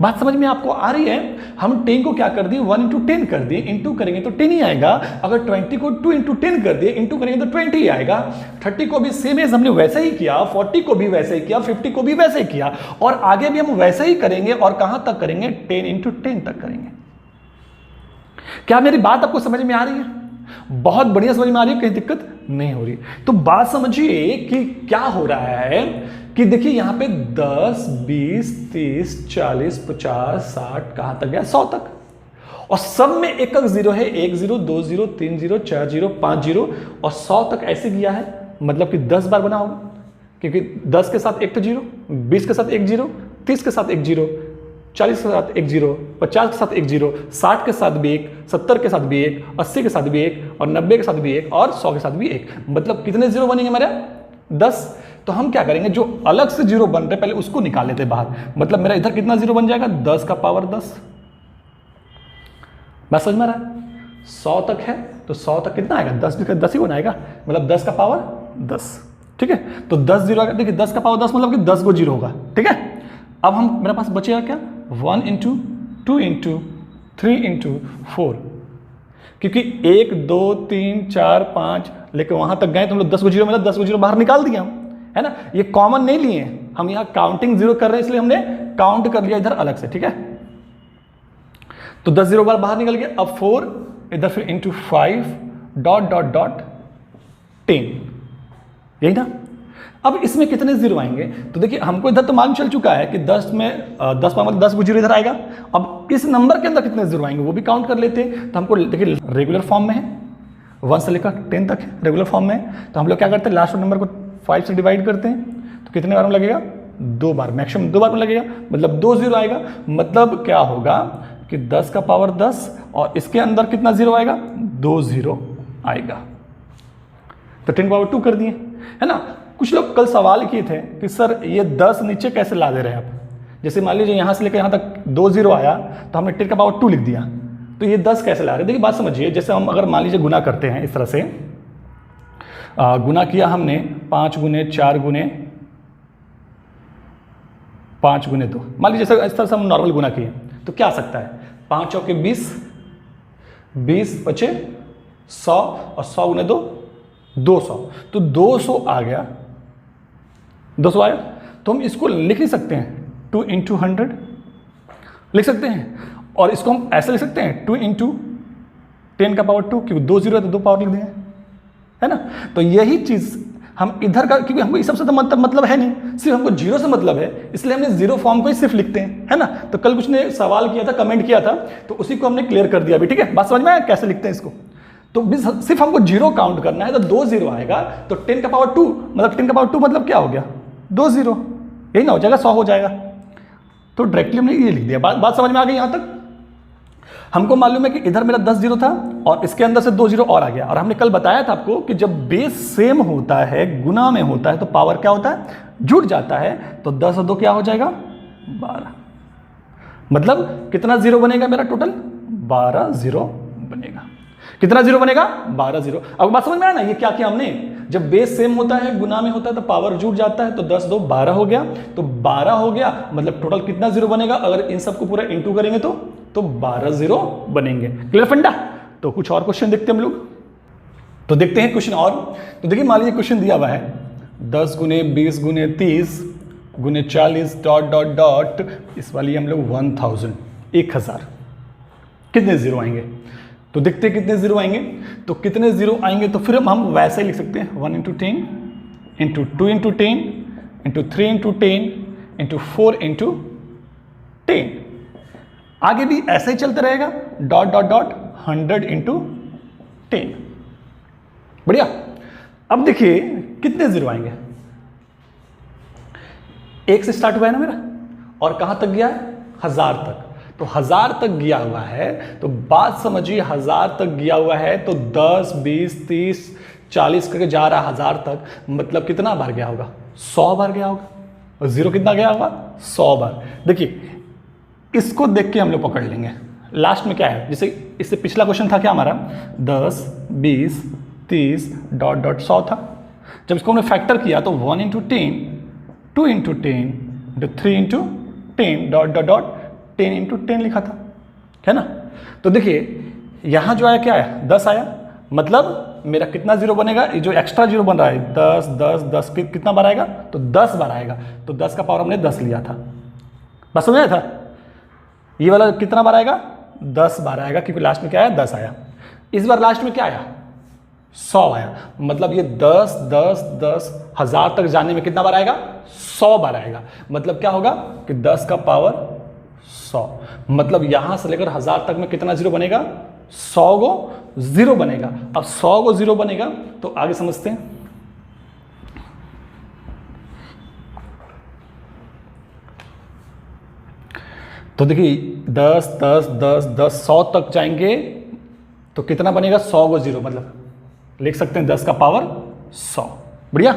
बात समझ में आपको आ रही है? हम 10 को क्या कर दिए, 1 इंटू 10 कर दिए, इंटू करेंगे तो 10 ही आएगा। अगर 20 को 2 इंटू 10 कर दिए, इंटू करेंगे तो 20 ही आएगा। 30 को भी सेम एज हमने वैसे ही किया, 40 को भी वैसे ही किया, 50 को भी वैसे ही किया, और आगे भी हम वैसे ही करेंगे। और कहां तक करेंगे? 10 इंटू 10 तक करेंगे। क्या मेरी बात आपको समझ में आ रही है? बहुत बढ़िया समझ में आ रही है, कहीं दिक्कत नहीं हो रही। तो बात समझिए कि क्या हो रहा है कि देखिए यहां पे 10, 20, 30, 40, 50, 60 कहां तक गया? 100 तक। और सब में एक एक जीरो है, 1 0, 2 0, 3 0, 4 0, 5 0, और 100 तक ऐसे गया है, मतलब कि 10 बार बना होगा, क्योंकि 10 के साथ एक तो जीरो, 20 के साथ एक जीरो, 30 के साथ एक जीरो, 40 के साथ एक जीरो, 50 के साथ एक जीरो, 60 के साथ भी एक, 70 के साथ भी एक, 80 के साथ भी एक, और 90 के साथ भी एक, और 100 के साथ भी एक। मतलब कितने जीरो बनेंगे हमारे? 10। तो हम क्या करेंगे, जो अलग से जीरो बन रहे पहले उसको निकाल लेते बाहर। मतलब मेरा इधर कितना जीरो बन जाएगा? 10 का पावर 10। बात समझ में आ रहा है? 100 तक है तो 100 तक कितना आएगा? 10 ही बनाएगा, मतलब 10 का पावर 10। ठीक है, तो 10 जीरो आएगा। देखिए 10 का पावर 10 मतलब कि 10 को जीरो होगा। ठीक है, अब हम मेरे पास बचेगा क्या? 1 इंटू 2 इंटू 3 इंटू 4, क्योंकि 1 2 3 4 5 लेकर वहां तक गए तो हम लोग 10 को जीरो, मतलब 10 को जीरो बाहर निकाल दिया, है ना। ये कॉमन नहीं लिए, हम यहाँ काउंटिंग जीरो कर रहे हैं, इसलिए हमने काउंट कर लिया इधर अलग से। ठीक है, तो 10 जीरो बाहर निकल गया। अब 4 इधर, फिर इंटू 5 डॉट डॉट डॉट 10, यही ना। अब इसमें कितने जीरो आएंगे? तो देखिए हमको इधर तो मालूम चल चुका है कि 10 में 10 मतलब 10 जीरो इधर आएगा। अब इस नंबर के अंदर कितने जीरो आएंगे वो भी काउंट कर लेते हैं। तो हमको देखिए रेगुलर फॉर्म में है, 1 से लेकर 10 तक है रेगुलर फॉर्म में। तो हम लोग क्या करते हैं, लास्ट नंबर को 5 से डिवाइड करते हैं। तो कितने बार में लगेगा? 2 बार, मैक्सिमम 2 बार में लगेगा, मतलब 2 जीरो आएगा। मतलब क्या होगा कि 10 का पावर 10, और इसके अंदर कितना जीरो आएगा? 2 जीरो आएगा। तो 10 पावर 2 कर दिए, है ना। कुछ लोग कल सवाल किए थे कि सर ये 10 नीचे कैसे ला दे रहे हैं आप? जैसे मान लीजिए यहाँ से लेकर यहाँ तक 2 जीरो आया, तो हमने 10 का पावर 2 लिख दिया, तो ये 10 कैसे ला रहे हैं? देखिए बात समझिए, जैसे हम अगर मान लीजिए गुना करते हैं इस तरह से, गुना किया हमने 5 गुने 4 गुने 5 गुने 2, मान लीजिए इस तरह से हम नॉर्मल गुना किए, तो क्या आ सकता है? 5 चौके 20, 20 बचे 100, और 100 गुने 2 200, तो 200 आ गया। 200 आया, तो हम इसको लिख नहीं सकते हैं 2 इंटू 100 लिख सकते हैं, और इसको हम ऐसे लिख सकते हैं 2 इंटू 10 का पावर 2, क्योंकि 2 जीरो है तो 2 पावर लिख देंगे, है ना। तो यही चीज़ हम इधर का, क्योंकि हमको इस सबसे तो मतलब है नहीं, सिर्फ हमको जीरो से मतलब है, इसलिए हमने जीरो फॉर्म को ही सिर्फ लिखते हैं, है ना। तो कल कुछ ने सवाल किया था, कमेंट किया था, तो उसी को हमने क्लियर कर दिया अभी। ठीक है, बात समझ में आया कैसे लिखते हैं इसको? तो सिर्फ हमको जीरो काउंट करना है, तो 2 जीरो आएगा, तो 10 का पावर 2, मतलब 10 का पावर 2 मतलब क्या हो गया? 2 जीरो, यही ना हो जाएगा, 100 हो जाएगा। तो डायरेक्टली हमने ये लिख दिया। बात समझ में आ गई यहाँ तक? हमको मालूम है कि इधर मेरा 10 जीरो था, और इसके अंदर से 2 जीरो और आ गया। और हमने कल बताया था आपको कि जब बेस सेम होता है, गुना में होता है, तो पावर क्या होता है? जुड़ जाता है। तो 10 और 2 क्या हो जाएगा? 12। मतलब कितना जीरो बनेगा मेरा टोटल? 12 जीरो बनेगा। कितना जीरो बनेगा? 12 जीरो। अब बात समझ में आया ना, ये क्या किया हमने? जब बेस सेम होता है, गुना में होता है, तो पावर जुड़ जाता है, तो 10 2 12 हो गया, तो 12 हो गया, मतलब टोटल कितना जीरो बनेगा? अगर इन सबको पूरा इंटू करेंगे तो 12 जीरो बनेंगे। क्लियर फंडा? तो कुछ और क्वेश्चन देखते हैं हम लोग, तो देखते हैं क्वेश्चन और। तो देखिए मान लीजिए क्वेश्चन दिया हुआ है 10 गुने 20 गुने 30 गुने 40 डॉट डॉट डॉट, इस वाली हम लोग 1000 कितने जीरो आएंगे? तो देखते हैं कितने जीरो आएंगे। तो कितने जीरो आएंगे, तो फिर हम वैसे ही लिख सकते हैं 1 into 10 into 2 into 10 into 3 into 10 into 4 into 10। आगे भी ऐसे ही चलते रहेगा, डॉट डॉट डॉट 100 इंटू 10। बढ़िया। अब देखिए कितने जीरो आएंगे। 1 से स्टार्ट हुआ है ना मेरा, और कहां तक गया है? 1000 तक। तो 1000 तक गया हुआ है, तो बात समझिए 1000 तक गया हुआ है, तो 10 20 30 40 करके जा रहा है 1000 तक, मतलब कितना बार गया होगा? 100 बार गया होगा। और जीरो कितना गया होगा? 100 बार। देखिए इसको देख के हम लोग पकड़ लेंगे। लास्ट में क्या है, जैसे इससे पिछला क्वेश्चन था क्या हमारा? 10 20 30 डॉट डॉट 100 था। जब इसको हमने फैक्टर किया तो 1 into 10 2 into 10 into 3 into 10 dot dot dot 10 into 10 लिखा था, है ना। तो देखिए यहाँ जो आया क्या आया, 10 आया, मतलब मेरा कितना जीरो बनेगा, ये जो एक्स्ट्रा जीरो बन रहा है 10 10 10 कितना बार आएगा, तो 10 बार आएगा। तो 10 का पावर हमने 10 लिया था, बस समझ आया था। ये वाला कितना बार आएगा, 10 बार आएगा, क्योंकि लास्ट में क्या आया, 10 आया। इस बार लास्ट में क्या आया, 100 आया। मतलब ये 10 10 10 1000 तक जाने में कितना बार आएगा, 100 बार आएगा। मतलब क्या होगा कि 10 का पावर 100, मतलब यहां से लेकर 1000 तक में कितना जीरो बनेगा, 100 गो जीरो बनेगा। अब 100 गो जीरो बनेगा तो आगे समझते हैं। तो देखिए 10 10 10 10 100 तक जाएंगे तो कितना बनेगा, 100 गो जीरो, मतलब लिख सकते हैं 10 का पावर 100। बढ़िया।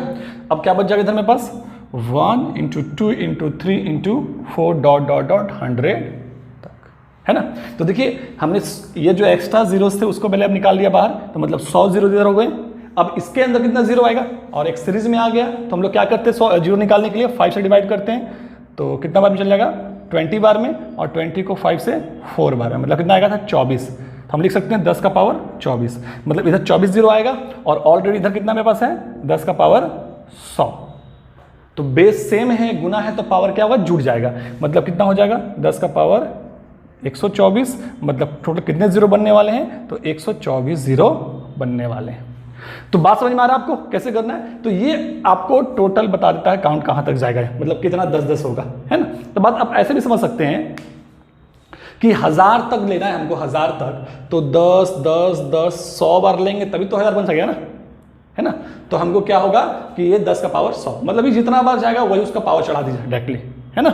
अब क्या बच जाएगा इधर मेरे पास, 1 into 2 into 3 into 4 dot dot dot 100 तक, है ना। तो देखिए हमने ये जो एक्स्ट्रा जीरोस थे उसको पहले अब निकाल लिया बाहर, तो मतलब 100 जीरो इधर हो गए। अब इसके अंदर कितना जीरो आएगा, और एक सीरीज में आ गया, तो हम लोग क्या करते हैं, 100 जीरो निकालने के लिए 5 से डिवाइड करते हैं, तो कितना बार में चल जाएगा, 20 बार में, और 20 को 5 से 4 बार में, मतलब कितना आएगा था, 24। तो हम लिख सकते हैं 10 का पावर 24, मतलब इधर 24 जीरो आएगा, और ऑलरेडी इधर कितना मेरे पास है, 10 का पावर 100। तो बेस सेम है, गुना है, तो पावर क्या होगा, जुड़ जाएगा। मतलब कितना हो जाएगा, 10 का पावर 124, मतलब टोटल कितने जीरो बनने वाले हैं, तो 124 जीरो बनने वाले हैं। तो बात समझ में आ रहा है आपको कैसे करना है। तो ये आपको टोटल बता देता है काउंट कहां तक जाएगा, मतलब कितना 10-10 होगा, है ना। तो बात आप ऐसे भी समझ सकते हैं कि 1000 तक लेना है हमको, 1000 तक, तो 10 10 10 100 बार लेंगे तभी तो 1000 बन सकेगा ना, है ना। तो हमको क्या होगा कि ये 10 का पावर 100, मतलब ये जितना बार जाएगा वही उसका पावर चढ़ा दीजिए डायरेक्टली, है ना।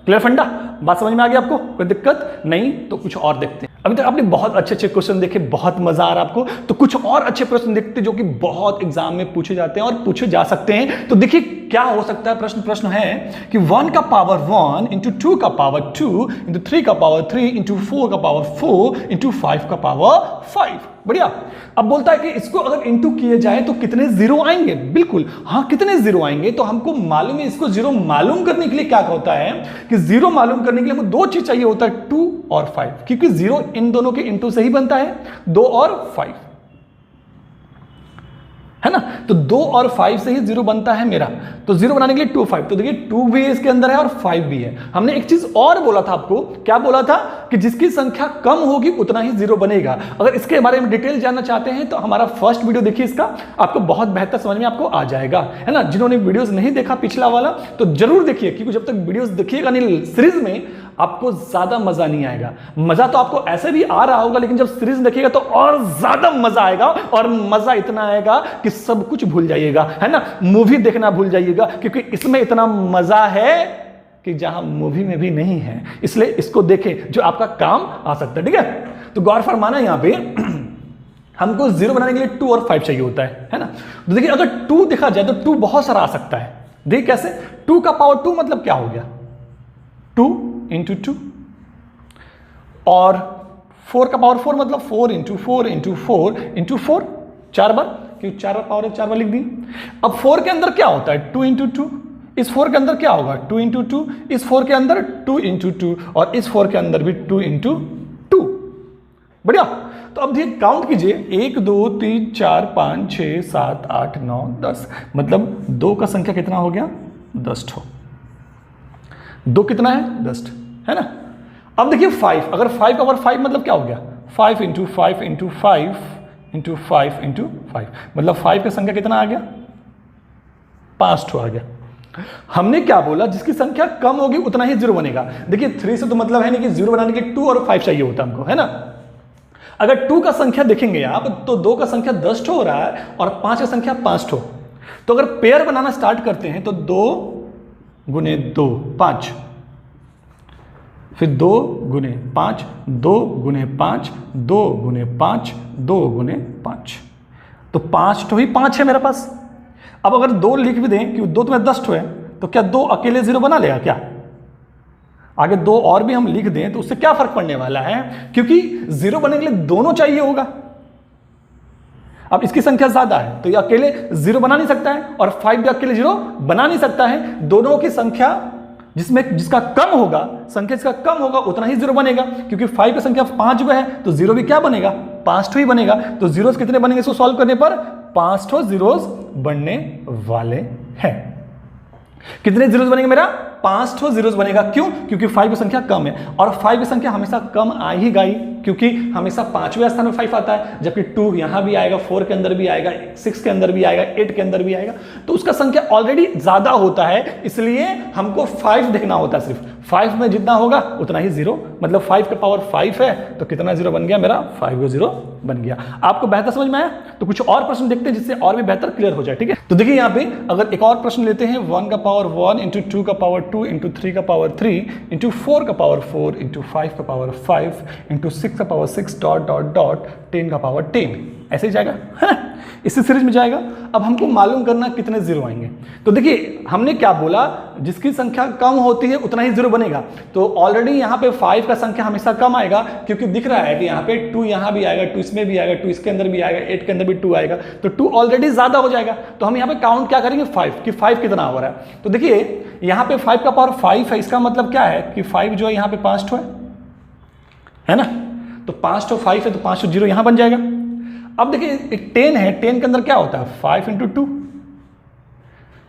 क्लियर फंडा, बात समझ में आ गई आपको, कोई दिक्कत नहीं। तो कुछ और देखते हैं। अभी तक आपने बहुत अच्छे अच्छे क्वेश्चन देखे, बहुत मजा आ रहा है आपको, तो कुछ और अच्छे प्रश्न देखते जो कि बहुत एग्जाम में पूछे जाते हैं और पूछे जा सकते हैं। तो देखिए क्या हो सकता है प्रश्न है कि 1 का पावर 1 इंटू 2 का पावर 2 इंटू 3 का पावर 3 इंटू 4 का पावर 4 इंटू 5 का पावर 5। बढ़िया। अब बोलता है कि इसको अगर इंटू किए जाए तो कितने जीरो आएंगे, बिल्कुल हाँ, कितने जीरो आएंगे। तो हमको मालूम है, इसको जीरो मालूम करने के लिए क्या होता है कि जीरो मालूम करने के लिए हमको 2 चीज चाहिए होता है, 2 और 5, क्योंकि जीरो इन दोनों के इंटू से ही बनता है, 2 और 5, है ना। तो 2 और 5 से ही जीरो बनता है मेरा। तो जीरो बनाने के लिए 2 5, तो देखिए 2 भी इसके अंदर है और 5 भी है। हमने एक चीज और बोला था आपको, क्या बोला था कि जिसकी संख्या कम होगी उतना ही जीरो बनेगा। अगर इसके बारे में डिटेल जानना चाहते हैं तो हमारा फर्स्ट वीडियो देखिए, इसका आपको बहुत बेहतर समझ में आपको आ जाएगा, है ना। जिन्होंने वीडियोस नहीं देखा पिछला वाला तो जरूर देखिए, क्योंकि जब तक वीडियोस देखिएगा नहीं सीरीज में आपको ज्यादा मजा नहीं आएगा। मजा तो आपको ऐसे भी आ रहा होगा, लेकिन जब सीरीज देखिएगा तो और ज्यादा मजा आएगा, और मजा इतना आएगा कि सब कुछ भूल जाइएगा, है ना। मूवी देखना भूल जाइएगा, क्योंकि इसमें इतना मजा है कि जहां मूवी में भी नहीं है। इसलिए इसको देखें जो आपका काम आ सकता है, ठीक है। तो गौर फरमाना यहां पे हमको जीरो बनाने के लिए 2 और 5 चाहिए होता है ना। तो देखिए अगर 2 देखा जाए तो 2 बहुत सारा आ सकता है। देखिए कैसे, 2 का पावर 2 मतलब क्या हो गया, 2 इंटू 2, और 4 का पावर 4 मतलब 4 इंटू 4 इंटू 4 इंटू 4, 4 बार, क्योंकि 4 बार पावर है 4 बार लिख दी। अब 4 के अंदर क्या होता है, 2 इंटू 2, इस 4 के अंदर क्या होगा, 2 इंटू 2, इस 4 के अंदर 2 इंटू 2, और इस 4 के अंदर भी 2 इंटू 2। बढ़िया। तो अब देखिए काउंट कीजिए, 1 2 3 4 5 6 7 8 9 10, मतलब 2 का संख्या कितना हो गया, 10 ठो। 2 कितना है, 10, है ना। अब देखिए 5, अगर 5 का पावर 5 मतलब क्या हो गया, 5 इंटू 5 इंटू 5 इंटू 5 इंटू 5, मतलब 5 का संख्या कितना आ गया, 5 ठो आ गया। हमने क्या बोला, जिसकी संख्या कम होगी उतना ही जीरो बनेगा। देखिए 3 से तो मतलब है नहीं कि जीरो बनाने के लिए 2 और 5 चाहिए होता हमको, है ना। अगर 2 का संख्या देखेंगे आप तो 2 का संख्या 10 ठो हो रहा है और 5 का संख्या 5 ठो। तो अगर पेयर बनाना स्टार्ट करते हैं तो 2 गुने 2 5, फिर 2 गुने 5, 2 गुने 5, 2 गुने 5, 2 गुने 5, तो 5 ठो ही 5 है मेरे पास। अब अगर 2 लिख भी दें कि 2 तो में 10 ठो है, तो क्या 2 अकेले जीरो बना लेगा क्या, आगे 2 और भी हम लिख दें तो उससे क्या फर्क पड़ने वाला है, क्योंकि जीरो बनने के लिए दोनों चाहिए होगा। अब इसकी संख्या ज्यादा है तो ये अकेले जीरो बना नहीं सकता है, और 5 भी अकेले जीरो बना नहीं सकता है। दोनों की संख्या जिसका कम होगा, संख्या जिसका कम होगा उतना ही जीरो बनेगा, क्योंकि 5 की संख्या 5 जो है तो जीरो भी क्या बनेगा, 5 ही बनेगा। तो जीरोस कितने बनेंगे इसको सॉल्व करने पर, 5 जीरोस बनने वाले हैं। कितने जीरोस बनेंगे मेरा, 5 जीरोस बनेगा। क्यों, क्योंकि 5 की संख्या कम है, और 5 की संख्या हमेशा कम आ ही गई, क्योंकि हमेशा 5वें स्थान में 5 आता है, जबकि 2 यहां भी आएगा, 4 के अंदर भी आएगा, 6 के अंदर भी आएगा, 8 के अंदर भी आएगा, तो उसका संख्या ऑलरेडी ज्यादा होता है, इसलिए हमको 5 देखना होता है। सिर्फ 5 में जितना होगा उतना ही जीरो, मतलब 5 का पावर 5 है तो कितना जीरो बन गया मेरा, 5 जीरो बन गया। आपको बेहतर समझ में आया? तो कुछ और प्रश्न देखते हैं जिससे और भी बेहतर क्लियर हो जाए, ठीक है। तो देखिए यहाँ पे अगर एक और प्रश्न लेते हैं, 1 का पावर 1 इंटू 2 का पावर 2 इंटू 3 का पावर 3 इंटू 4 का पावर 4 इंटू 5 का पावर 5 इंटू 6 का पावर 6 डॉट डॉट डॉट 10 का पावर 10, ऐसे ही जाएगा, है ना, इसी सीरीज में जाएगा। अब हमको मालूम करना कितने जीरो आएंगे। तो देखिए हमने क्या बोला, जिसकी संख्या कम होती है उतना ही जीरो बनेगा। तो ऑलरेडी यहाँ पे 5 का संख्या हमेशा कम आएगा, क्योंकि दिख रहा है कि यहाँ पे 2 यहाँ भी आएगा, 2 इसमें भी आएगा, 2 इसके अंदर भी आएगा, 8 के अंदर भी 2 आएगा, तो 2 ऑलरेडी ज्यादा हो जाएगा। तो हम यहाँ पे काउंट क्या करेंगे, 5 कि 5 कितना हो रहा है। तो देखिए यहाँ पे 5 का पावर 5 है, इसका मतलब क्या है कि 5 जो है यहाँ पे 5 है ना, तो 5 5 है तो 5 जीरो यहाँ बन जाएगा। अब देखिए एक 10 है, 10 के अंदर क्या होता है, 5 इंटू 2,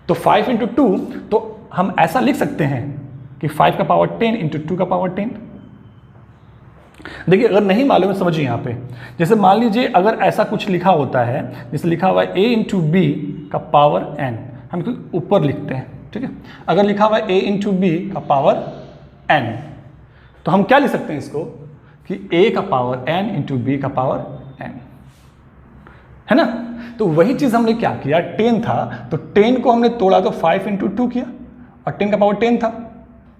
तो 5 इंटू 2, तो हम ऐसा लिख सकते हैं कि 5 का पावर 10 इंटू 2 का पावर 10। देखिए अगर नहीं मालूम है समझिए यहाँ पे, जैसे मान लीजिए अगर ऐसा कुछ लिखा होता है, जैसे लिखा हुआ है a इंटू बी का पावर n, हम इसको ऊपर लिखते हैं, ठीक है। अगर लिखा हुआ है a इंटू बी का पावर n, तो हम क्या लिख सकते हैं इसको कि a का पावर n इंटू बी का पावर n, है ना। तो वही चीज हमने क्या किया, 10 था तो 10 को हमने तोड़ा तो 5 इंटू 2 किया, और 10 का पावर 10 था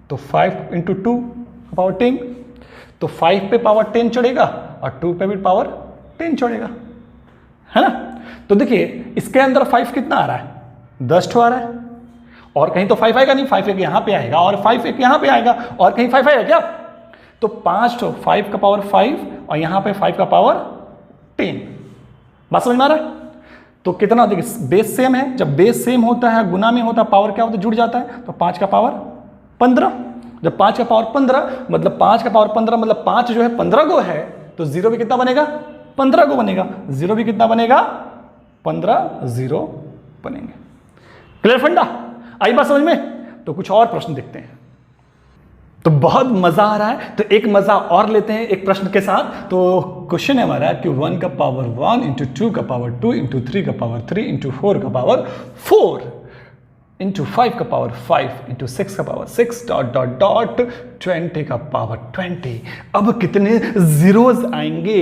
तो 5 इंटू 2 का पावर 10, तो 5 पे पावर 10 चढ़ेगा और 2 पे भी पावर 10 चढ़ेगा, है ना। तो देखिए इसके अंदर 5 कितना आ रहा है, 10 आ रहा है, और कहीं तो 5 आएगा नहीं, 5 एक यहाँ पे आएगा और 5 एक यहाँ पे आएगा, और कहीं 5 आएगा क्या, तो 5 का पावर 5 और यहाँ पे 5 का पावर 10। बात समझ में आ रहा है। तो कितना, देखिए बेस सेम है, जब बेस सेम होता है गुना में होता है, पावर क्या होता है, जुड़ जाता है, तो 5 का पावर 15, जब 5 का पावर 15 मतलब 5 का पावर 15 मतलब 5 जो है 15 गो है, तो जीरो भी कितना बनेगा, 15 गो बनेगा, जीरो भी कितना बनेगा, 15 जीरो बनेंगे। क्लियर फंडा, आई बात समझ में। तो कुछ और प्रश्न देखते हैं। तो बहुत मजा आ रहा है, तो एक मजा और लेते हैं एक प्रश्न के साथ। तो क्वेश्चन है हमारा कि 1 का पावर 1 इंटू 2 का पावर 2 इंटू 3 का पावर 3 इंटू 4 का पावर 4 इंटू 5 का पावर 5 इंटू 6 का पावर 6 डॉट डॉट डॉट 20 का पावर 20। अब कितने जीरोस आएंगे,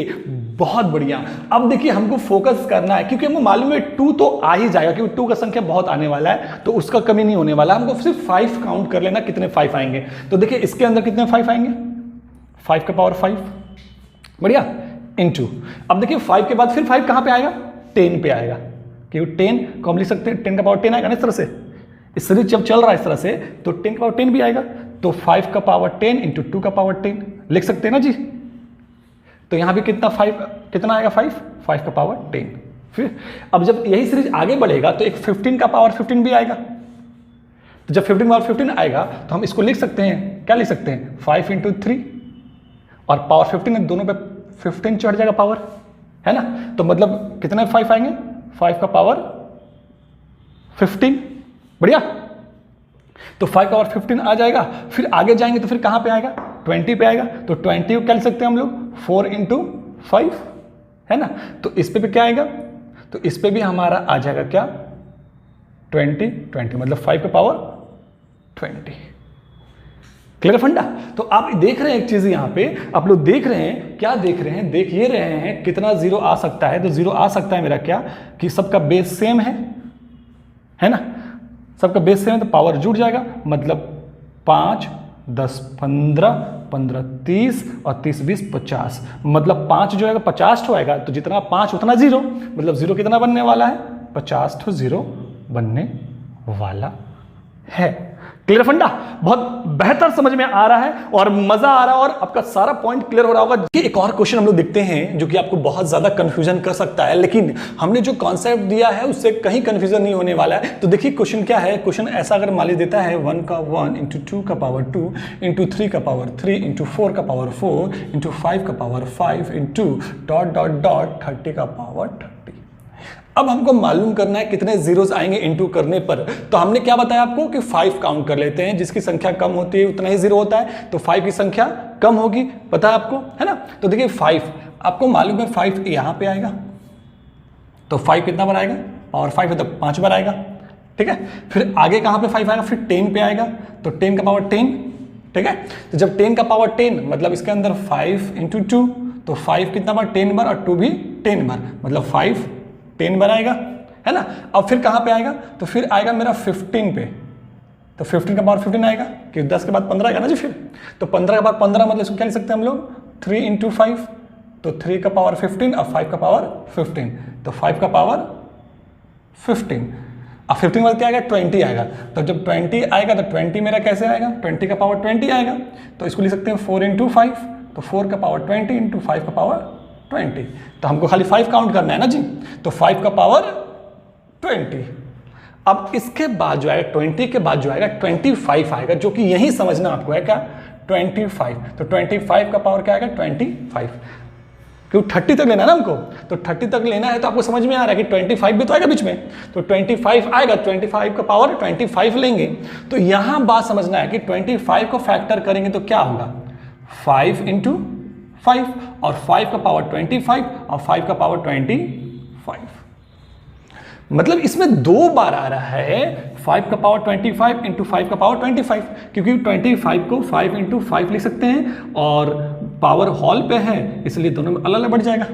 बहुत बढ़िया। अब देखिए हमको फोकस करना है, क्योंकि हमको मालूम है 2 तो आ ही जाएगा, क्योंकि 2 का संख्या बहुत आने वाला है, तो उसका कमी नहीं होने वाला। हमको सिर्फ 5 काउंट कर लेना कितने 5 आएंगे। तो देखिए इसके अंदर कितने 5 आएंगे, 5 का पावर 5, बढ़िया, इंटू, अब देखिए 5 के बाद फिर 5 कहां पे आएगा, 10 पे आएगा, क्योंकि 10 को हम लिख सकते हैं 10 का पावर 10 आएगा ना इस तरह से, इस सीरीज जब चल रहा है इस तरह से, तो 10 का पावर 10 भी आएगा, तो 5 का पावर 10 इंटू 2 का पावर 10 लिख सकते हैं ना जी। तो यहां भी कितना 5 कितना आएगा, 5 का पावर 10। फिर अब जब यही सीरीज आगे बढ़ेगा तो एक 15 का पावर 15 भी आएगा। तो जब 15 पावर 15 आएगा तो हम इसको लिख सकते हैं, क्या लिख सकते हैं, 5 इंटू 3, और पावर 15 है, दोनों पे 15 चढ़ जाएगा पावर, है ना। तो मतलब कितने 5 आएंगे, 5 का पावर 15, बढ़िया। तो 5 का पावर 15 आ जाएगा। फिर आगे जाएंगे तो फिर कहां पे आएगा, 20 पे आएगा। तो 20 को क्या लिख सकते हैं हम लोग, 4 इंटू 5, है ना। तो इस पे भी क्या आएगा, तो इस पे भी हमारा आ जाएगा क्या, 20 मतलब 5 का पावर 20। क्लियर फंडा। तो आप देख रहे हैं एक चीज यहां पे, आप लोग देख रहे हैं, क्या देख रहे हैं, देख ये रहे हैं कितना जीरो आ सकता है। तो जीरो आ सकता है मेरा क्या, कि सबका बेस सेम है ना, सबका बेस सेम है, तो पावर जुड़ जाएगा, मतलब 5 10 15 15 30 और 30 20 50, मतलब 5 जो है 50 तो आएगा, तो जितना 5 उतना जीरो, मतलब जीरो कितना बनने वाला है, 50 तो जीरो बनने वाला है। क्लियर फंडा? बहुत बेहतर समझ में आ रहा है और मजा आ रहा है और आपका सारा पॉइंट क्लियर हो रहा होगा। कि एक और क्वेश्चन हम लोग देखते हैं जो कि आपको बहुत ज्यादा कंफ्यूजन कर सकता है, लेकिन हमने जो कॉन्सेप्ट दिया है उससे कहीं कंफ्यूजन नहीं होने वाला है। तो देखिए क्वेश्चन क्या है। क्वेश्चन ऐसा अगर मान लीजिए देता है 1 का 1 इंटू 2 का पावर 2 इंटू 3 का पावर 3 इंटू 4 का पावर 4 इंटू 5 का power 5 into dot dot dot 30 का पावर 30। अब हमको मालूम करना है कितने जीरोस आएंगे इनटू करने पर। तो हमने क्या बताया आपको कि 5 काउंट कर लेते हैं, जिसकी संख्या कम होती है उतना ही जीरो होता है, तो 5 की संख्या कम होगी, पता है आपको, है ना। तो देखिए 5 आपको मालूम है 5 यहां पे आएगा, तो 5 कितना बार आएगा, पावर 5 है तो 5 बार आएगा, ठीक है। फिर आगे कहां पे 5 आएगा, फिर 10 पे आएगा, तो 10 का पावर 10, ठीक है। तो जब 10 का पावर 10 मतलब इसके अंदर 5 इंटू 2, तो 5 कितना बार, 10 बार, और 2 भी 10 बार, मतलब 5 10 बार आएगा, है ना। अब फिर कहां पे आएगा, तो फिर आएगा मेरा 15 पे, तो 15 का पावर 15 आएगा, कि 10 के बाद 15 आएगा ना जी। फिर तो 15 के बाद 15 मतलब इसको क्या लिख सकते हैं हम लोग, 3 इंटू 5, तो 3 का पावर 15 और 5 का पावर 15, तो 5 का पावर 15। अब 15 बाद क्या आएगा, 20 आएगा। तो जब 20 आएगा तो 20 मेरा कैसे आएगा, 20 का पावर 20 आएगा, तो इसको लिख सकते हैं 4 इंटू 5, तो 4 का पावर 20 इंटू 5 का पावर 20। तो हमको खाली 5 काउंट करना है ना जी, तो 5 का पावर 20। अब इसके बाद जो आएगा 20 के बाद जो आएगा 25 आएगा, जो कि यही समझना आपको है क्या, 25। तो 25 का पावर क्या आएगा, 25, क्योंकि 30 तक लेना है ना हमको, तो 30 तक लेना है। तो आपको समझ में आ रहा है कि 25 भी तो आएगा बीच में, तो 25 आएगा, 25 का पावर 25 लेंगे। तो यहां बात समझना है कि 25 को फैक्टर करेंगे तो क्या होगा, 5 इंटू 5, और 5 का पावर 25 और 5 का पावर 25, मतलब इसमें 2 बार आ रहा है 5 का पावर 25 इंटू 5 का पावर 25, क्योंकि 25 को 5 इंटू 5 लिख सकते हैं और पावर हॉल पे है, इसलिए दोनों में अलग अलग बढ़ जाएगा,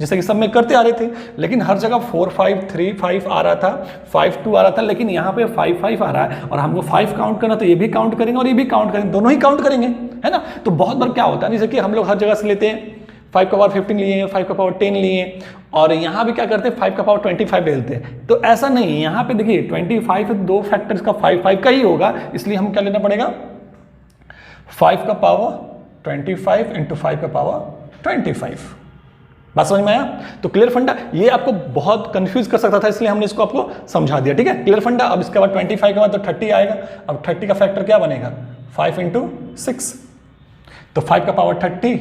जैसे कि सब में करते आ रहे थे। लेकिन हर जगह 4 5 3 5 आ रहा था, 5 2 आ रहा था, लेकिन यहाँ पे 5 5 आ रहा है और हमको 5 काउंट करना, तो ये भी काउंट करेंगे और ये भी काउंट करेंगे, दोनों ही काउंट करेंगे, है ना। तो बहुत बार क्या होता है, जैसे कि हम लोग हर जगह से लेते हैं 5 का पावर 15 लिए, 5 का पावर 10 लिए, और यहाँ भी क्या करते हैं 5 का पावर 25 ले लेते हैं। तो ऐसा नहीं, यहाँ पे देखिए 25 है, 2 फैक्टर्स का 5 का ही होगा, इसलिए हम क्या लेना पड़ेगा, 5 का पावर 25 इंटू 5 का पावर 25। बात समझ में आया? तो क्लियर फंडा, ये आपको बहुत कंफ्यूज कर सकता था, इसलिए हमने इसको आपको समझा दिया, ठीक है। क्लियर फंडा। अब इसके बाद 25 के बाद तो 30 आएगा। अब 30 का फैक्टर क्या बनेगा, 5 इंटू 6, तो 5 का पावर 30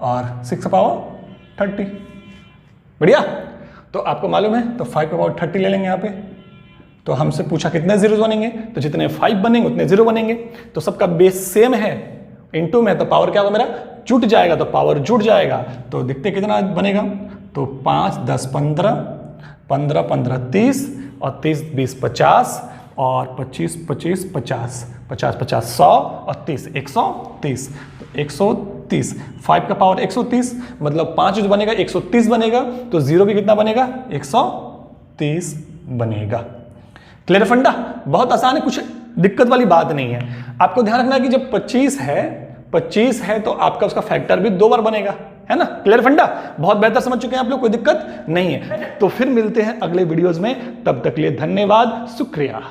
और 6 का पावर 30, बढ़िया। तो आपको मालूम है, तो 5 का पावर 30 ले लेंगे यहाँ पे। तो हमसे पूछा कितने जीरो बनेंगे, तो जितने 5 बनेंगे उतने जीरो बनेंगे, तो सबका बेस सेम है, इनटू में, तो पावर क्या होगा मेरा, जुट जाएगा, तो पावर जुट जाएगा। तो देखते कितना बनेगा, तो 5 10 15, 15 15 30, और 30 20 50, और 25 25 50, 50 50 100, और 30 130, तो 130। 5 का पावर 130 मतलब 5 जो बनेगा 130 बनेगा, तो जीरो भी कितना बनेगा, 130 बनेगा। क्लियर फंडा, बहुत आसान है, कुछ दिक्कत वाली बात नहीं है। आपको ध्यान रखना है कि जब 25 है तो आपका उसका फैक्टर भी 2 बार बनेगा, है ना। क्लियर फंडा, बहुत बेहतर समझ चुके हैं आप लोग, कोई दिक्कत नहीं है। तो फिर मिलते हैं अगले वीडियोस में, तब तक के लिए धन्यवाद, शुक्रिया।